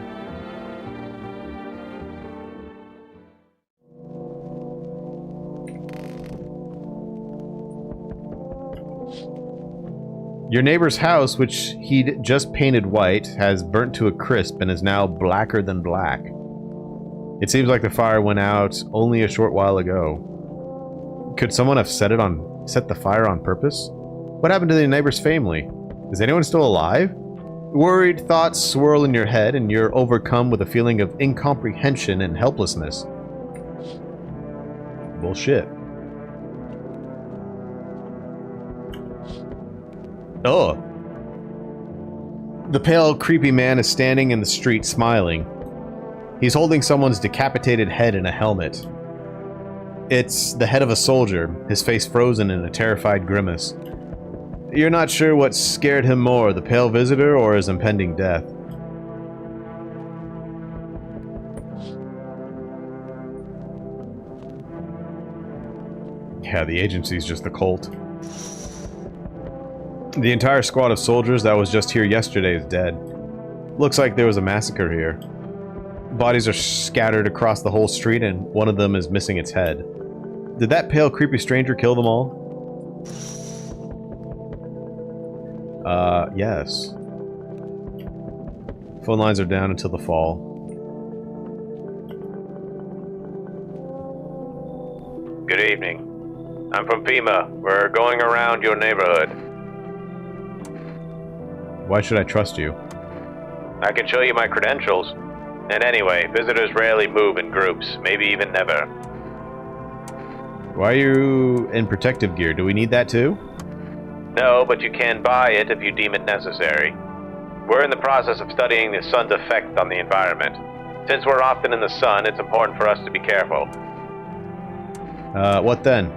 Speaker 1: Your neighbor's house, which he'd just painted white, has burnt to a crisp and is now blacker than black. It seems like the fire went out only a short while ago. Could someone have set the fire on purpose? What happened to the neighbor's family? Is anyone still alive? Worried thoughts swirl in your head and you're overcome with a feeling of incomprehension and helplessness. Bullshit. Oh. The pale, creepy man is standing in the street smiling. He's holding someone's decapitated head in a helmet. It's the head of a soldier, his face frozen in a terrified grimace. You're not sure what scared him more, the pale visitor or his impending death. Yeah, the agency's just a cult. The entire squad of soldiers that was just here yesterday is dead. Looks like there was a massacre here. Bodies are scattered across the whole street and one of them is missing its head. Did that pale, creepy stranger kill them all? Yes. Phone lines are down until the fall.
Speaker 6: Good evening. I'm from FEMA. We're going around your neighborhood.
Speaker 1: Why should I trust you?
Speaker 6: I can show you my credentials. And anyway, visitors rarely move in groups, maybe even never.
Speaker 1: Why are you in protective gear? Do we need that too?
Speaker 6: No, but you can buy it if you deem it necessary. We're in the process of studying the sun's effect on the environment. Since we're often in the sun, it's important for us to be careful.
Speaker 1: What then?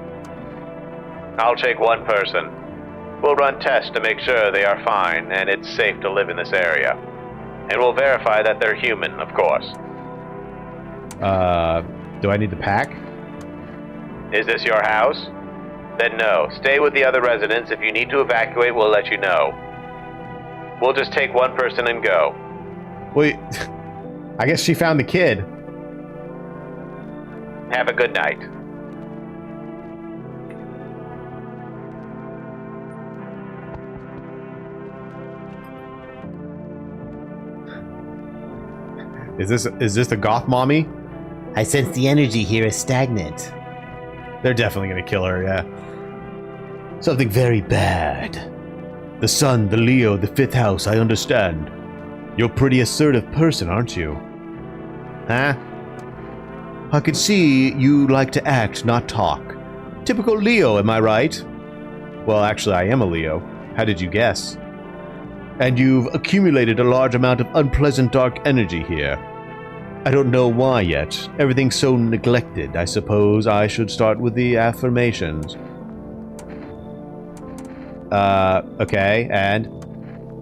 Speaker 6: I'll take one person. We'll run tests to make sure they are fine and it's safe to live in this area. And we'll verify that they're human, of course.
Speaker 1: Do I need to pack?
Speaker 6: Is this your house? Then no. Stay with the other residents. If you need to evacuate, we'll let you know. We'll just take one person and go.
Speaker 1: Wait, I guess she found the kid.
Speaker 6: Have a good night.
Speaker 1: Is this the goth mommy?
Speaker 2: I sense the energy here is stagnant.
Speaker 1: They're definitely gonna kill her, yeah.
Speaker 3: Something very bad. The sun, the Leo, the fifth house, I understand. You're a pretty assertive person, aren't you?
Speaker 1: Huh?
Speaker 3: I can see you like to act, not talk. Typical Leo, am I right?
Speaker 1: Well, actually, I am a Leo. How did you guess?
Speaker 3: And you've accumulated a large amount of unpleasant dark energy here. I don't know why yet. Everything's so neglected. I suppose I should start with the affirmations.
Speaker 1: Okay, and?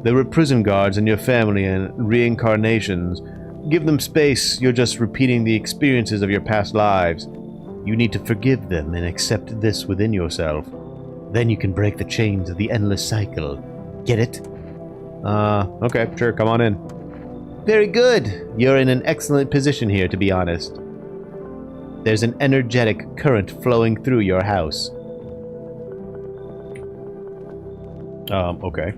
Speaker 3: There were prison guards in your family and reincarnations. Give them space. You're just repeating the experiences of your past lives. You need to forgive them and accept this within yourself. Then you can break the chains of the endless cycle. Get it?
Speaker 1: Okay, sure, come on in.
Speaker 3: Very good. You're in an excellent position here, to be honest. There's an energetic current flowing through your house.
Speaker 1: Okay.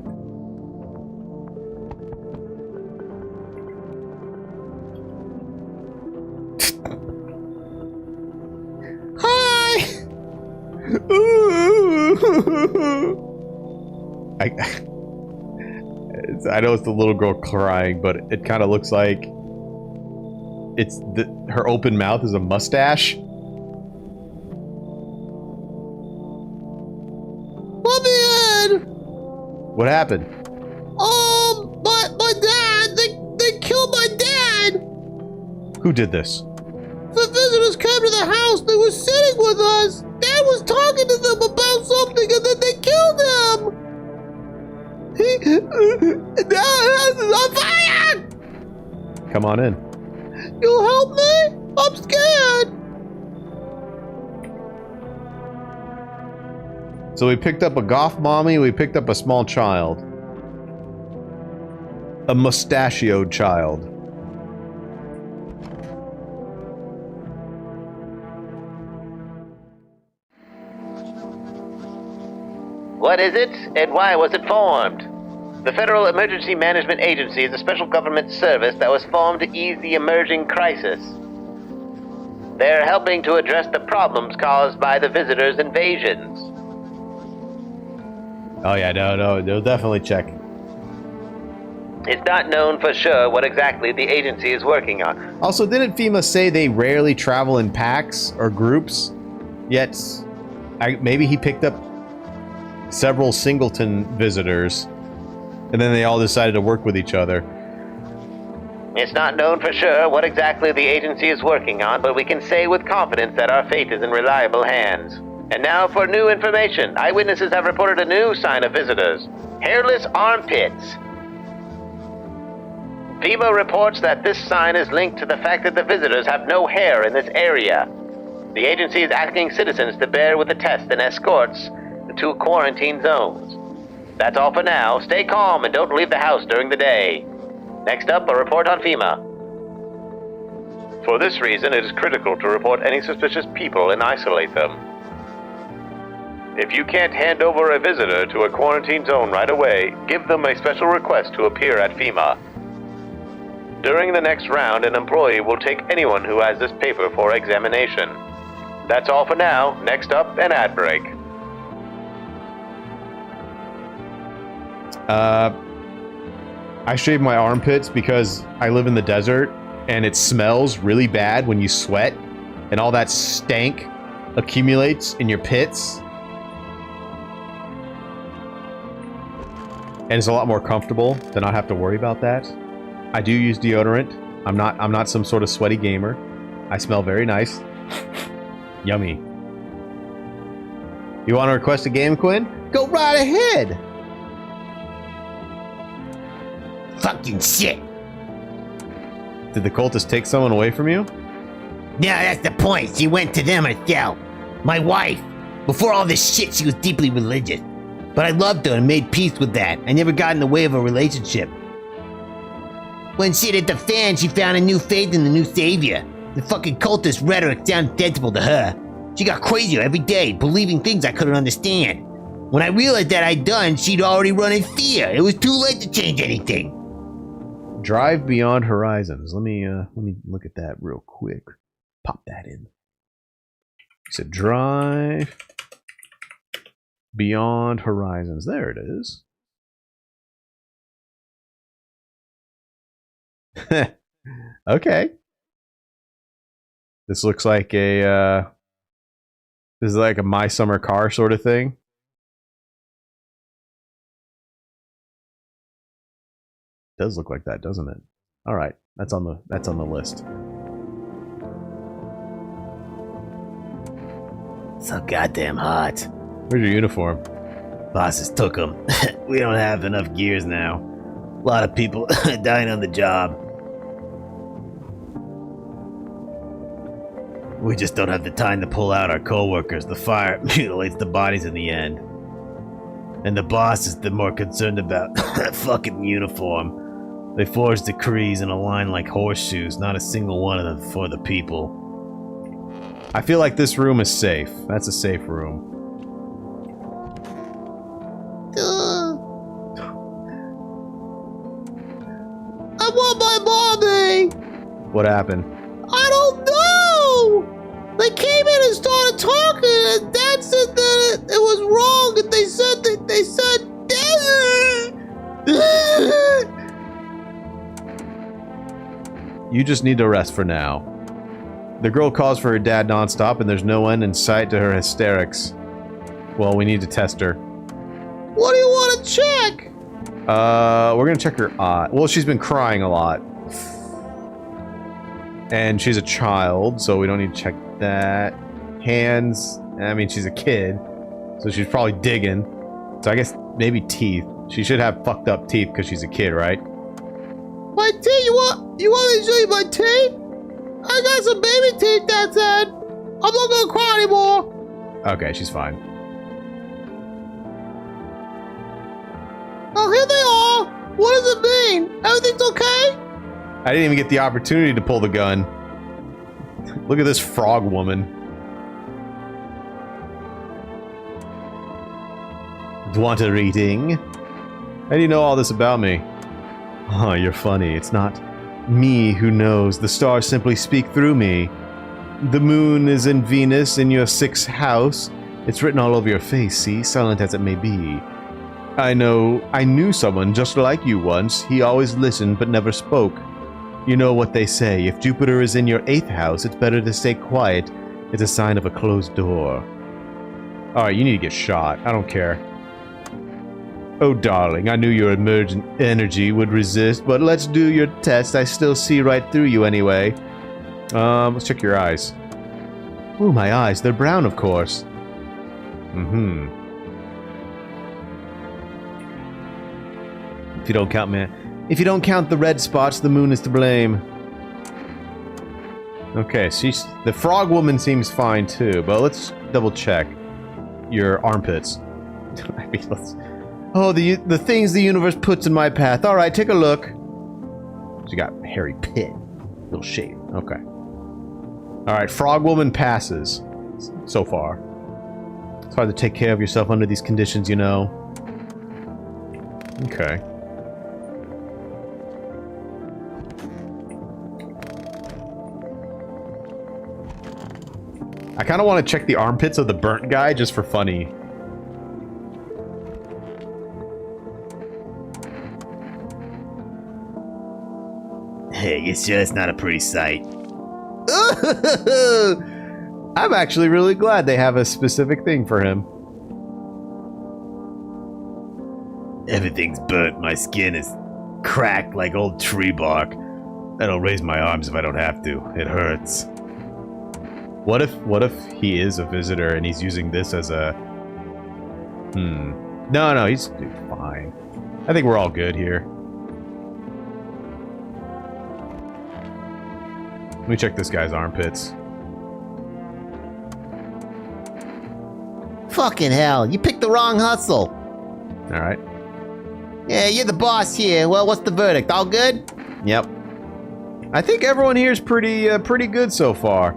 Speaker 3: Hi!
Speaker 1: I know it's the little girl crying, but it kind of looks like her open mouth is a mustache.
Speaker 3: Let me in!
Speaker 1: What happened?
Speaker 3: My dad! They killed my dad!
Speaker 1: Who did this?
Speaker 3: The visitors came to the house. They were sitting with us. Dad was talking to them about something, and then they killed him. Dad, I'm fired!
Speaker 1: Come on in.
Speaker 3: You'll help me? I'm scared.
Speaker 1: So we picked up a goth mommy, we picked up a small child. A mustachioed child.
Speaker 5: What is it, and why was it formed? The Federal Emergency Management Agency is a special government service that was formed to ease the emerging crisis. They're helping to address the problems caused by the visitors' invasions.
Speaker 1: Oh yeah, no, they'll definitely check.
Speaker 5: It's not known for sure what exactly the agency is working on.
Speaker 1: Also, didn't FEMA say they rarely travel in packs or groups? Yet, maybe he picked up several singleton visitors, and then they all decided to work with each other.
Speaker 5: It's not known for sure what exactly the agency is working on, but we can say with confidence that our fate is in reliable hands. And now for new information. Eyewitnesses have reported a new sign of visitors. Hairless armpits. FEMA reports that this sign is linked to the fact that the visitors have no hair in this area. The agency is asking citizens to bear with the test and escorts to quarantine zones. That's all for now. Stay calm and don't leave the house during the day. Next up, a report on FEMA.
Speaker 6: For this reason, it is critical to report any suspicious people and isolate them. If you can't hand over a visitor to a quarantine zone right away, give them a special request to appear at FEMA. During the next round, an employee will take anyone who has this paper for examination. That's all for now. Next up, an ad break.
Speaker 1: I shave my armpits because I live in the desert and it smells really bad when you sweat and all that stank accumulates in your pits. And it's a lot more comfortable to not have to worry about that. I do use deodorant. I'm not some sort of sweaty gamer. I smell very nice. Yummy. You want to request a game, Quinn? Go right ahead.
Speaker 2: Fucking shit.
Speaker 1: Did the cultist take someone away from you?
Speaker 2: Yeah, that's the point. She went to them herself. My wife. Before all this shit, she was deeply religious. But I loved her and made peace with that. I never got in the way of a relationship. When shit hit the fan, she found a new faith in the new savior. The fucking cultist rhetoric sounded sensible to her. She got crazier every day, believing things I couldn't understand. When I realized that I'd done, she'd already run in fear. It was too late to change anything.
Speaker 1: Drive beyond horizons. Let me look at that real quick. Pop that in. It's a drive beyond horizons. There it is. Okay. This looks like a this is like a My Summer Car sort of thing. Does look like that, doesn't it? All right, that's on the list.
Speaker 2: So goddamn hot.
Speaker 1: Where's your uniform?
Speaker 2: Bosses took them. We don't have enough gears now. A lot of people dying on the job. We just don't have the time to pull out our co-workers. The fire mutilates the bodies in the end. And the boss is the more concerned about that fucking uniform. They forge decrees in a line like horseshoes, not a single one of them for the people.
Speaker 1: I feel like this room is safe. That's a safe room.
Speaker 3: I want my mommy!
Speaker 1: What happened?
Speaker 3: I don't know! They came in and started talking, and Dad said that it was wrong, and they said
Speaker 1: You just need to rest for now. The girl calls for her dad nonstop, and there's no end in sight to her hysterics. Well, we need to test her.
Speaker 3: What do you want to check?
Speaker 1: We're gonna check her eye. Well, she's been crying a lot. And she's a child, so we don't need to check that. Hands, I mean, she's a kid, so she's probably digging. So I guess maybe teeth. She should have fucked up teeth because she's a kid, right?
Speaker 3: My teeth? You want me to show you my teeth? I got some baby teeth, Dad said. I'm not gonna cry anymore.
Speaker 1: Okay, she's fine.
Speaker 3: Oh, here they are. What does it mean? Everything's okay?
Speaker 1: I didn't even get the opportunity to pull the gun. Look at this frog woman. Want a reading? How do you know all this about me? Oh, you're funny. It's not me who knows. The stars simply speak through me. The moon is in Venus in your 6th house. It's written all over your face, see? Silent as it may be. I knew someone just like you once. He always listened but never spoke. You know what they say. If Jupiter is in your 8th house, it's better to stay quiet. It's a sign of a closed door. Alright, you need to get shot. I don't care. Oh, darling, I knew your emergent energy would resist, but let's do your test. I still see right through you anyway. Let's check your eyes. Oh, my eyes. They're brown, of course. Mm-hmm. If you don't count the red spots, the moon is to blame. Okay, the frog woman seems fine too, but let's double check your armpits. I mean, oh, the things the universe puts in my path. All right, take a look. She got hairy pit, little shade. Okay. All right, frog woman passes so far. It's hard to take care of yourself under these conditions, you know. Okay. I kind of want to check the armpits of the burnt guy just for funny.
Speaker 2: Hey, you sure it's not a pretty sight?
Speaker 1: I'm actually really glad they have a specific thing for him.
Speaker 2: Everything's burnt. My skin is cracked like old tree bark. I don't raise my arms if I don't have to. It hurts.
Speaker 1: What if he is a visitor and he's using this as a No, he's fine. I think we're all good here. Let me check this guy's armpits.
Speaker 2: Fucking hell, you picked the wrong hustle.
Speaker 1: All right.
Speaker 2: Yeah, you're the boss here. Well, what's the verdict? All good?
Speaker 1: Yep. I think everyone here is pretty good so far.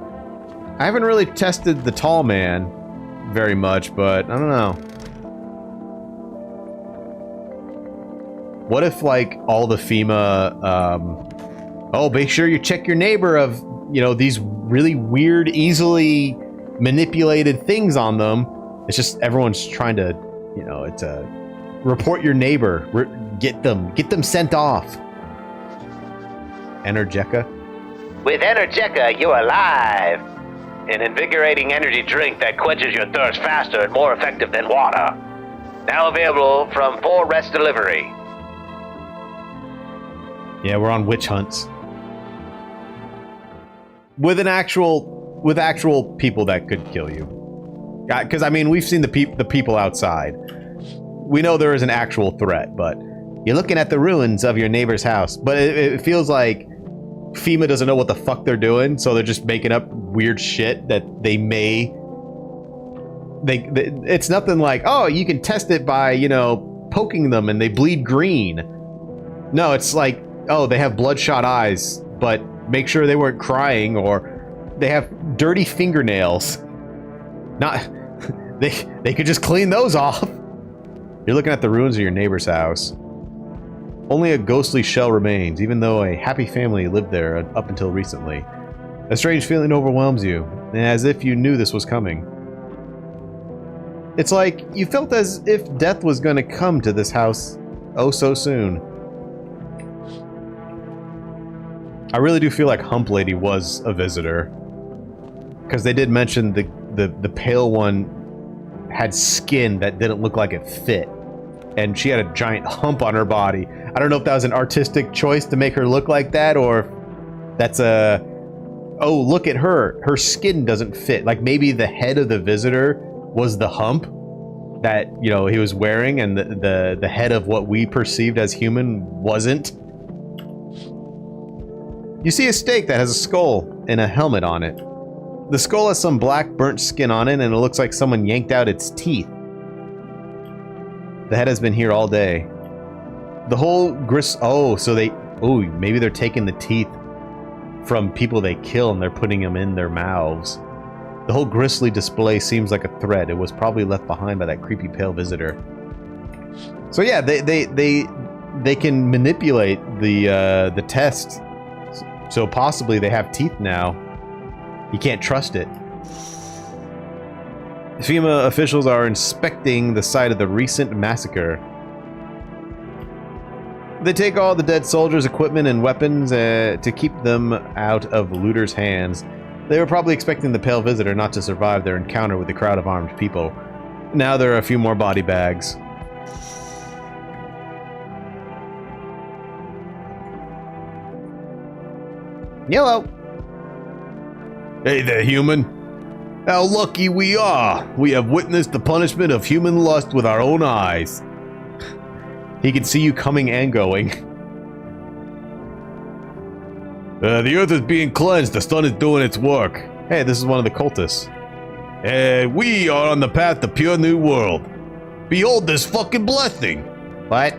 Speaker 1: I haven't really tested the tall man very much, but I don't know. What if, like, all the FEMA, oh, make sure you check your neighbor of, you know, these really weird, easily manipulated things on them. It's just everyone's trying to, you know, it's a report your neighbor, get them sent off. Energeca?
Speaker 5: With Energeca, you're alive. An invigorating energy drink that quenches your thirst faster and more effective than water. Now available from 4 Rest Delivery.
Speaker 1: Yeah, we're on witch hunts. With actual people that could kill you. Because, I mean, we've seen the people outside. We know there is an actual threat, but you're looking at the ruins of your neighbor's house. But it feels like FEMA doesn't know what the fuck they're doing, so they're just making up weird shit that they may... It's nothing like, oh, you can test it by, you know, poking them and they bleed green. No, it's like, oh, they have bloodshot eyes, but make sure they weren't crying, or they have dirty fingernails. Not... They could just clean those off. You're looking at the ruins of your neighbor's house. Only a ghostly shell remains, even though a happy family lived there up until recently. A strange feeling overwhelms you, as if you knew this was coming. It's like you felt as if death was going to come to this house oh so soon. I really do feel like Hump Lady was a visitor. Because they did mention the pale one had skin that didn't look like it fit. And she had a giant hump on her body. I don't know if that was an artistic choice to make her look like that, or that's a... Oh, look at her. Her skin doesn't fit. Like, maybe the head of the visitor was the hump that, you know, he was wearing, and the head of what we perceived as human wasn't. You see a stake that has a skull and a helmet on it. The skull has some black burnt skin on it, and it looks like someone yanked out its teeth. The head has been here all day. The whole oh, so they... Oh, maybe they're taking the teeth from people they kill and they're putting them in their mouths. The whole grisly display seems like a threat. It was probably left behind by that creepy pale visitor. So yeah, they can manipulate the test. So possibly they have teeth now. You can't trust it. FEMA officials are inspecting the site of the recent massacre. They take all the dead soldiers' equipment and weapons to keep them out of looters' hands. They were probably expecting the pale visitor not to survive their encounter with the crowd of armed people. Now there are a few more body bags. Yellow. Hey there, human. How lucky we are. We have witnessed the punishment of human lust with our own eyes. He can see you coming and going. The earth is being cleansed. The sun is doing its work. Hey, this is one of the cultists. We are on the path to pure new world. Behold this fucking blessing. What?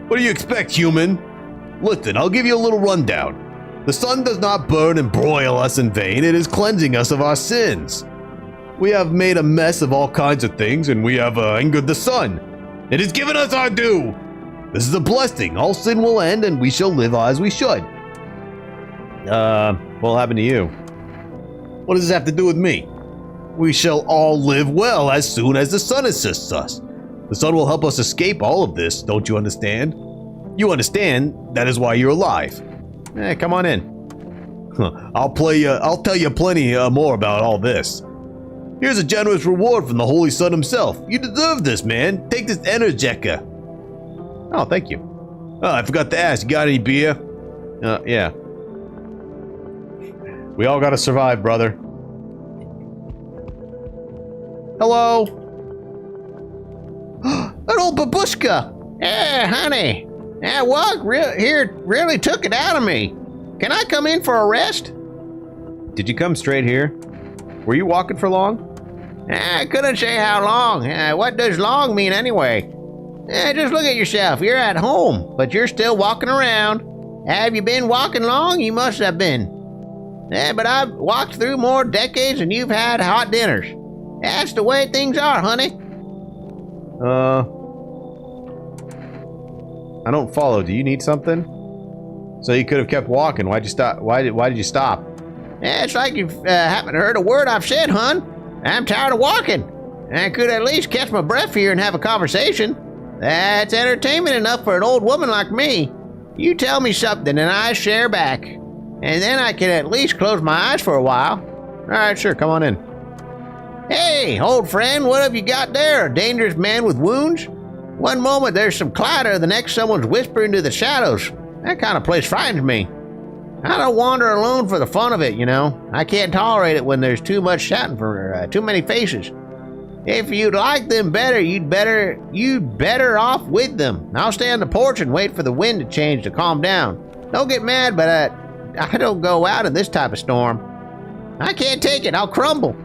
Speaker 1: What do you expect, human? Listen, I'll give you a little rundown. The sun does not burn and broil us in vain. It is cleansing us of our sins. We have made a mess of all kinds of things, and we have angered the sun. It has given us our due. This is a blessing. All sin will end, and we shall live as we should. What'll happen to you? What does this have to do with me? We shall all live well as soon as the sun assists us. The sun will help us escape all of this, don't you understand? You understand, that is why you're alive. Come on in. I'll tell you plenty more about all this. Here's a generous reward from the Holy Sun himself. You deserve this, man. Take this Energeca. Oh, thank you. Oh, I forgot to ask, you got any beer? Yeah. We all gotta survive, brother. Hello?
Speaker 2: good old babushka. Honey. That walk here really took it out of me. Can I come in for a rest?
Speaker 1: Did you come straight here? Were you walking for long?
Speaker 2: I couldn't say how long. What does long mean anyway? Just look at yourself. You're at home, but you're still walking around. Have you been walking long? You must have been. But I've walked through more decades than you've had hot dinners. That's the way things are, honey.
Speaker 1: I don't follow. Do you need something? So you could have kept walking. Why'd you stop? Why did you stop?
Speaker 2: It's like you haven't heard a word I've said, hun. I'm tired of walking. I could at least catch my breath here and have a conversation. That's entertainment enough for an old woman like me. You tell me something and I share back. And then I can at least close my eyes for a while.
Speaker 1: Alright, sure, come on in.
Speaker 2: Hey, old friend, what have you got there? A dangerous man with wounds? One moment there's some clatter, the next someone's whispering to the shadows. That kind of place frightens me. I don't wander alone for the fun of it, you know. I can't tolerate it when there's too much shouting for too many faces. If you'd like them better, you'd better off with them. I'll stay on the porch and wait for the wind to change to calm down. Don't get mad, but I don't go out in this type of storm. I can't take it. I'll crumble.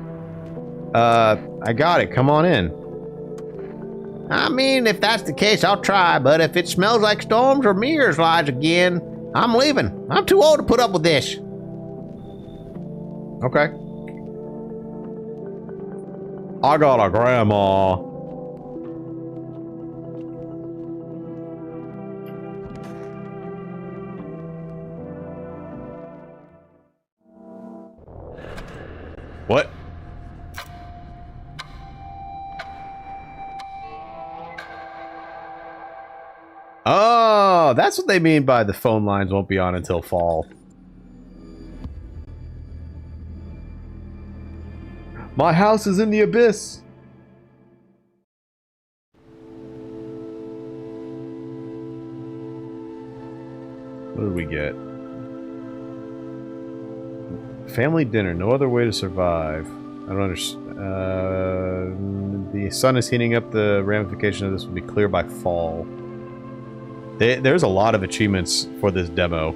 Speaker 1: I got it. Come on in.
Speaker 2: I mean, if that's the case, I'll try, but if it smells like storms or mirrors lies again, I'm leaving. I'm too old to put up with this.
Speaker 1: Okay. I got a grandma. What? Oh, that's what they mean by the phone lines won't be on until fall. My house is in the abyss. What did we get? Family dinner. No other way to survive. I don't understand. The sun is heating up. The ramification of this will be clear by fall. There's a lot of achievements for this demo.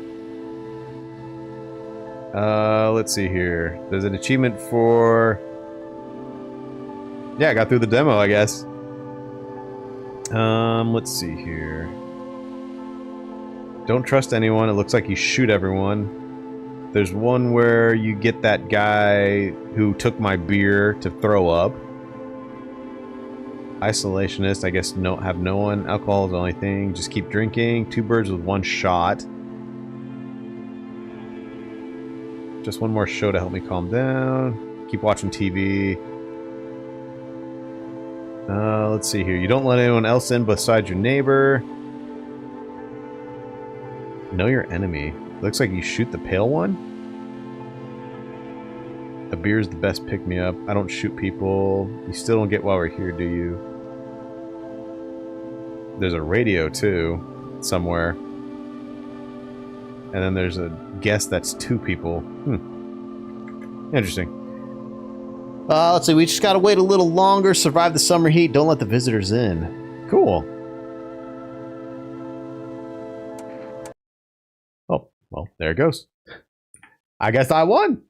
Speaker 1: Let's see here. There's an achievement for... Yeah, I got through the demo, I guess. Let's see here. Don't trust anyone. It looks like you shoot everyone. There's one where you get that guy who took my beer to throw up. Isolationist, I guess have no one. Alcohol is the only thing. Just keep drinking. 2 birds with 1 shot. Just one more show to help me calm down. Keep watching TV. Let's see here. You don't let anyone else in besides your neighbor. Know your enemy. Looks like you shoot the pale one. A beer's the best pick-me-up. I don't shoot people. You still don't get why we're here, do you? There's a radio, too, somewhere. And then there's a guest that's 2 people. Interesting. Let's see. We just gotta wait a little longer, survive the summer heat, don't let the visitors in. Cool. Oh, well, there it goes. I guess I won.